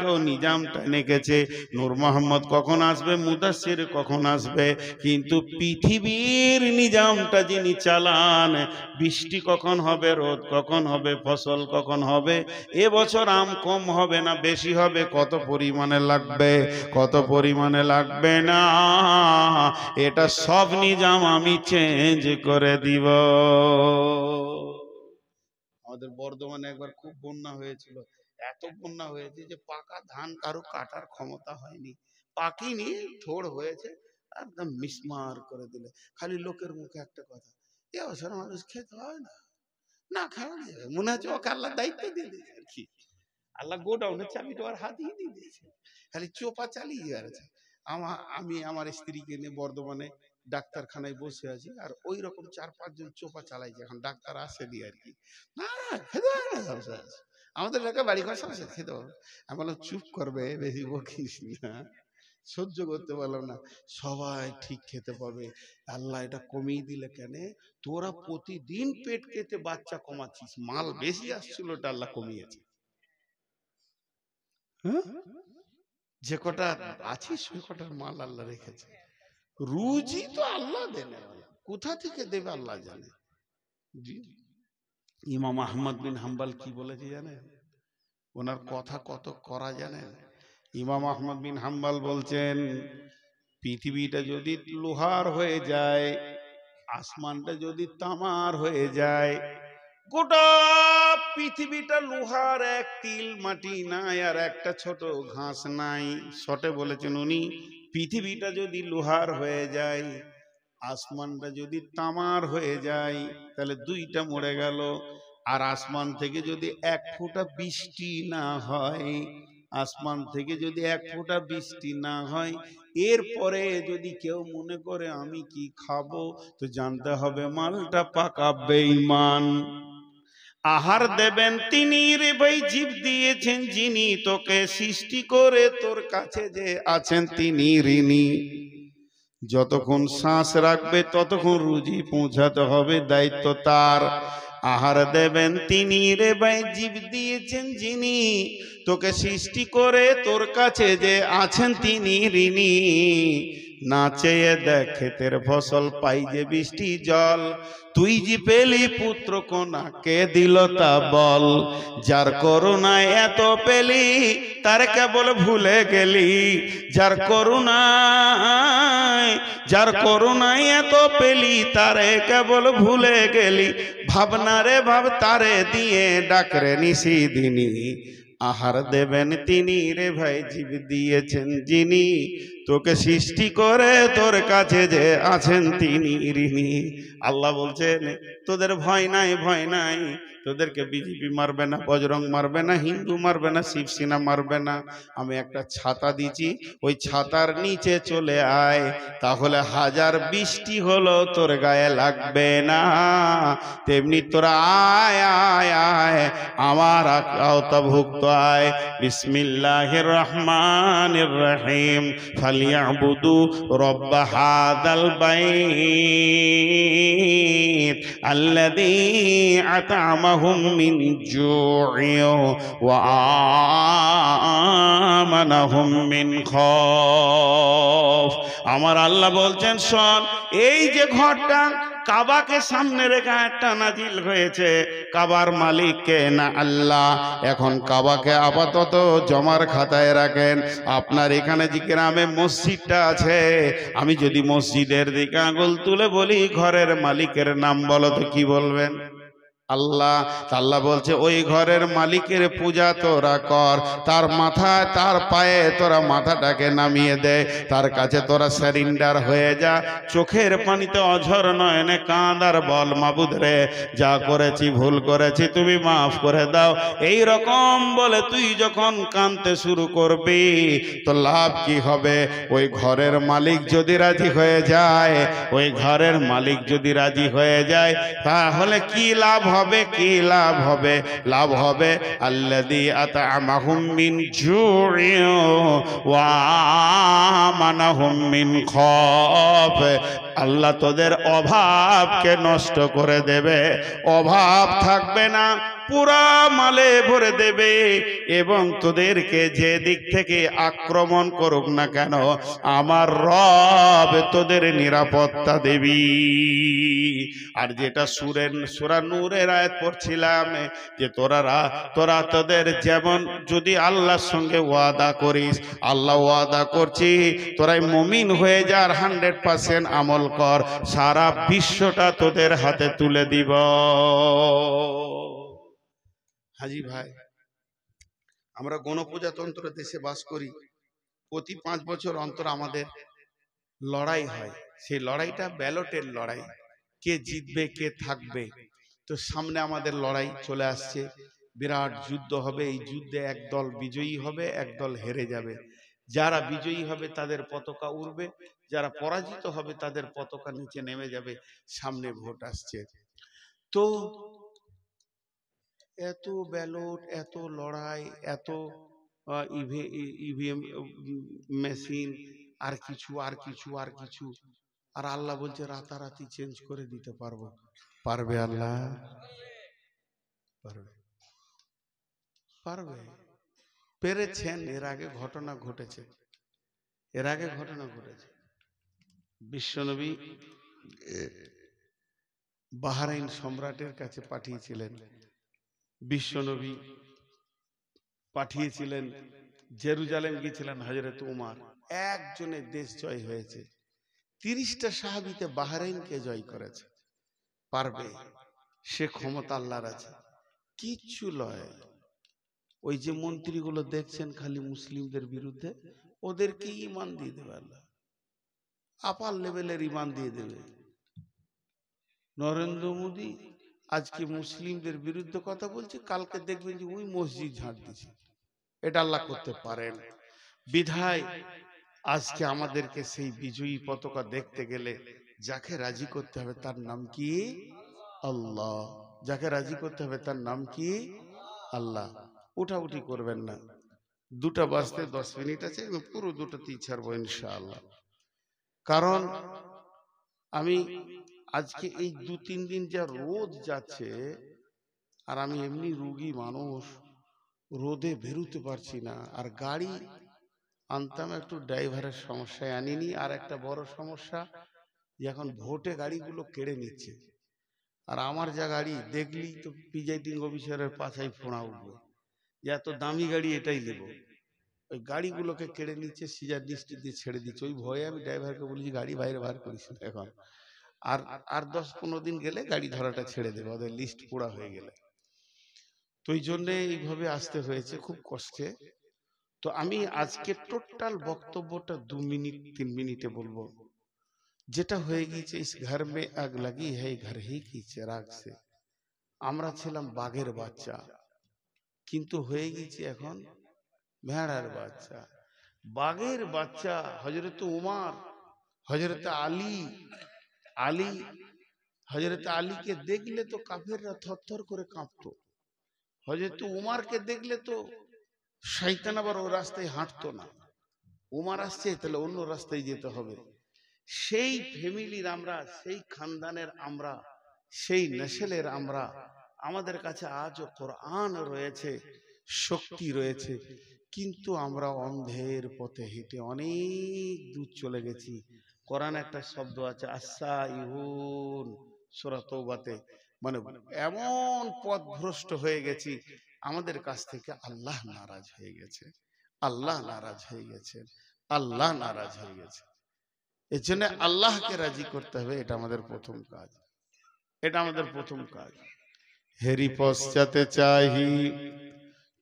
কেউ নিজামটা এঁকেছে। নূর মোহাম্মদ কখন আসবে, মুদাসসির কখন আসবে, কিন্তু পৃথিবীর নিজামটা যিনি চালান, বৃষ্টি কখন হবে, রোদ কখন হবে, ফসল কখন হবে, এবছর আম কম হবে না বেশি হবে, কত পরিমাণে লাগবে কত পরিমাণে লাগবে না, এটা সব নিজাম আমি চেঞ্জ করে দিব। আমাদের বর্ধমানে একবার খুব বন্যা হয়েছিল, এত বন্যা হয়েছে যে পাকা ধান কারো কাটার ক্ষমতা হয়নি, পাকিনি, থোড় হয়েছে, একদম মিসমার করে দিলে। খালি লোকের মুখে একটা কথা, এ বছর মানুষ খেতে হয় না, না খাওয়া যাবে, মনে হচ্ছে ওকে আল্লাহ দায়িত্ব দিয়ে দিয়েছে আর কি, আল্লাহ গোডাউনের চাবিটা ওর হাতেই দিয়ে দিয়েছে, খালি চোপা চালিয়ে যাচ্ছে। আমি আমার স্ত্রীকে নিয়ে বর্ধমানে ডাক্তারখানায় বসে আছি, আর ওই রকম 4-5 জন চোপা চালাইছে, এখন ডাক্তার আসেনি আর কি। না খেতে হয় না, আমাদের এলাকায় বাড়ি ঘর সমস্যা, খেতে হবে। আমি বললাম চুপ করবে, বেশি বকিস না, সহ্য করতে পারলাম না। সবাই ঠিক খেতে পাবে, আল্লাহ এটা কমিয়ে দিলে কেন? তোরা প্রতিদিন পেট কেটে বাচ্চা কমাচ্ছিস, মাল বেশি আসছিল, ওটা আল্লাহ কমিয়েছে। যে কটা আছিস ওই কটার মাল আল্লাহ রেখেছে। রুজি তো আল্লাহ দেন, কোথা থেকে দেবে আল্লাহ জানে। ইমাম আহমদ বিন হাম্বল কি বলেছে জানেন? ওনার কথা কত করা জানেন? ইমাম আহমদ বিন হাম্বল বলছেন, পৃথিবীটা যদি লোহার হয়ে যায়, আসমানটা যদি তামার হয়ে যায়, গোটা পৃথিবীটা লোহার, এক তিল মাটি নাই আর একটা ছোট ঘাস নাই। শটে বলেছেন উনি, পৃথিবীটা যদি লোহার হয়ে যায়, আসমানটা যদি তামার হয়ে যায়, তাহলে দুইটা মরে গেল। আর আসমান থেকে যদি 1 ফোঁটা বৃষ্টি না হয়, আসমান থেকে যদি 1 ফোঁটা বৃষ্টি না হয়, এরপরে যদি কেউ মনে করে আমি কি খাবো, তো জানতে হবে মালটা পাকা বেঈমান। আহার দেবেন তিনি রে ভাই, জীব দিয়েছেন যিনি, তোকে সৃষ্টি করে তোর কাছে যে আছেন তিনি ঋণী। যতক্ষণ শ্বাস রাখবে ততক্ষণ রুজি পৌঁছাতে হবে, দায়িত্ব তার। আহার দেবেন তিনি রে ভাই, জীব দিয়েছেন যিনি, তোকে সৃষ্টি করে তোর কাছে যে আছেন তিনি ঋণী। না চেয়ে দেখ ক্ষেতের ফসল, পাই যে বৃষ্টি জল, তুই যে পেলি পুত্র কন্যা, কে দিল তা বল। যার করুণায় এত পেলি, তার কেবল ভুলে গেলি। যার করুণায় এত পেলি, তারে কেবল ভুলে গেলি। ভাবনা রে ভাব, তারে দিয়ে ডাকরে নিশি দিনী, আহার দেবেন তিনি রে ভাই, জীব দিয়েছেন যিনি, তোকে সৃষ্টি করে তোর কাছে যে আছেন তিনি ঋণী। আল্লাহ বলছেন তোদের ভয় নাই, ভয় নাই, তোদেরকে বিজেপি মারবে না, বজরং মারবে না, হিন্দু মারবে না, শিবসেনা মারবে না। আমি একটা ছাতা দিচ্ছি, ওই ছাতার নিচে চলে আয়, তাহলে হাজার বৃষ্টি হলো তোর গায়ে লাগবে না। তেমনি তোরা আয় আয় আয়, আমার আওতাভুক্ত আয়। বিসমিল্লাহির রহমানির রহিম। ফালিয়াবুদু রব্ব হাদাল বাইত আল্লাযী আত'আমাহুম মিন জু'ইন ওয়া আমানাহুম মিন খাউফ। আমার আল্লাহ বলছেন, শোন, এই যে ঘরটা কাবাকে সামনে রেখে একটা নাজিল হয়েছে, কাবার মালিক কে না আল্লাহ। এখন কাবাকে আপাতত জমার খাতায় রাখেন। আপনার এখানে যে গ্রামে মসজিদটা আছে, আমি যদি মসজিদের দিকে আঙুল তুলে বলি ঘরের মালিকের নাম বলো, তো কি বলবেন? আল্লাহ। আল্লাহ বলছে ওই ঘরের মালিকের পূজা তোরা কর, তার মাথায় তার পায়ে তোরা মাথাটাকে নামিয়ে দে, তার কাছে তোরা সারেন্ডার হয়ে যা, চোখের পানিতে অঝর নয়নে কাঁদ আর বল, মাবুদ রে যা করেছি ভুল করেছি তুমি মাফ করে দাও। এই রকম বলে তুই যখন কাঁদতে শুরু করবি, তো লাভ কি হবে? ওই ঘরের মালিক যদি রাজি হয়ে যায়, ওই ঘরের মালিক যদি রাজি হয়ে যায়, তাহলে কি লাভ হবে? কি লাভ হবে? লাভ হবে আল্লাযী আত'আমাহুম মিন জু'ইন ওয়া আমানাহুম মিন খাউফ। আল্লাহ তোদের অভাবকে নষ্ট করে দেবে, অভাব থাকবে না, পুরা মালে ভরে দেবে, এবং তোদেরকে যে দিক থেকে আক্রমণ করুক না কেন, আমার রব তোদের নিরাপত্তা দেবী। আর যেটা সূরা নূরের আয়াত পড়ছিলাম, যে তোরা তোদের যেমন যদি আল্লাহর সঙ্গে ওয়াদা করিস, আল্লাহ ওয়াদা করছি তোরাই মুমিন হয়ে যার 100% আমল কর, সারা বিশ্বটা তোদের হাতে তুলে দিব। হাজি ভাই, আমরা গণপ্রজাতন্ত্র দেশে বাস করি। প্রতি 5 বছর অন্তর আমাদের লড়াই হয়। সেই লড়াইটা ব্যালটের লড়াই, কে জিতবে কে থাকবে। তো সামনে আমাদের লড়াই চলে আসছে, বিরাট যুদ্ধ হবে। এই যুদ্ধে একদল বিজয়ী হবে, একদল হেরে যাবে। যারা বিজয়ী হবে তাদের পতাকা উড়বে, যারা পরাজিত হবে তাদের পতাকা নিচে নেমে যাবে। সামনে ভোট আসছে, তো এত ব্যালট, এত লড়াই, এত ইভিএম মেশিন, আর কিছু আর কিছু আর কিছু, আর আল্লাহ বলছে রাতারাতি চেঞ্জ করে দিতে পারবো। পারবে আল্লাহ? পারবে? পারবে? পেরেছেন। এর আগে ঘটনা ঘটেছে, এর আগে ঘটনা ঘটেছে। বিশ্বনবী বাহরাইন সম্রাটের কাছে পাঠিয়েছিলেন, বিশ্বনবী পাঠিয়েছিলেন, জেরুজালেম গিয়েছিলেন হযরত উমর। একজনের দেশ জয় হয়েছে, 30টা সাহাবীতে বাহরাইনকে জয় করেছে। পারবে? সে ক্ষমতা আল্লাহর আছে, কিচ্ছু লয়। ওই যে মন্ত্রীগুলো দেখছেন খালি মুসলিমদের বিরুদ্ধে, ওদেরকে ঈমান দিয়ে দেবে আল্লাহ, আপার লেভেলের ঈমান দিয়ে দেবে। নরেন্দ্র মোদী আজকে মুসলিমদের বিরুদ্ধে কথা বলছে, কালকে দেখবেন যে ওই মসজিদ ঝাড় দিচ্ছে। এটা আল্লাহ করতে পারেন। বিধায় আজকে আমাদেরকে সেই বিজয়ী পতাকা দেখতে গেলে যাকে রাজি করতে হবে তার নাম কি? আল্লাহ। যাকে রাজি করতে হবে তার নাম কি? আল্লাহ। উঠাউঠি করবেন না। 2টা বাজতে 10 মিনিট আছে, পুরো 2টাতেই ছাড়বো ইনশাআল্লাহ। কারণ আমি আজকে এই 2-3 দিন যা রোদ যাচ্ছে, আর আমি এমনি রোগী মানুষ, রোদে বেরোতে পারছি না। আর গাড়ি আনতাম, একটু ড্রাইভারের সমস্যায় আনিনি। আর একটা বড় সমস্যা, যে এখন ভোটে গাড়িগুলো কেড়ে নিচ্ছে। আর আমার যা গাড়ি দেখলেই তো প্রিজাইডিং অফিসারের পাছায় ফোঁড়া উঠবে, যে এত দামি গাড়ি এটাই নেব। ওই গাড়িগুলোকে কেড়ে নিচ্ছে, সিজার দৃষ্টি দিয়ে ছেড়ে দিচ্ছে। ওই ভয়ে আমি ড্রাইভারকে বলেছি গাড়ি বাইরে বার করিস না এখন, আর 10-15 দিন গেলে গাড়ি ধরাটা ছেড়ে দেবে, ওদের লিস্ট পুরা হয়ে গেলে। তো এই জন্যে এইভাবে আসতে হয়েছে খুব কষ্টে। তো আমি আজকে টোটাল বক্তব্যটা 2 মিনিট 3 মিনিটে বলবো। যেটা হয়ে গিয়েছে, ইস ঘর মে আগ লাগি হ্যায় ঘর হি কি চিরাগ সে। আমরা ছিলাম বাঘের বাচ্চা, কিন্তু হয়ে গেছি এখন ভেড়ার বাচ্চা। বাঘের বাচ্চা হযরত উমর, হযরত আলী, আলী হযরত আলীকে দেখলে তো কাফেররা থরথর করে কাঁপতো। হযরত উমরকে দেখলে তো শয়তান আবার ও রাস্তায় হাঁটতো না। উমর আসছে তাহলে অন্য রাস্তায় যেতে হবে। সেই ফ্যামিলির আমরা, সেই খানদানের আমরা, সেই নেসলের আমরা। আমাদের কাছে আজও কোরআন রয়েছে, শক্তি রয়েছে, কিন্তু আমরা অন্ধের পথে হেঁটে অনেক দূর চলে গেছি। কোরআন একটা শব্দ আছে আস-সাইহুন, সূরা তাওবাতে, মানে এমন পথভ্রষ্ট হয়ে গেছি, আমাদের কাছ থেকে আল্লাহ নারাজ হয়ে গেছে, আল্লাহ নারাজ হয়ে গেছেন, আল্লাহ নারাজ হয়ে গেছে। এর জন্য আল্লাহকে রাজি করতে হবে, এটা আমাদের প্রথম কাজ, এটা আমাদের প্রথম কাজ। হেরি পশ্চাতে চাহি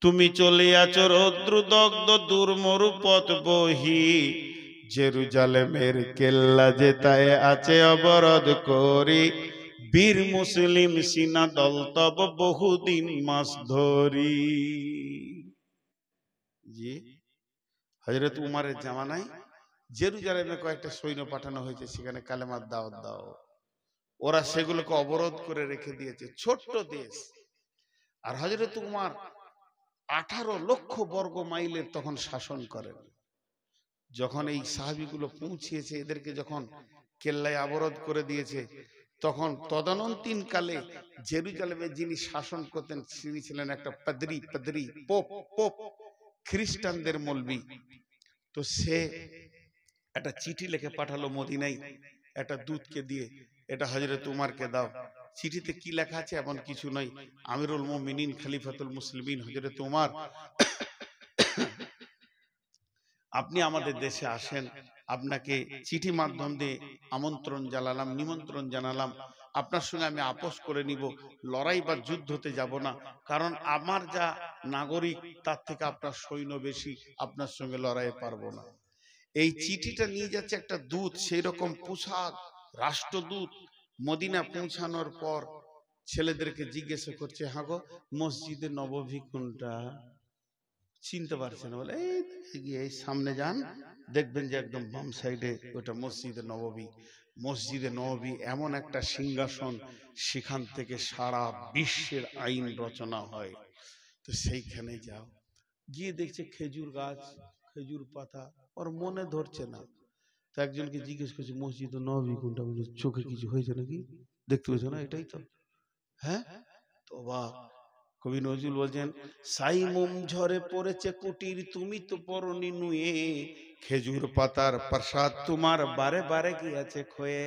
তুমি চলিয়াছ রৌদ্রদগ্ধ দুর্মরু পথ বহি, জেরুজালেমের কেল্লা যেতায় আছে অবরোধ করি, বীর মুসলিম সিনা দল তব বহুদিন মাস ধরি। জি, হযরত উমরের জামানায় জেরুজালেমে কয়েকটা সৈন্য পাঠানো হয়েছে, সেখানে কালেমার দাওয়াত দাও। ওরা সেগুলোকে অবরোধ করে রেখে দিয়েছে, ছোট্ট দেশ। আর হযরত উমর 18 লক্ষ বর্গ মাইলের তখন শাসন করেন। যখন এই সাহাবীগুলো পৌঁছিয়েছে, এদেরকে যখন কেল্লায় অবরোধ করে দিয়েছে, তখন তদানীন্তন কালে জেরুজালেমে যিনি শাসন করতেন তিনি ছিলেন একটা পাদ্রী, পোপ, খ্রিস্টানদের মৌলবি। তো সে একটা চিঠি লিখে পাঠালো মদিনায় একটা দূতকে দিয়ে, এটা হযরত উমরকে দাও। চিঠিতে কি লেখা আছে এমন কিছু নয়, আমিরুল মুমিনিন খলিফাতুল মুসলিমিন হযরত উমর, আপনি আমাদের দেশে আসেন, আপনাকে চিঠি মাধ্যম দিয়ে আমন্ত্রণ জানালাম, নিমন্ত্রণ জানালাম। আপনার সঙ্গে আমি আপোষ করে নিব, লড়াই বা যুদ্ধতে যাব না, কারণ আমার যা নাগরিক তার থেকে আপনার সৈন্য বেশি, আপনার সঙ্গে লড়াইয়ে পারবো না। এই চিঠিটা নিয়ে যাচ্ছে একটা দূত, সেই রকম পোশাক, রাষ্ট্রদূত। মদিনা পৌঁছানোর পর ছেলেদেরকে জিজ্ঞাসা করছে, হ্যাঁ গো মসজিদে নববী কোনটা? চিনতে পারছে না, বলে এই সামনে যান, দেখবেন যে একদম বাম সাইডে ওটা মসজিদে নববী। মসজিদে নববী এমন একটা সিংহাসন, সেখান থেকে সারা বিশ্বের আইন রচনা হয়। তো সেইখানে যাও, গিয়ে দেখছে খেজুর গাছ, খেজুর পাতা, ওর মনে ধরছে না। তো একজনকে জিজ্ঞেস করছে মসজিদে নববী কোনটা? বলছে চোখে কিছু হয়েছে নাকি, দেখতে পেয়েছো না, এটাই তো। হ্যাঁ, তো বাহ। কবি নজরুল বলছেন, সাই মোম ঝরে পড়েছে কুটির, তুমি তো পরনি নুয়ে, খেজুর পাতার প্রসাদ তোমার বারে বারে গিয়াছে ক্ষয়ে।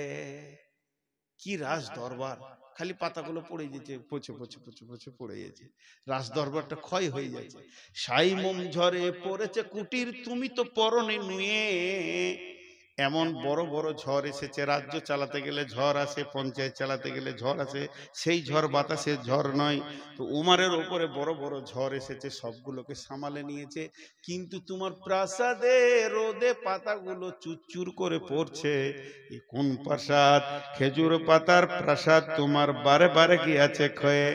কি রাজ দরবার, খালি পাতাগুলো পড়ে যেছে, পচে পচে পচে পচে পড়ে গেছে, রাজ দরবারটা ক্ষয় হয়ে যাচ্ছে। সাই মোম ঝরে পড়েছে কুটির, তুমি তো পরনি নুয়ে। এমন বড় বড় ঝড় এসেছে, রাজ্য চালাতে গেলে ঝড় আসে, পঞ্চায়েত চালাতে গেলে ঝড় আসে, সেই ঝড় বাতাসের ঝড় নয়। তো উমরের ওপরে বড় বড় ঝড় এসেছে, সবগুলোকে সামালে নিয়েছে, কিন্তু তোমার প্রাসাদে রোদে পাতাগুলো চুরচুর করে পড়ছে। এ কোন প্রাসাদ? খেজুর পাতার প্রাসাদ তোমার বারে বারে গিয়াছে ক্ষয়ে।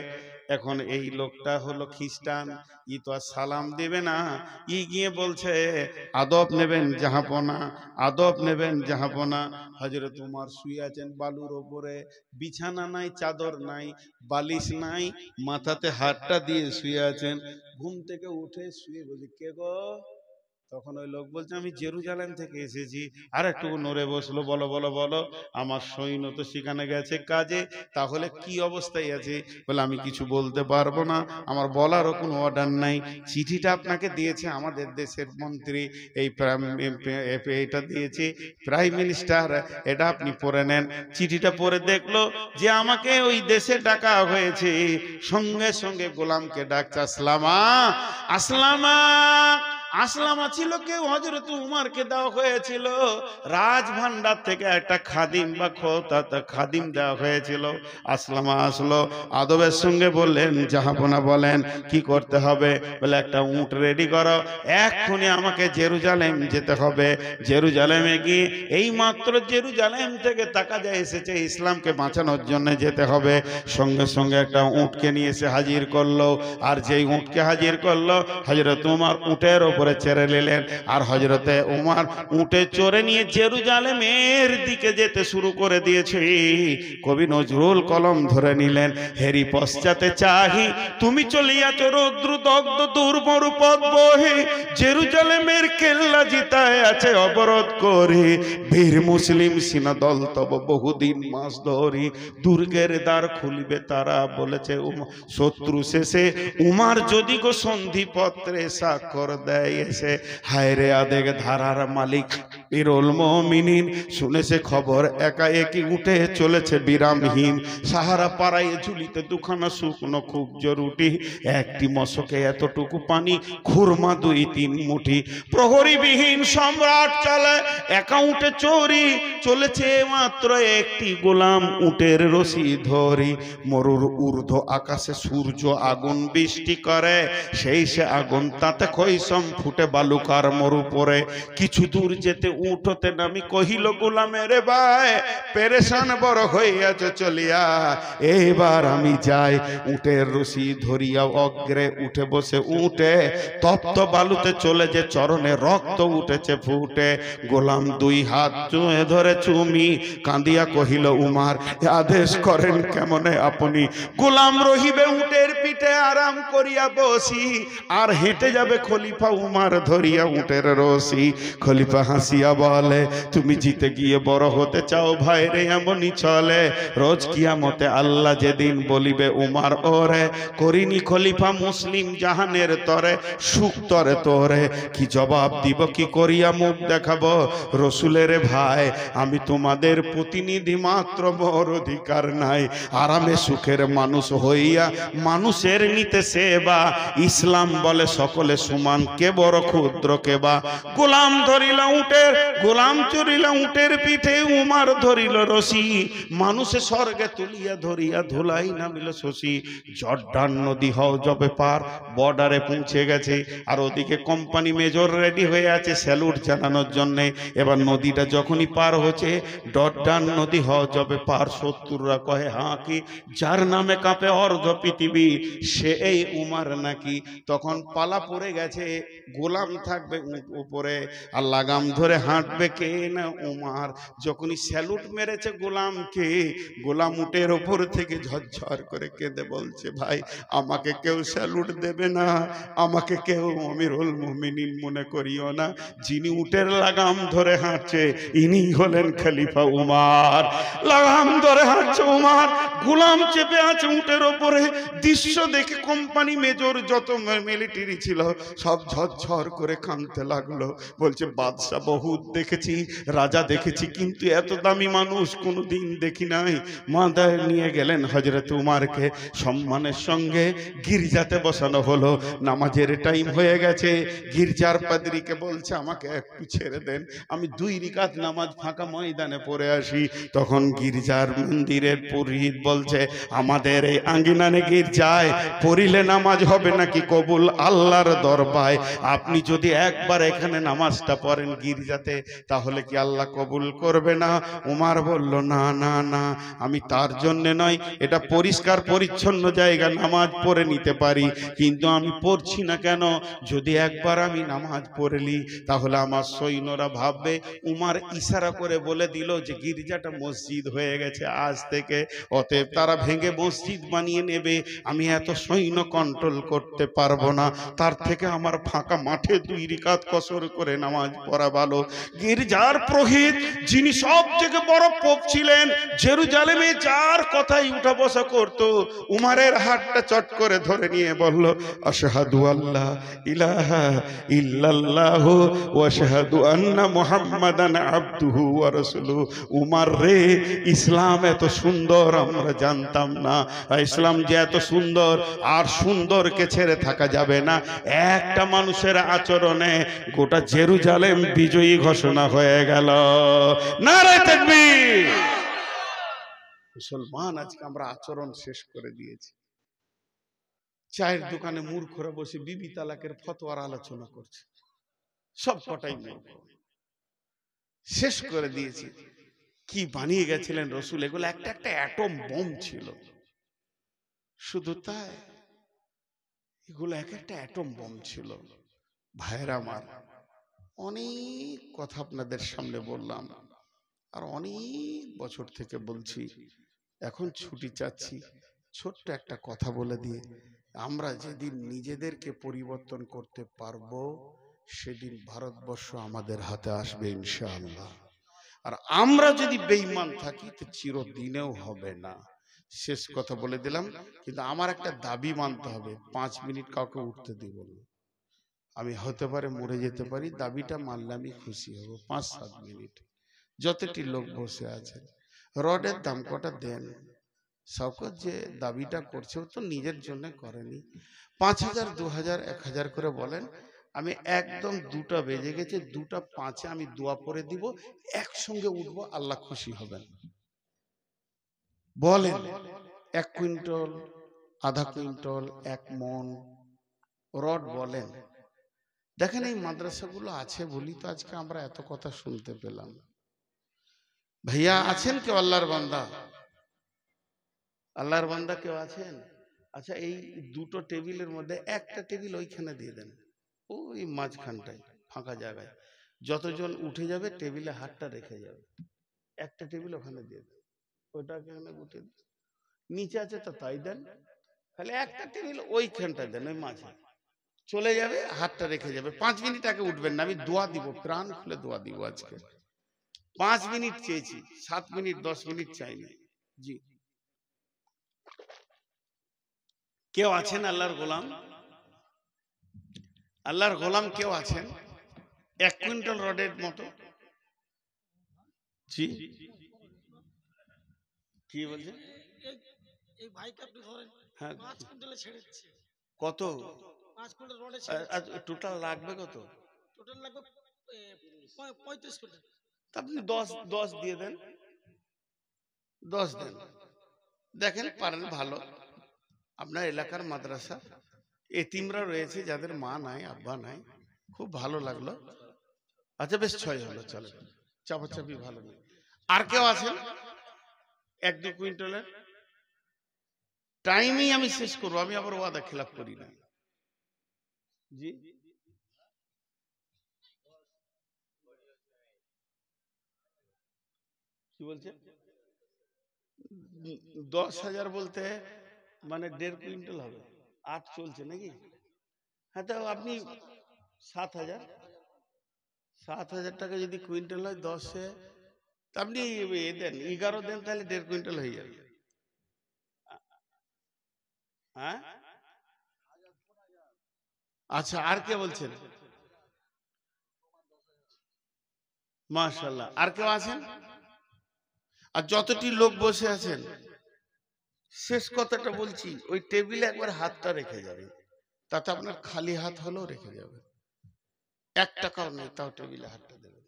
এখন এই লোকটা হলো খ্রিস্টান, ই তো আর সালাম দেবে না, ই গিয়ে বলছে আদব নেবেন জাহাপনা, আদব নেবেন জাহাপনা। হযরত উমর শুয়ে আছেন বালুর ওপরে, বিছানা নাই, চাদর নাই, বালিশ নাই, মাথাতে হাতটা দিয়ে শুয়ে আছেন। ঘুম থেকে উঠে শুয়ে বলছে, কে গো? তখন ওই লোক বলছে, আমি জেরুজালেম থেকে এসেছি। আর একটু নড়ে বসলো, বলো বলো বলো। আমার সৈন্য তো সেখানে গেছে কাজে, তাহলে কি অবস্থায় আছে? বলে আমি কিছু বলতে পারবো না, আমার বলারও কোনো অর্ডার নাই। চিঠিটা আপনাকে দিয়েছে আমাদের দেশের মন্ত্রী, এই এটা দিয়েছে প্রাইম মিনিস্টার, এটা আপনি পড়ে নেন। চিঠিটা পড়ে দেখলো যে আমাকে ওই দেশে ডাকা হয়েছে, সঙ্গে সঙ্গে গোলামকে ডাকছে, আসলামা আসলামা আসলামা ছিল কেউ হযরত উমরকে দেওয়া হয়েছিল রাজভান্ডার থেকে একটা খাদিম বা খাদিম দেওয়া হয়েছিল। আসলামা আসলো, আদবের সঙ্গে বললেন, জাহাপনা বলেন কি করতে হবে? বলে একটা উট রেডি করো, এক্ষুনি আমাকে জেরুজালেম যেতে হবে। জেরুজালেমে গিয়ে এই মাত্র জেরুজালেম থেকে তাকাজা এসেছে, ইসলামকে বাঁচানোর জন্য যেতে হবে। সঙ্গে সঙ্গে একটা উটকে নিয়ে এসে হাজির করলো, আর যেই উটকে হাজির করলো হযরত উমর উটের উপরে চেড়ে নিলেন, আর হযরতে উমর উটে চড়ে নিয়ে জেরুজালেমের দিকে যেতে শুরু করে দিয়েছে। কবি নজরুল কলম ধরে নিলেন, হেরি পশ্চাতে চাহি তুমি চলিয়াছ রৌদ্র দগ্ধ দুর্মরু পথ বহে, জেরুজালেমের কেল্লা জিতায় আছে অবরোধ করে, বীর মুসলিম সিনাদল তব বহুদিন মাস ধরি, দুর্গের দ্বার খুলিবে তারা বলেছে শত্রু শেষে, উমার যদি গো সন্ধিপত্রে স্বাক্ষর দেয় এসে। হায় রে আদেগ ধারার মালিক বীরুল মুমিনিন, শুনেছে খবর একাএকি উঠে চলেছে বিরামহীন, সাহারা পাড়ায় ঝুলিতে দুখানা শুকনো খুব জরুরি, একটি মশকে এতটুকু পানি, খুরমা 2-3 মুঠি, প্রহরীবিহীন সম্রাট চলে একা উঠে চোরি, চলেছে মাত্র একটি গোলাম উটের রশি ধরি, মরুর ঊর্ধ্ব আকাশে সূর্য আগুন বৃষ্টি করে, সেই সে আগুন তাতে খৈসম ফুটে বালুকার মরু পরে, কিছু দূর যেতে উঠতে নামি কহিল গোলামের ভাই, পেরেশান বড় হইয়াছে চলিয়া, এইবার আমি যাই। উটের রশি ধরিয়া অগ্রে উঠে বসে উঠে, তপ্ত বালুতে চলে যে চরণে রক্ত উঠেছে ফুটে, গোলাম 2 হাত চুয়ে ধরে চুমি কাঁদিয়া কহিল উমার, আদেশ করেন কেমনে আপনি? গোলাম রহিবে উটের পিঠে আরাম করিয়া বসি, আর হেঁটে যাবে খলিফা উমার ধরিয়া উটের রশি। খলিফা হাসিয়া বলে, তুমি জিতে গিয়ে বড় হতে চাও ভাই রে, এমনই চলে রোজ কিয়ামতে আল্লাহ যেদিন বলিবে উমার ওরে, করিনি খলিফা মুসলিম জাহানের তরে, সুখ তরে তোরে কি জবাব দিব, কি করিয়া মুখ দেখাবো? রসুলের ভাই আমি তোমাদের প্রতিনিধি মাত্র, মোর অধিকার নাই আরামে সুখের মানুষ হইয়া মানুষের নিতে সেবা, ইসলাম বলে সকলে সমান, কে বড় ক্ষুদ্র কে বা। গোলাম ধরিল উটের, গোলাম চড়িল উটের পিঠে, উমার ধরিল রশি, মানুষে স্বর্গে তুলিয়া ধরিয়া ধুলাই নামিল শশী। জর্ডান নদী হও যবে পার, বর্ডারে পৌঁছে গেছে, আর ওদিকে কোম্পানি মেজর রেডি হয়ে আছে স্যালুট জানানোর জন্যে। এবার নদীটা যখনই পার হচ্ছে, জর্ডান নদী হও যবে পার, শত্রুরা কহে হাঁ কি, যার নামে কাঁপে অর্ধ পৃথিবী সে এই উমার নাকি। তখন পালা পড়ে গেছে, গোলাম থাকবে উপরে আর লাগাম ধরে হাঁটবে কে না উমার। যখনই স্যালুট মেরেছে গোলামকে, গোলাম উটের ওপর থেকে ঝরঝর করে কেঁদে বলছে, ভাই আমাকে কেউ স্যালুট দেবে না, আমাকে কেউ আমিরুল মুমিনিন মনে করিও না, যিনি উটের লাগাম ধরে হাঁটছে ইনি হলেন খলিফা উমার। লাগাম ধরে হাঁটছে উমার, গোলাম চেপে আছে উটের ওপরে। দৃশ্য দেখে কোম্পানি মেজর যত মিলিটারি ছিল সব ঝরঝর করে কাঁদতে লাগলো, বলছে বাদশাহ বহুত দেখেছি, রাজা দেখেছি, কিন্তু এত দামি মানুষ কোনোদিন দেখি নাই। মাথায় নিয়ে গেলেন হযরত উমারকে, সম্মানের সঙ্গে গির্জাতে বসানো হলো। নামাজের টাইম হয়ে গেছে, গির্জার পাদ্রীকে বলছে আমাকে একটু ছেড়ে দেন, আমি 2 রাকাত নামাজ ফাঁকা ময়দানে পড়ে আসি। তখন গির্জার মন্দিরের পুরোহিত বলছে, আমাদের এই আঙ্গিনানে গির্জায় পড়িলে নামাজ হবে নাকি কবুল আল্লাহর দরবারে, আপনি যদি একবার এখানে নামাজটা পড়েন গির্জাতে, তাহলে কি আল্লাহ কবুল করবে না? উমার বলল, না না না, আমি তার জন্য নয়, এটা পরিষ্কার পরিচ্ছন্ন জায়গা, নামাজ পড়ে নিতে পারি, কিন্তু আমি পড়ছি না কেন? যদি একবার আমি নামাজ পড়লি তাহলে আমার সৈন্যরা ভাববে। উমার ইশারা করে বলে দিল যে গির্জাটা মসজিদ হয়ে গেছে আজ থেকে, অতএব তারা ভেঙে মসজিদ বানিয়ে নেবে, আমি এত সৈন্য কন্ট্রোল করতে পারবো না, তার থেকে আমার ফাঁকা মাঠে 2 রাকাত কসর করে নামাজ পড়া ভালো। গির্জার পুরোহিত যিনি সব থেকে বড় পোপ ছিলেন, জেরুজালেমে যার কথাই উঠা বসা করত, উমারের হাতটা চট করে ধরে নিয়ে বলল, আশহাদু আল্লাহ ইলাহা ইল্লাল্লাহ ওয়া আশহাদু আন্না মুহাম্মাদান আবদুহু ওয়া রাসূলুহু। উমার রে, ইসলাম এত সুন্দর আমরা জানতাম না। ইসলাম যে এত সুন্দর, আর সুন্দরকে ছেড়ে থাকা যাবে না। একটা মানুষের আচরণে গোটা জেরুজালেম বিজয়ী ঘোষণা হয়ে গেল। নারে তাকবীর। মুসলমান, আজকে আমরা আচরণ শেষ করে দিয়েছি। চায়ের দোকানে মূর্খরা বসে বিবি তালাকের ফতোয়ার আলোচনা করছে, সব কটাই মূর্খ। শেষ করে দিয়েছি। কি বানিয়ে গেছিলেন রসুল, এগুলো একটা একটা অ্যাটম বোম ছিল। শুধু তাই, এগুলো এক একটা অ্যাটম বোম ছিল। ভাইরা আমার, অনেক কথা আপনাদের সামনে বললাম, আর অনেক বছর থেকে বলছি। এখন ছুটি চাচ্ছি, ছোট্ট একটা কথা বলে দিয়ে, আমরা যেদিন নিজেদেরকে পরিবর্তন করতে পারবো, সেদিন ভারতবর্ষ আমাদের হাতে আসবে ইনশাআল্লাহ। আর আমরা যদি বেঈমান থাকি তো চিরদিনেও হবে না। শেষ কথা বলে দিলাম, কিন্তু আমার একটা দাবি মানতে হবে, 5 মিনিট কাউকে উঠতে দিব না। আমি হতে পারে মরে যেতে পারি, দাবিটা মানলে আমি খুশি হব। 5-7 মিনিট যতটি লোক বসে আছেন, রডের দাম কটা দেন। শওকত যে দাবিটা করছে, ও তো নিজের জন্য করেনি। 5000, 2000, 1000 করে বলেন। আমি একদম 2টা বেজে গেছে, 2টা 5-এ আমি দোয়া পড়ে দিব, একসঙ্গে উঠবো, আল্লাহ খুশি হবেন। বলেন 1 কুইন্টাল, আধা কুইন্টাল, 1 মন রড বলেন। দেখেন, এই মাদ্রাসাগুলো আছে বলি তো আজকে আমরা এত কথা শুনতে পেলাম। ভাইয়া আছেন কেউ আল্লাহর বান্দা? আল্লাহর বান্দা কেউ আছেন? আচ্ছা, এই 2টো টেবিলের মধ্যে একটা টেবিল ওইখানে দিয়ে দেন, ওই মাঝখানটায় ফাঁকা জায়গায়। যতজন উঠে যাবে টেবিলে হাতটা রেখে যাবে, একটা টেবিল ওখানে দিয়ে দেন। ওটাকে এখানে উঠে নিচে আছে তো তাই দেন, খালি একটা টেবিল ওইখানটায় দেন, ওই মাঝে চলে যাবে, হাতটা রেখে যাবে। 5 মিনিট আগে উঠবেন না, আমি দোয়া দিব, প্রাণ খুলে দোয়া দিব। আজকে 5 মিনিট চেয়েছি, 7 মিনিট 10 মিনিট চাইনি। জি, কেউ আছেন আল্লাহর গোলাম? আল্লাহর গোলাম কেউ আছেন 1 কুইন্টাল রডের মতো? জি, কি বলছেন? এই ভাইকে আপনি ধরেন, হ্যাঁ, 5 কুইন্টালে ছেড়ে দিচ্ছে। কত 5 কুইন্টাল রডে ছেড়ে দিচ্ছে। টোটাল লাগবে কত? টোটাল লাগবে 35 কুইন্টাল। আপনি 10 দিয়ে দেন, 10 দেন। দেখেন পারেন, ভালো। আপনার এলাকার মাদ্রাসা, এতিমরা রয়েছে যাদের মা নাই, আব্বা নাই, খুব ভালো লাগলো। আচ্ছা বেশ, 6 হলো, চলে। চাপাচাপি ভালো নেই। আর কেউ আছেন 1-2 কুইন্টালের? টাইমই আমি শেষ করবো, আমি আবার ওয়াদা খেলাপ করি না। জি, কি বলছে? 10,000 বলতে মানে 1.5 কুইন্টাল হবে, 8 চলছে নাকি? হ্যাঁ, তো আপনি 7,000, 7,000 টাকা যদি কুইন্টাল হয় 10-এ, আপনি দেন 11 দেন, তাহলে 1.5 কুইন্টাল হয়ে যাবে। হ্যাঁ, আচ্ছা, আর কে বলছেন? মাশাআল্লাহ, আর কেউ আছেন? আর যতটি লোক বসে আছেন, শেষ কথাটা বলছি, ওই টেবিলে একবার হাতটা রেখে যাবে, তাতে আপনার খালি হাত হলেও রেখে যাবে। 1 টাকাও নেই, তাও টেবিলে হাতটা দেবেন।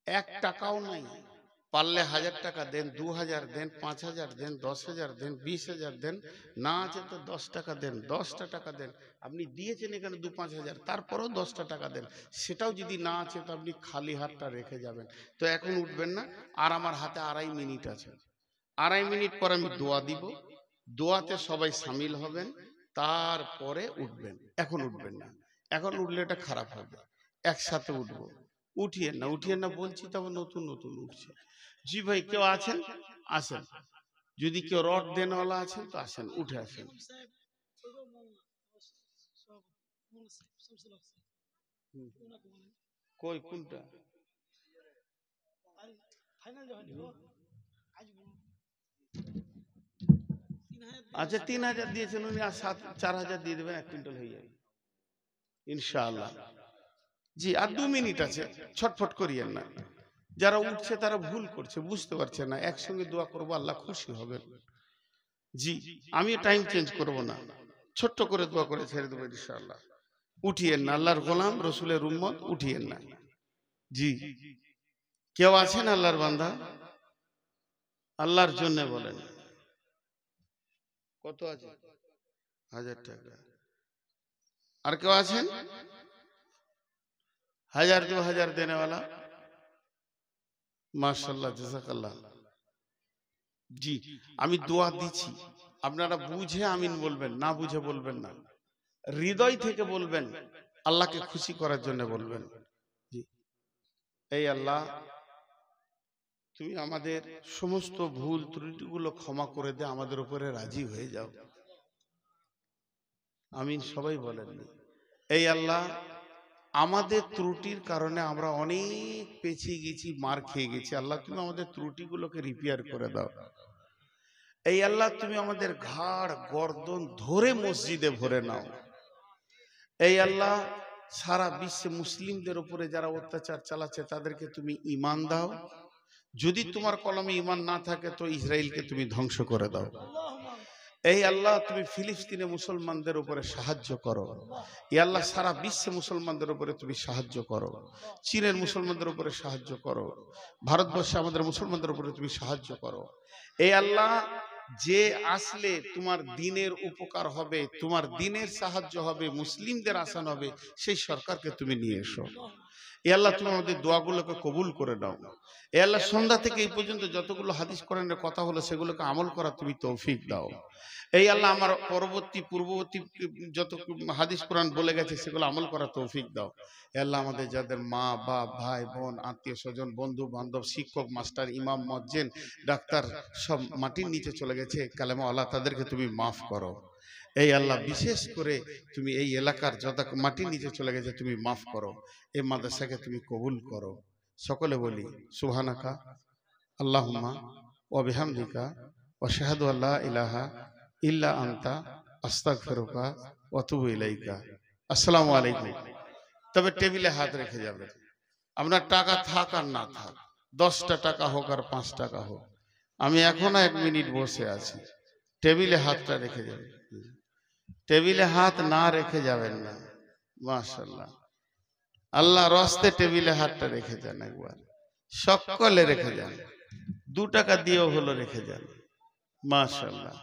1 টাকাও নাই, পারলে 1000 টাকা দেন, 2000 দেন, 5000 দেন, 10,000 দেন, 20,000 দেন, না আছে তো 10 টাকা দেন, 10টা টাকা দেন। আপনি দিয়েছেন এখানে 2-5 হাজার, তারপরেও 10টা টাকা দেন। সেটাও যদি না আছে তো আপনি খালি হাতটা রেখে যাবেন। তো এখন উঠবেন না, আর আমার হাতে 2.5 মিনিট আছে। 2.5 মিনিট পর আমি দোয়া দিব, দোয়াতে সবাই সামিল হবেন, তারপরে উঠবেন। এখন উঠবেন না, এখন উঠলে এটা খারাপ হবে। একসাথে উঠবো, উঠিয়েন না, উঠিয়েন না বলছি, তবে নতুন নতুন উঠছে। জি ভাই, কেউ আছেন? আসেন। যদি কেউ রড দেনওয়ালা আছেন তো আসেন, উঠে আসেন। কই কোনটা? ফাইনাল যখন গো আজ 3000 আচ্ছা 3000 দিয়েছেন উনি, আর 4000 দিয়ে দেবেন, 1 কুইন্টাল হয়ে যাবে ইনশাআল্লাহ। জি আর 2 মিনিট আছে, ছটফট করিয়েন না। যারা উঠছে তারা ভুল করছে, বুঝতে পারছে না, একসঙ্গে দোয়া করবো, আল্লাহ খুশি হবেন। জি আমি টাইম চেঞ্জ করব না, ছোট্ট করে দোয়া করে ছেড়ে দেবো ইনশাআল্লাহ। উঠিয়েন না, আল্লাহর গোলাম রসুলের উম্মত, উঠিয়েন না। জি কেউ আছেন আল্লাহর বান্দা? আল্লাহর জন্য বলেন। কত আছে? 1000 টাকা। আর কেউ আছেন 1000 2000 দেনে वाला? মাশাআল্লাহ জাযাকাল্লাহ। জি আমি দোয়া দিচ্ছি, আপনারা বুঝে আমিন বলবেন, না বুঝে বলবেন না, হৃদয় থেকে বলবেন, আল্লাহকে খুশি করার জন্য বলবেন। জি এই আল্লাহ তুমি আমাদের সমস্ত ভুল ত্রুটিগুলো ক্ষমা করে দে, আমাদের উপরে রাজি হয়ে যাও। আমিন সবাই বলেননি। এই আল্লাহ আমাদের ত্রুটির কারণে আমরা অনেক পেছিয়ে গেছি, মার খেয়ে গেছি, আল্লাহ তুমি আমাদের ত্রুটিগুলোকে রিপেয়ার করে দাও। এই আল্লাহ তুমি আমাদের ঘাড় গর্দন ধরে মসজিদে ভরে নাও। এই আল্লাহ সারা বিশ্বে মুসলিমদের উপরে যারা অত্যাচার চালাচ্ছে তাদেরকে তুমি ঈমান দাও। যদি তোমার কলমে ঈমান না থাকে তো ইসরায়েলকে তুমি ধ্বংস করে দাও। এই আল্লাহ তুমি ফিলিস্তিনে মুসলমানদের উপরে সাহায্য করো। এই আল্লাহ সারা বিশ্বে মুসলমানদের উপরে তুমি সাহায্য করো। চীনের মুসলমানদের উপরে সাহায্য করো। ভারতবর্ষে আমাদের মুসলমানদের উপরে তুমি সাহায্য করো। এই আল্লাহ যে আসলে তোমার দ্বীনের উপকার হবে, তোমার দ্বীনের সাহায্য হবে, মুসলিমদের আসান হবে, সেই সরকারকে তুমি নিয়ে এসো। এ আল্লাহ তুমি আমাদের দোয়াগুলোকে কবুল করে নাও। এ আল্লাহ সন্ধ্যা থেকে এই পর্যন্ত যতগুলো হাদিস কোরআনের কথা হলো সেগুলোকে আমল করা তুমি তৌফিক দাও। এই আল্লাহ আমার পূর্ববর্তী যত হাদিস কোরআন বলে গেছে সেগুলো আমল করা তৌফিক দাও। এ আল্লাহ আমাদের যাদের মা বাপ ভাই বোন আত্মীয় স্বজন বন্ধু বান্ধব শিক্ষক মাস্টার ইমাম মুয়াজ্জিন ডাক্তার সব মাটির নিচে চলে গেছে কালেমা আল্লাহ, তাদেরকে তুমি মাফ করো। এই আল্লাহ বিশেষ করে তুমি এই এলাকার যত মাটির নিচে চলে গেছে তুমি মাফ করো। এই মাদ্রাসাকে তুমি কবুল করো। সকলে বলি সুবহানাকা আল্লাহুম্মা ওয়া বিহামদিকা ওয়া আশহাদু আল্লা ইলাহা ইল্লা আনতা আস্তাগফিরুকা ওয়া আতুবু ইলাইকা। আসসালামু আলাইকুম। তবে টেবিলে হাত রেখে যাবেন। আপনার টাকা থাক আর না থাক, 10টা টাকা হোক আর 5 টাকা হোক, আমি এখনো 1 মিনিট বসে আছি। টেবিলে হাতটা রেখে যাবেন। টেবিলে হাত না রেখে যাবেন না। মাশাআল্লাহ আল্লাহ রাস্তে টেবিলে হাতটা রেখে যান, একবার সকলে রেখে যান। 2 টাকা দিয়েও হলো রেখে যান। মাশাআল্লাহ।